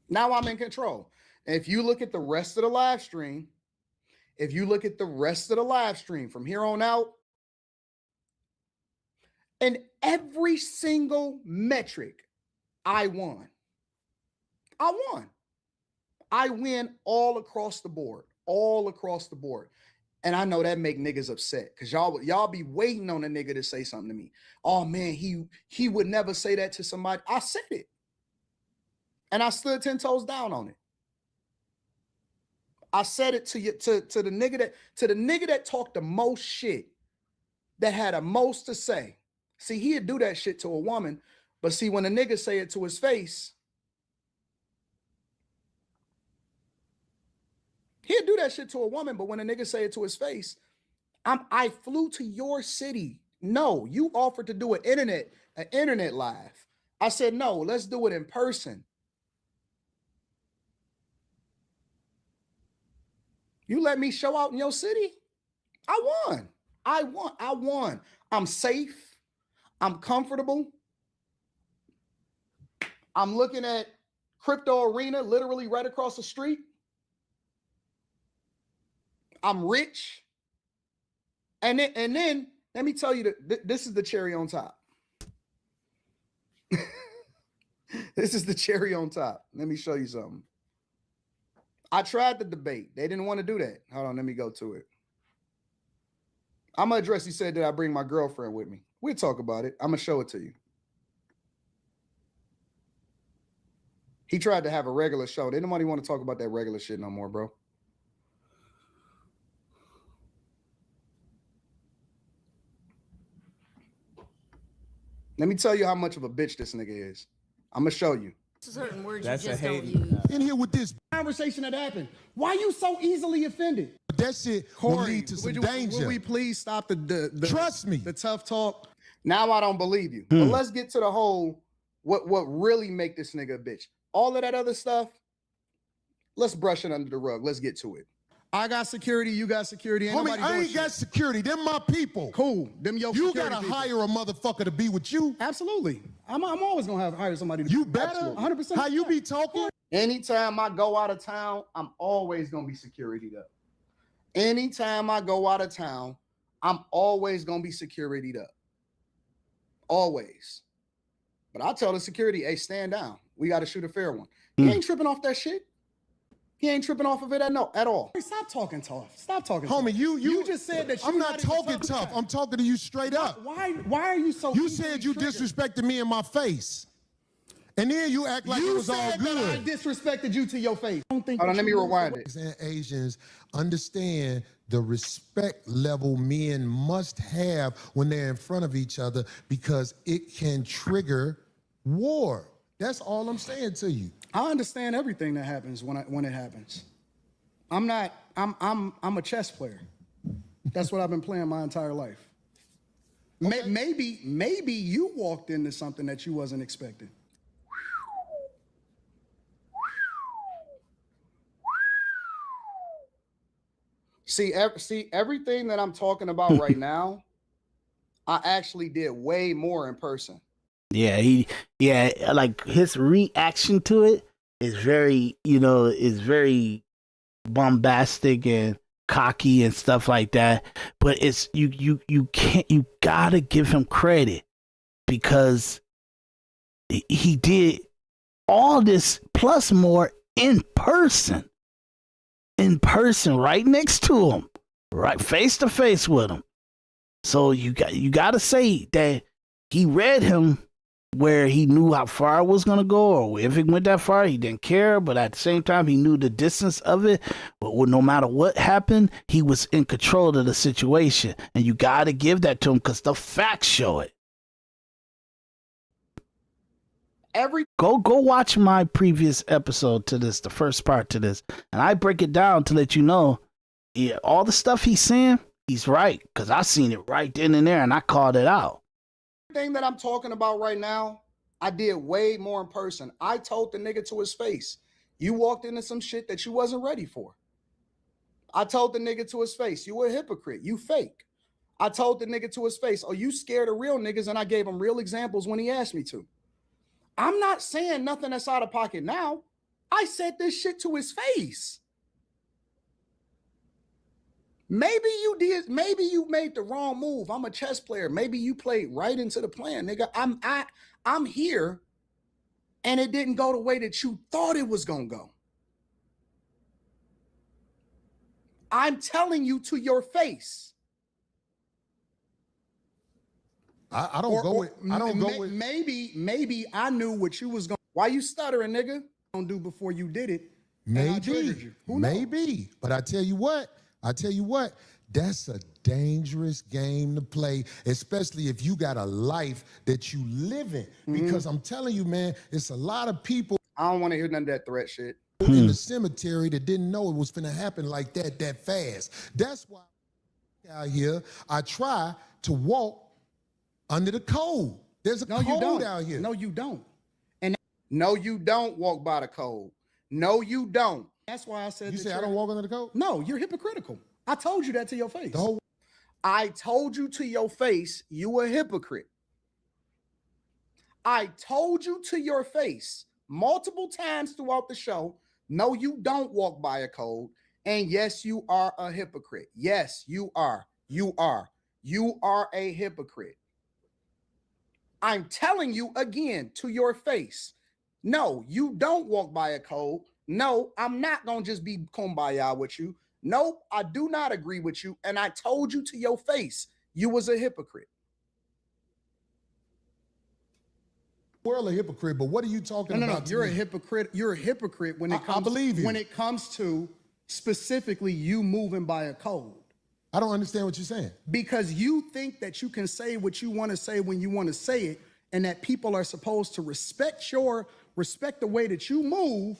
Now I'm in control. If you look at the rest of the live stream, from here on out, in every single metric, I won. I win all across the board. And I know that make niggas upset because y'all be waiting on a nigga to say something to me. Oh man, he would never say that to somebody. I said it. And I stood 10 toes down on it. I said it to you, to the nigga that talked the most shit, that had the most to say. See, he'd do that shit to a woman, but see, when a nigga say it to his face, he'd do that shit to a woman, but when a nigga say it to his face, I flew to your city. No, you offered to do an internet live. I said, no, let's do it in person. You let me show out in your city. I won. I'm safe. I'm comfortable. I'm looking at Crypto Arena literally right across the street. I'm rich. And then let me tell you that this is the cherry on top. This is the cherry on top. Let me show you something. I tried the debate. They didn't want to do that. Hold on, let me go to it. I'm going to address, he said that I bring my girlfriend with me. We'll talk about it. I'm going to show it to you. He tried to have a regular show. They didn't want to talk about that regular shit no more, bro. Let me tell you how much of a bitch this nigga is. I'm going to show you. Certain words That's you just a don't hating. use. In here with this Conversation that happened. Why you so easily offended? that shit will lead to some danger. Will we please stop the Trust me. the tough talk? Now I don't believe you. But let's get to the whole what really make this nigga a bitch. All of that other stuff, let's brush it under the rug. Let's get to it. I got security, you got security. Ain't Homie, nobody I doing ain't shit. got security. Them my people. Cool. Them your You security gotta people. hire a motherfucker to be with you. Absolutely. I'm always gonna hire somebody to You better. 100%. How you be talking? Anytime I go out of town, I'm always gonna be securityed up. Anytime I go out of town, I'm always gonna be securityed up. Always. But I tell the security, hey, stand down. We gotta shoot a fair one. He ain't tripping off that shit. He ain't tripping off of it at all. Hey, stop talking tough. Stop talking tough. Homie, you just said that I'm you're not talking even tough. guy. I'm talking to you straight up. Why are you so You easily said you triggered? disrespected me in my face. And then you act like it was all said that I good. disrespected you to your face. I don't think Hold on, that let me you rewind it. And Asians understand the respect level men must have when they're in front of each other because it can trigger war. That's all I'm saying to you. I understand everything that happens when it happens. I'm a chess player. That's what I've been playing my entire life. Okay. Maybe you walked into something that you wasn't expecting. See, everything that I'm talking about right now, I actually did way more in person. Yeah, like his reaction to it is very, is very bombastic and cocky and stuff like that. But it's you gotta give him credit because he did all this plus more in person, right next to him, right face to face with him. So you got to say that he read him where he knew how far it was going to go, or if it went that far, he didn't care. But at the same time, he knew the distance of it. But no matter what happened, he was in control of the situation. And you got to give that to him because the facts show it. Go watch my previous episode to this, the first part to this. And I break it down to let you know, yeah, all the stuff he's saying, he's right. Because I seen it right then and there, and I called it out. Thing that I'm talking about right now, I did way more in person. I told the nigga to his face, you walked into some shit that you wasn't ready for. I told the nigga to his face, you a hypocrite, you fake. I told the nigga to his face, oh, you scared of real niggas, and I gave him real examples when he asked me to. I'm not saying nothing that's out of pocket now. I said this shit to his face. Maybe you did. Maybe you made the wrong move. I'm a chess player. Maybe you played right into the plan, nigga. I'm here, and it didn't go the way that you thought it was gonna go. I'm telling you to your face. I don't go with. Maybe I knew what you was going. Why you stuttering, nigga? To do before you did it. Maybe. Maybe. But I tell you what, that's a dangerous game to play, especially if you got a life that you live in. Because I'm telling you, man, it's a lot of people I don't want to hear none of that threat shit. in the cemetery that didn't know it was finna happen like that fast. That's why out here, I try to walk under the code. There's a code out here. No, you don't. No, you don't walk by the code. No, you don't. That's why I said You say I don't walk under the code? No, you're hypocritical. I told you that to your face. I told you to your face, you a hypocrite. I told you to your face multiple times throughout the show, no, you don't walk by a code. And yes, you are a hypocrite. Yes, you are. You are. You are a hypocrite. I'm telling you again to your face, no, you don't walk by a code. No, I'm not going to just be kumbaya with you. Nope, I do not agree with you. And I told you to your face, you was a hypocrite. World a hypocrite, but what are you talking about? No, you're a hypocrite. You're a hypocrite when it comes. I believe you. When it comes to specifically you moving by a code. I don't understand what you're saying. Because you think that you can say what you want to say when you want to say it, and that people are supposed to respect the way that you move.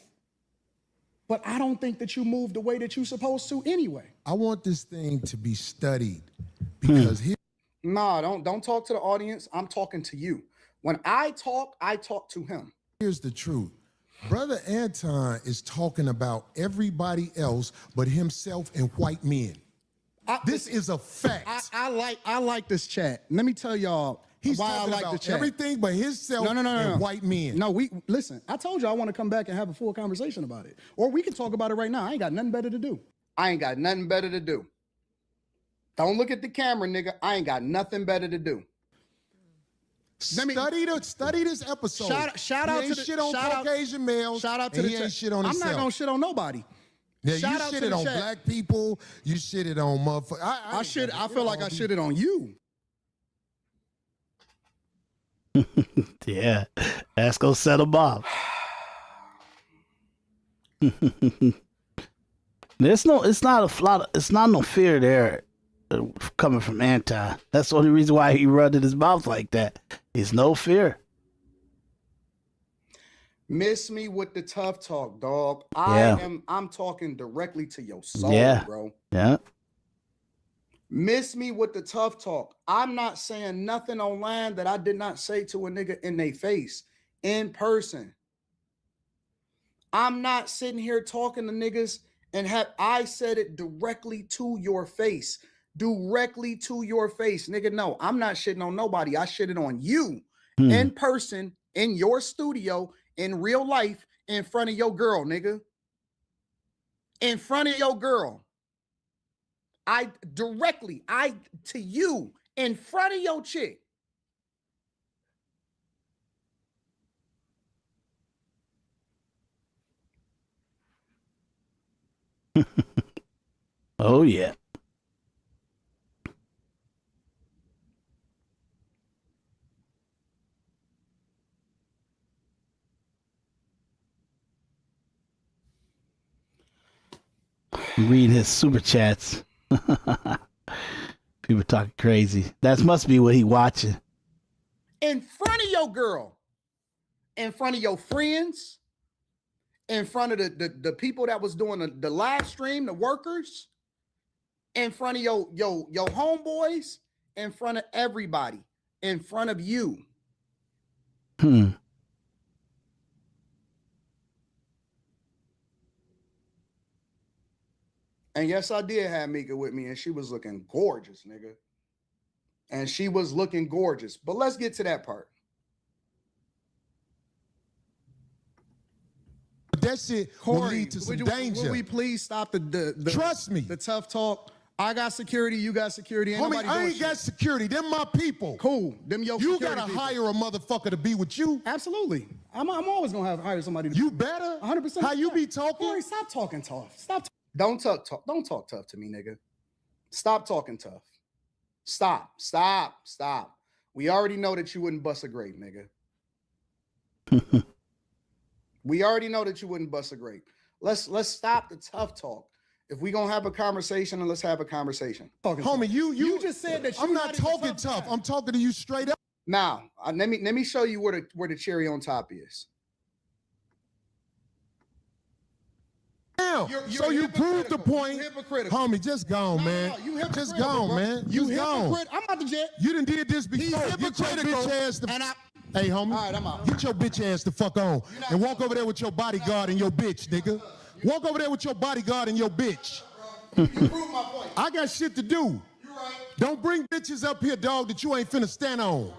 But I don't think that you move the way that you're supposed to anyway. I want this thing to be studied because No, don't talk to the audience. I'm talking to you. When I talk to him. Here's the truth. Brother Anton is talking about everybody else but himself and white men. This is a fact. I like this chat. Let me tell y'all why I like the chat. Everything but himself and white men. No, listen. I told you I want to come back and have a full conversation about it, or we can talk about it right now. I ain't got nothing better to do. I ain't got nothing better to do. Don't look at the camera, nigga. I ain't got nothing better to do. Study this episode. Shout out to the shit on Caucasian males. Shout out to the chat. Shit on I'm himself. not gonna shit on nobody. Yeah, Shout you out to shitted the on chat. black people. You shitted on motherfuckers. I feel like I shitted on you. Yeah, that's gonna set them off. It's not no fear there coming from Anton. That's the only reason why he running his mouth like that. It's no fear. Miss me with the tough talk, dog. I'm talking directly to your soul, bro. Yeah. Miss me with the tough talk. I'm not saying nothing online that I did not say to a nigga in their face, in person. I'm not sitting here talking to niggas and I said it directly to your face. Directly to your face. Nigga, no, I'm not shitting on nobody. I shitted on you in person, in your studio, in real life, in front of your girl, nigga. In front of your girl. To you, in front of your chick. Oh yeah. Read his super chats. People talking crazy. That must be what he watching. In front of your girl, in front of your friends, in front of the people that was doing the live stream, the workers, in front of your homeboys, in front of everybody, in front of you. And yes, I did have Mika with me, and she was looking gorgeous, nigga. And she was looking gorgeous. But let's get to that part. But that shit will lead to some danger. Would we please stop the Trust me. The tough talk? I got security, you got security. Ain't Homie, nobody I doing ain't shit. got security. Them my people. Cool. Them your You security gotta people. hire a motherfucker to be with you. Absolutely. I'm always gonna hire somebody. You better. 100%. How you be talking? Corey, stop talking tough. Stop. Don't talk tough to me, nigga. Stop talking tough. Stop. We already know that you wouldn't bust a grape, nigga. We already know that you wouldn't bust a grape. Let's stop the tough talk. If we gonna have a conversation, then let's have a conversation. Homie, you just said that I'm you not talking tough. I'm talking to you straight up. Now, let me show you where the cherry on top is. Now, so you proved the point. Homie, just gone, man. Just gone, man. You Just gone. hypocrite. I'm about to jet. You done did this before. Get your bitch ass the Hey, homie. All right, I'm out. Get your bitch ass the fuck on. And walk over there with your bodyguard and your bitch, nigga. Walk over there with your bodyguard and your bitch. You proved my point. I got shit to do. You right. Don't bring bitches up here, dog, that you ain't finna stand on.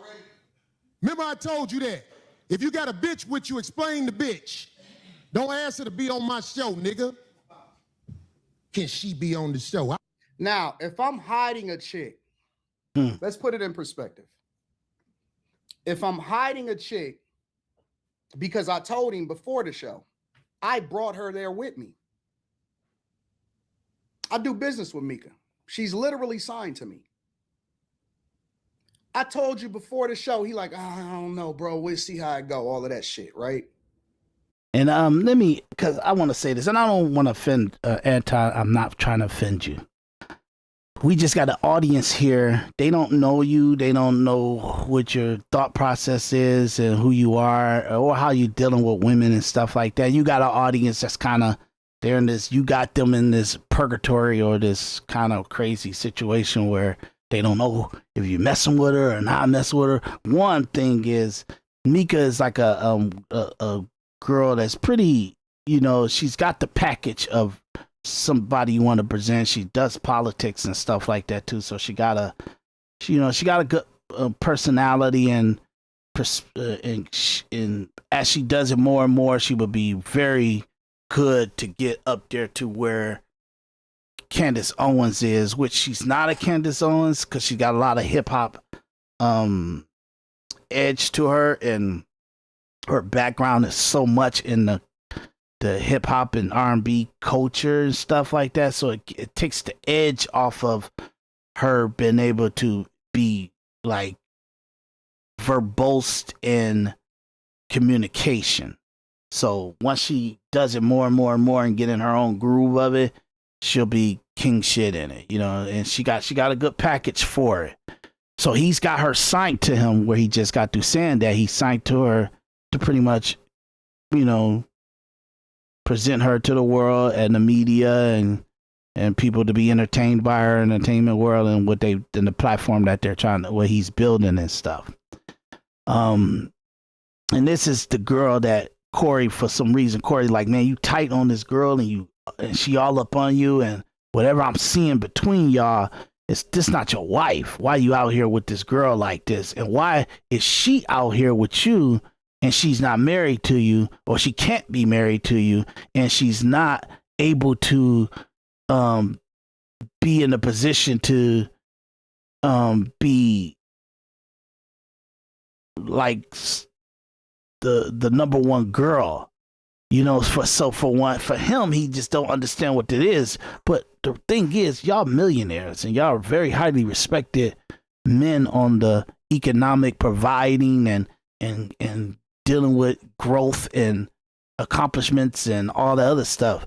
Remember I told you that. If you got a bitch with you, explain the bitch. Don't ask her to be on my show, nigga. Can she be on the show? Now, if I'm hiding a chick, let's put it in perspective. If I'm hiding a chick because I told him before the show, I brought her there with me. I do business with Mika. She's literally signed to me. I told you before the show, he like, I don't know, bro. We'll see how it go. All of that shit, right? And let me, because I want to say this, and I don't want to offend Anton. I'm not trying to offend you. We just got an audience here. They don't know you. They don't know what your thought process is and who you are or how you're dealing with women and stuff like that. You got an audience that's kind of, they're in this, you got them in this purgatory or this kind of crazy situation where they don't know if you're messing with her or not messing with her. One thing is, Mika is like a girl that's pretty, you know, she's got the package of somebody you want to present. She does politics and stuff like that too, so she got a good personality, and as she does it more and more, she would be very good to get up there to where Candace Owens is, which she's not a Candace Owens because she got a lot of hip hop edge to her, and her background is so much in the hip hop and R&B culture and stuff like that. So it takes the edge off of her being able to be like verbose in communication. So once she does it more and more and more and get in her own groove of it, she'll be king shit in it, you know, and she got a good package for it. So he's got her signed to him, where he just got through saying that he signed to her to pretty much, you know, present her to the world and the media and people to be entertained by her in the entertainment world and what they in the platform that they're trying to, what he's building and stuff. And this is the girl that Corey, for some reason, Corey like, man, you tight on this girl and she all up on you, and whatever I'm seeing between y'all, is this not your wife? Why you out here with this girl like this? And why is she out here with you and she's not married to you, or she can't be married to you, and she's not able to be in a position to be like the number one girl, you know? For him, he just don't understand what it is. But the thing is, y'all millionaires and y'all are very highly respected men on the economic providing and dealing with growth and accomplishments and all the other stuff.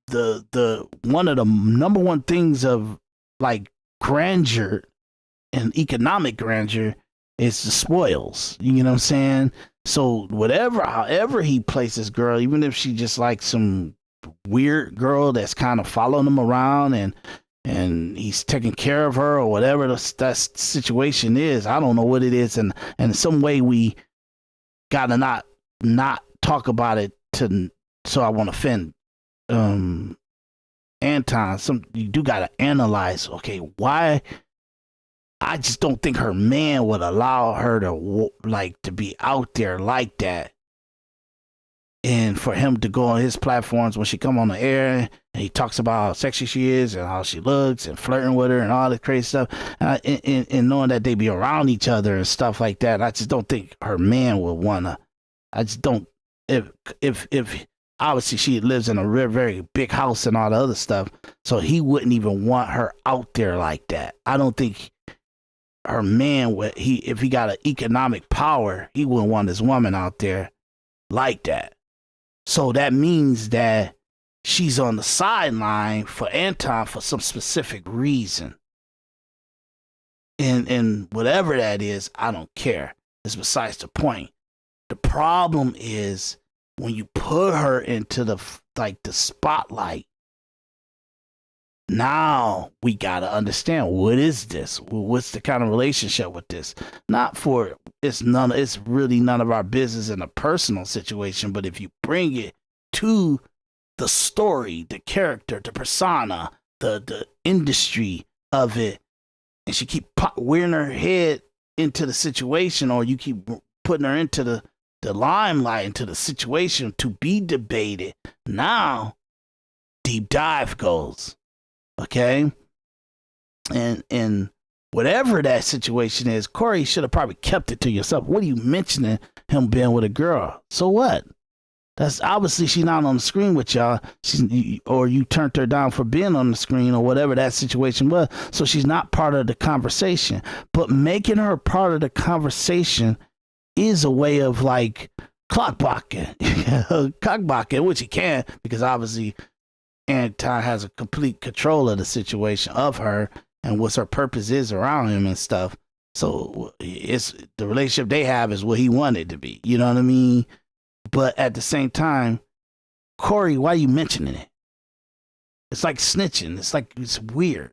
The one of the number one things of like grandeur and economic grandeur is the spoils. You know what I'm saying? So however he places girl, even if she just like some weird girl that's kind of following him around and he's taking care of her or whatever that situation is, I don't know what it is, and in some way we gotta not talk about it so I won't offend Anton. You do gotta analyze, okay, why. I just don't think her man would allow her to be out there like that, and for him to go on his platforms when she come on the air and he talks about how sexy she is and how she looks and flirting with her and all this crazy stuff, and knowing that they be around each other and stuff like that. I just don't think her man would wanna. I just don't. If obviously she lives in a very, very big house and all the other stuff, so he wouldn't even want her out there like that. I don't think her man if he got an economic power, he wouldn't want his woman out there like that. So that means that she's on the sideline for Anton for some specific reason. And whatever that is, I don't care. It's besides the point. The problem is when you put her into the spotlight. Now we gotta understand, what is this? What's the kind of relationship with this? It's really none of our business in a personal situation, but if you bring it to the story, the character, the persona, the industry of it, and she keep wearing her head into the situation, or you keep putting her into the limelight, into the situation to be debated, now deep dive goes. Okay, and whatever that situation is, Corey should have probably kept it to yourself. What are you mentioning him being with a girl? So what? That's obviously she's not on the screen with y'all. Or you turned her down for being on the screen or whatever that situation was. So she's not part of the conversation. But making her part of the conversation is a way of like cockblocking, which he can, because obviously Anton has a complete control of the situation of her and what her purpose is around him and stuff. So it's the relationship they have is what he wanted to be. You know what I mean? But at the same time, Corey, why are you mentioning it? It's like snitching. It's weird.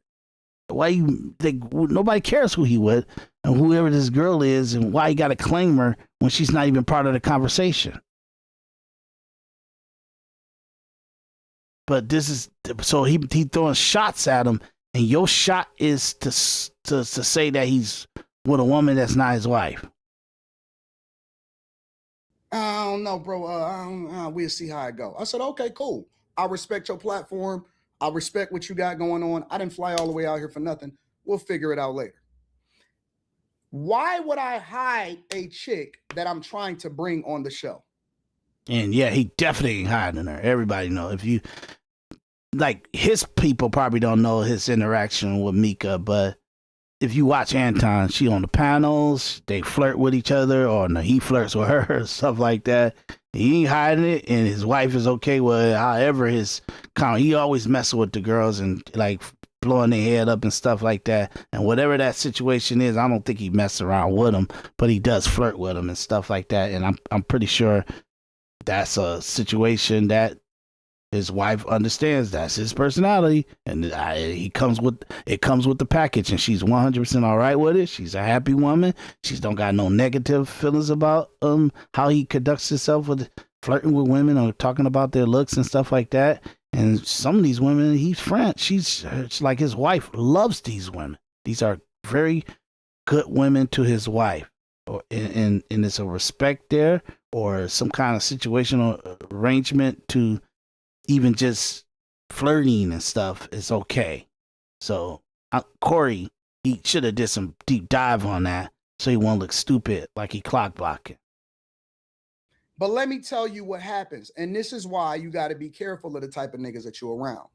Nobody cares who he with and whoever this girl is and why he got to claim her when she's not even part of the conversation. But this is, so he throwing shots at him, and your shot is to say that he's with a woman that's not his wife. I don't know, bro. We'll see how it go. I said, okay, cool. I respect your platform. I respect what you got going on. I didn't fly all the way out here for nothing. We'll figure it out later. Why would I hide a chick that I'm trying to bring on the show? And yeah, he definitely ain't hiding her. Everybody know. If you like, his people probably don't know his interaction with Mika, but if you watch Anton, she on the panels, they flirt with each other, or no, he flirts with her, stuff like that. He ain't hiding it, and his wife is okay with it. However, he always messing with the girls and like blowing their head up and stuff like that. And whatever that situation is, I don't think he messes around with them, but he does flirt with them and stuff like that. And I'm pretty sure that's a situation that his wife understands. That's his personality, and it comes with the package, and she's 100% all right with it. She's a happy woman. She's don't got no negative feelings about how he conducts himself with flirting with women or talking about their looks and stuff like that. And some of these women he's friends, she's like, his wife loves these women. These are very good women to his wife, and it's a respect there, or some kind of situational arrangement to even just flirting and stuff is okay. So Corey, he should have did some deep dive on that so he won't look stupid like he clock blocking. But let me tell you what happens. And this is why you got to be careful of the type of niggas that you're around.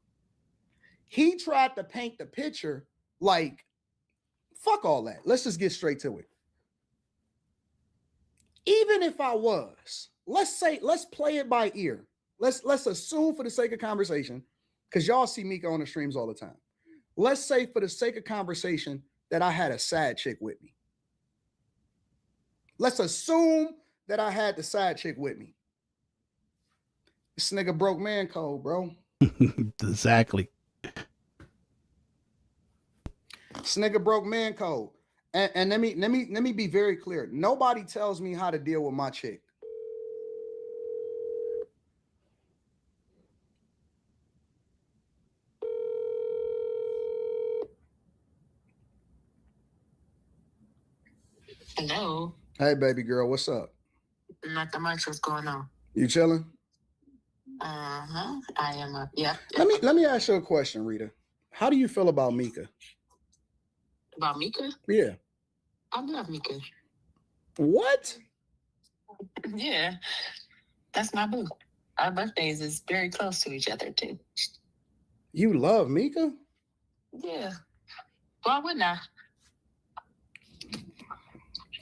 He tried to paint the picture like, fuck all that. Let's just get straight to it. Even if I was, let's play it by ear. Let's assume for the sake of conversation, because y'all see Mika on the streams all the time. Let's say for the sake of conversation that I had a side chick with me. Let's assume that I had the side chick with me. This nigga broke man code, bro. Exactly. This nigga broke man code. And let me be very clear. Nobody tells me how to deal with my chick. Hello. Hey, baby girl, what's up? Nothing much. What's going on? You chilling? I am up. Yeah. Let me ask you a question, Rita. How do you feel about Mika? About Mika? Yeah. I love Mika. What? Yeah. That's my boo. Our birthdays is very close to each other too. You love Mika? Yeah. Why wouldn't I?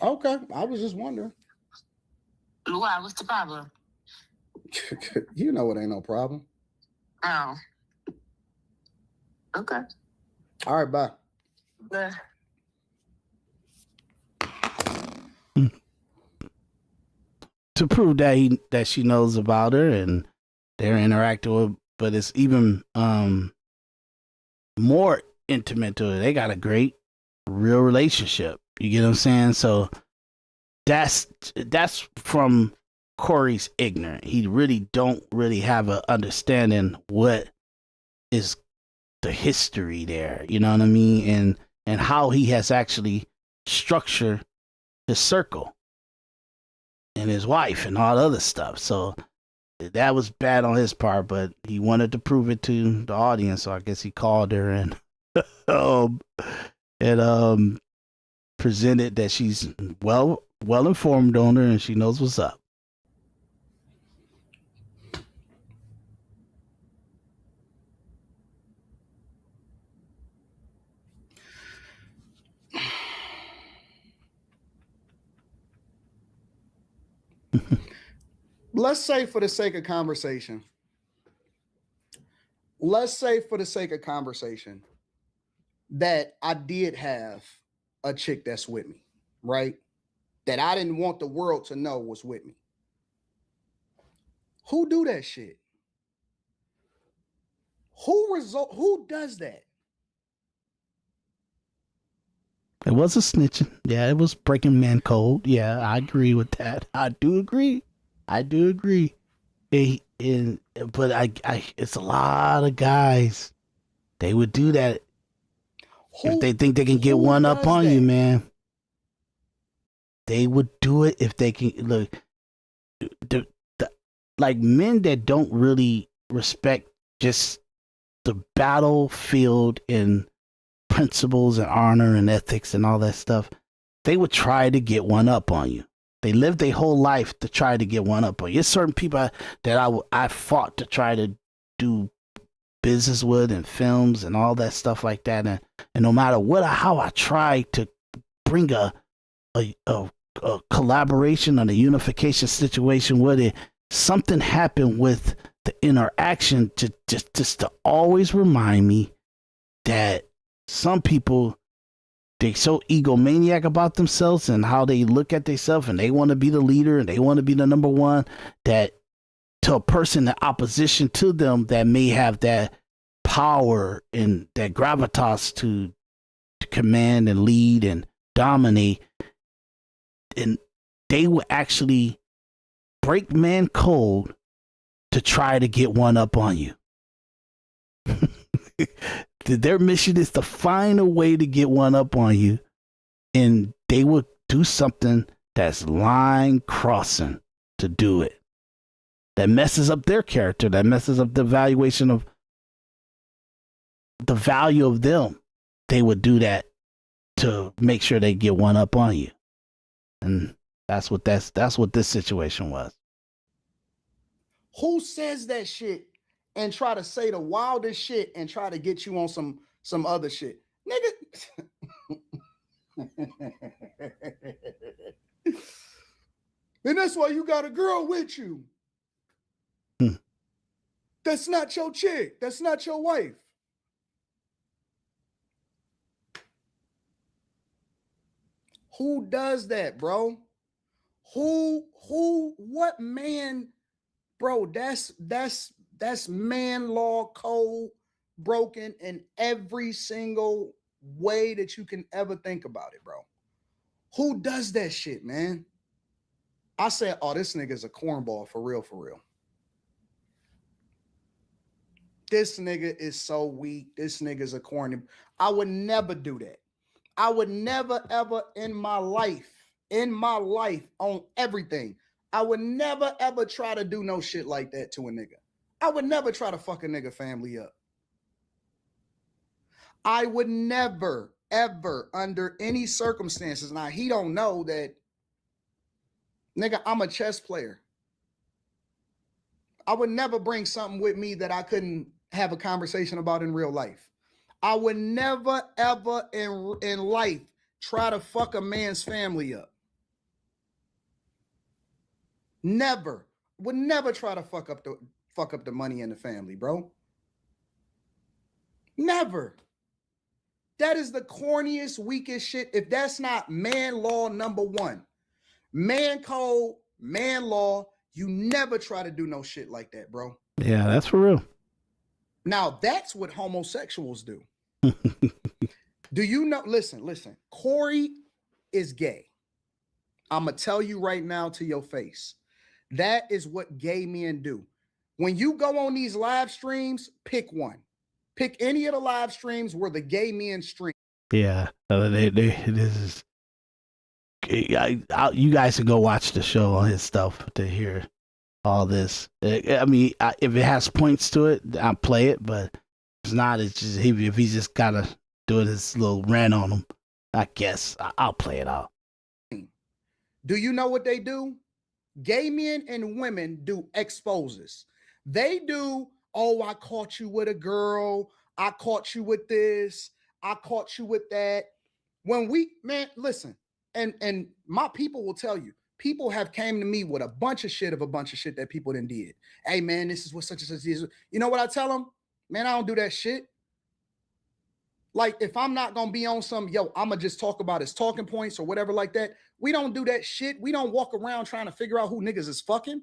Okay. I was just wondering. Why? What's the problem? You know it ain't no problem. Oh. Okay. All right, bye. But To prove that she knows about her and they're interacting with, but it's even more intimate to it. They got a great real relationship. You get what I'm saying? So that's from Corey's ignorant. He really don't really have an understanding what is the history there. You know what I mean? And how he has actually structured his circle and his wife and all the other stuff. So that was bad on his part, but he wanted to prove it to the audience. So I guess he called her and presented that she's well informed on her and she knows what's up. Let's say for the sake of conversation, that I did have a chick that's with me, right? That I didn't want the world to know was with me. Who do that shit? Who does that? It was a snitching. Yeah, it was breaking man code. Yeah, I agree with that. I do agree. But it's a lot of guys. They would do that if they think they can get one up on you, man. They would do it if they can. Look, like men that don't really respect just the battlefield and principles and honor and ethics and all that stuff, they would try to get one up on you. They lived their whole life to try to get one up on you. There's certain people that I fought to try to do business with and films and all that stuff like that. And no matter how I tried to bring a collaboration and a unification situation with it, something happened with the interaction to just to always remind me that some people, they so egomaniac about themselves and how they look at themselves, and they want to be the leader and they want to be the number one, that to a person in opposition to them that may have that power and that gravitas to command and lead and dominate, and they will actually break man code to try to get one up on you. Their mission is to find a way to get one up on you, and they will do something that's line crossing to do it. That messes up their character, that messes up the valuation of the value of them. They would do that to make sure they get one up on you. And that's what this situation was. Who says that shit and try to say the wildest shit and try to get you on some other shit. Nigga. And that's why you got a girl with you. That's not your chick. That's not your wife. Who does that, bro? What man, bro? That's man law code broken in every single way that you can ever think about it, bro. Who does that shit, man? I said, oh, this nigga's a cornball for real, for real. This nigga is so weak. This nigga's a corny. I would never do that. I would never, ever in my life, on everything, I would never, ever try to do no shit like that to a nigga. I would never try to fuck a nigga family up. I would never, ever, under any circumstances. Now, he don't know that, nigga, I'm a chess player. I would never bring something with me that I couldn't have a conversation about in real life. I would never, ever in life try to fuck a man's family up. Never. Would never try to fuck up the money in the family, bro. Never. That is the corniest, weakest shit. If that's not man law number one, man code, man law, you never try to do no shit like that, bro. Yeah, that's for real. Now, that's what homosexuals do. Do you know? Listen. Corey is gay. I'm going to tell you right now to your face. That is what gay men do. When you go on these live streams, pick one. Pick any of the live streams where the gay men stream. Yeah, this is. You guys can go watch the show on his stuff to hear all this. I mean, if it has points to it, I'll play it. But if it's not, it's just if he's just gotta do his little rant on him, I guess I'll play it out. Do you know what they do? Gay men and women do exposes. They do, oh, I caught you with a girl. I caught you with this. I caught you with that. Man, listen, and my people will tell you, people have came to me with a bunch of shit that people done did. Hey, man, this is what such and such is. You know what I tell them? Man, I don't do that shit. Like, if I'm not going to be on some, I'm going to just talk about his talking points or whatever like that. We don't do that shit. We don't walk around trying to figure out who niggas is fucking.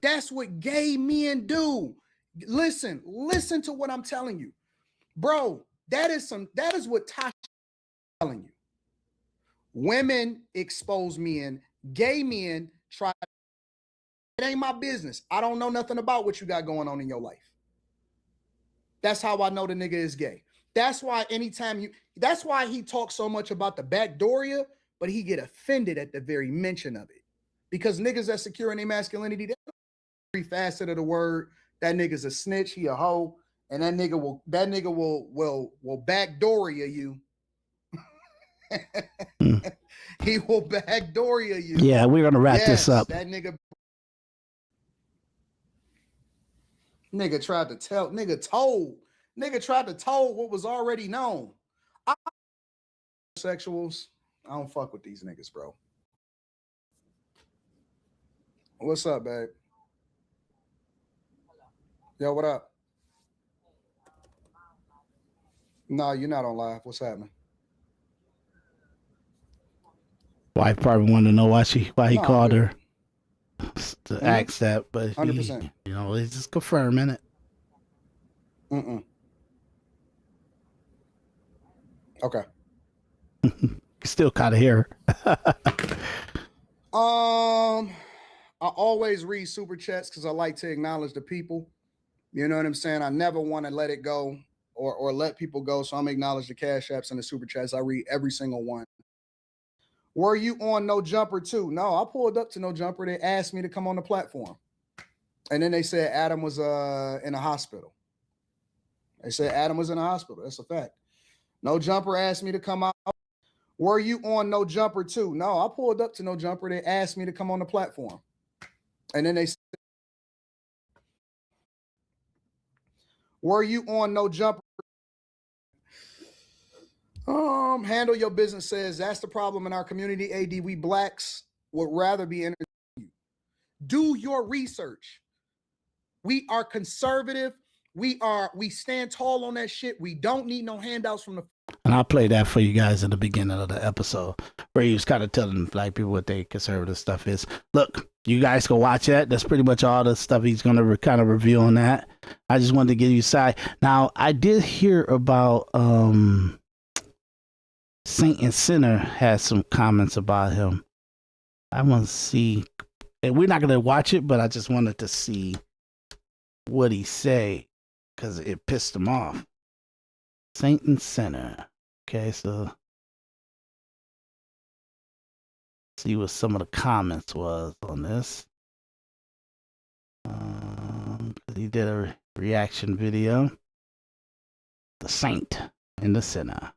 That's what gay men do. Listen to what I'm telling you. Bro, that is what Tasha is telling you. Women expose men, gay men try. It ain't my business. I don't know nothing about what you got going on in your life. That's how I know the nigga is gay. That's why that's why he talks so much about the backdooria, but he get offended at the very mention of it. Because niggas that secure in their masculinity, that's every facet of the word. That nigga's a snitch, he a hoe, and that nigga will backdooria you. He will backdooria you. Yeah, we're gonna wrap this up. That nigga tried to tell what was already known. Sexuals, I don't fuck with these niggas, bro. What's up, babe? Yo, what up? No, you're not on live. What's happening? Wife probably wanted to know why he called her to ask that, but 100%. He's just confirming it. Okay. Still kind of hear her. I always read super chats because I like to acknowledge the people. You know what I'm saying? I never want to let it go or let people go. So I'm acknowledge the cash apps and the super chats. I read every single one. Were you on No Jumper too? No, I pulled up to No Jumper. They asked me to come on the platform. And then they said Adam was in a hospital. They said Adam was in a hospital. That's a fact. No Jumper asked me to come out. Were you on No Jumper too? No, I pulled up to No Jumper. They asked me to come on the platform. And then they said, Were you on No Jumper? Handle Your Business says that's the problem in our community. AD, we blacks would rather be entertained. Do your research. We are conservative. We stand tall on that shit. We don't need no handouts from the. And I'll play that for you guys in the beginning of the episode where he was kind of telling black people what their conservative stuff is. Look, you guys can watch that. That's pretty much all the stuff he's going to kind of review on that. I just wanted to give you a side. Now, I did hear about Saint and Sinner has some comments about him. I want to see, and we're not going to watch it, but I just wanted to see what he say because it pissed him off. Saint and Sinner. Okay, so see what some of the comments was on this. He did a reaction video. The Saint and the Sinner.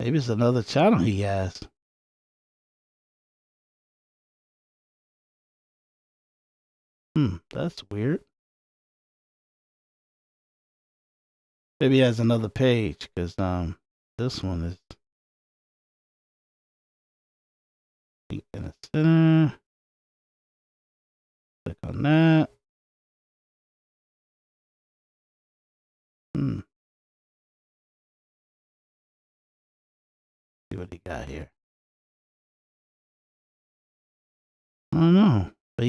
Maybe it's another channel he has. That's weird. Maybe he has another page because this one is in the center. Click on that. See what he got here. I don't know. But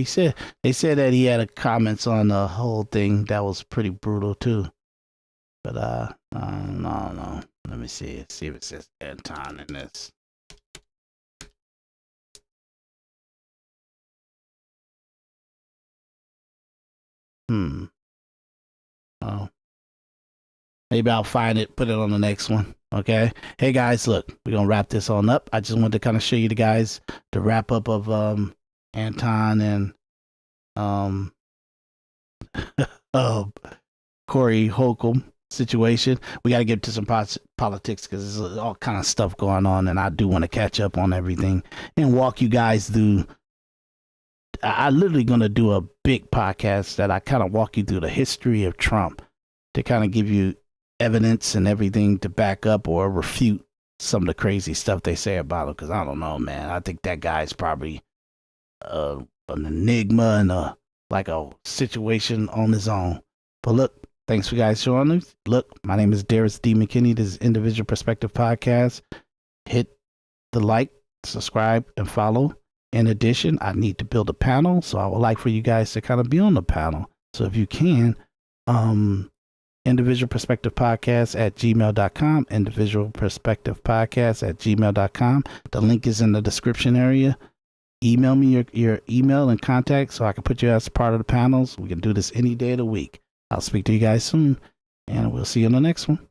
they said that he had a comments on the whole thing that was pretty brutal too. But no. Let me see if it says Anton in this. Oh. Maybe I'll find it, put it on the next one. Okay. Hey guys, look, we're gonna wrap this on up. I just wanted to kind of show you the guys the wrap up of Anton and Corey Holcomb situation. We got to get to some politics because there's all kind of stuff going on, and I do want to catch up on everything and walk you guys through. I literally gonna do a big podcast that I kind of walk you through the history of Trump to kind of give you evidence and everything to back up or refute some of the crazy stuff they say about him. Because I don't know, man. I think that guy's probably an enigma and a situation on his own. But look, thanks for guys showing us. Look, my name is Daris D. McKinney. This is Individual Perspective Podcast. Hit the like, subscribe, and follow. In addition, I need to build a panel, so I would like for you guys to kind of be on the panel. So if you can, Individual Perspective Podcast at gmail.com, Individual Perspective Podcast at gmail.com. The link is in the description area. Email me your email and contact so I can put you as part of the panels. We can do this any day of the week. I'll speak to you guys soon, and we'll see you on the next one.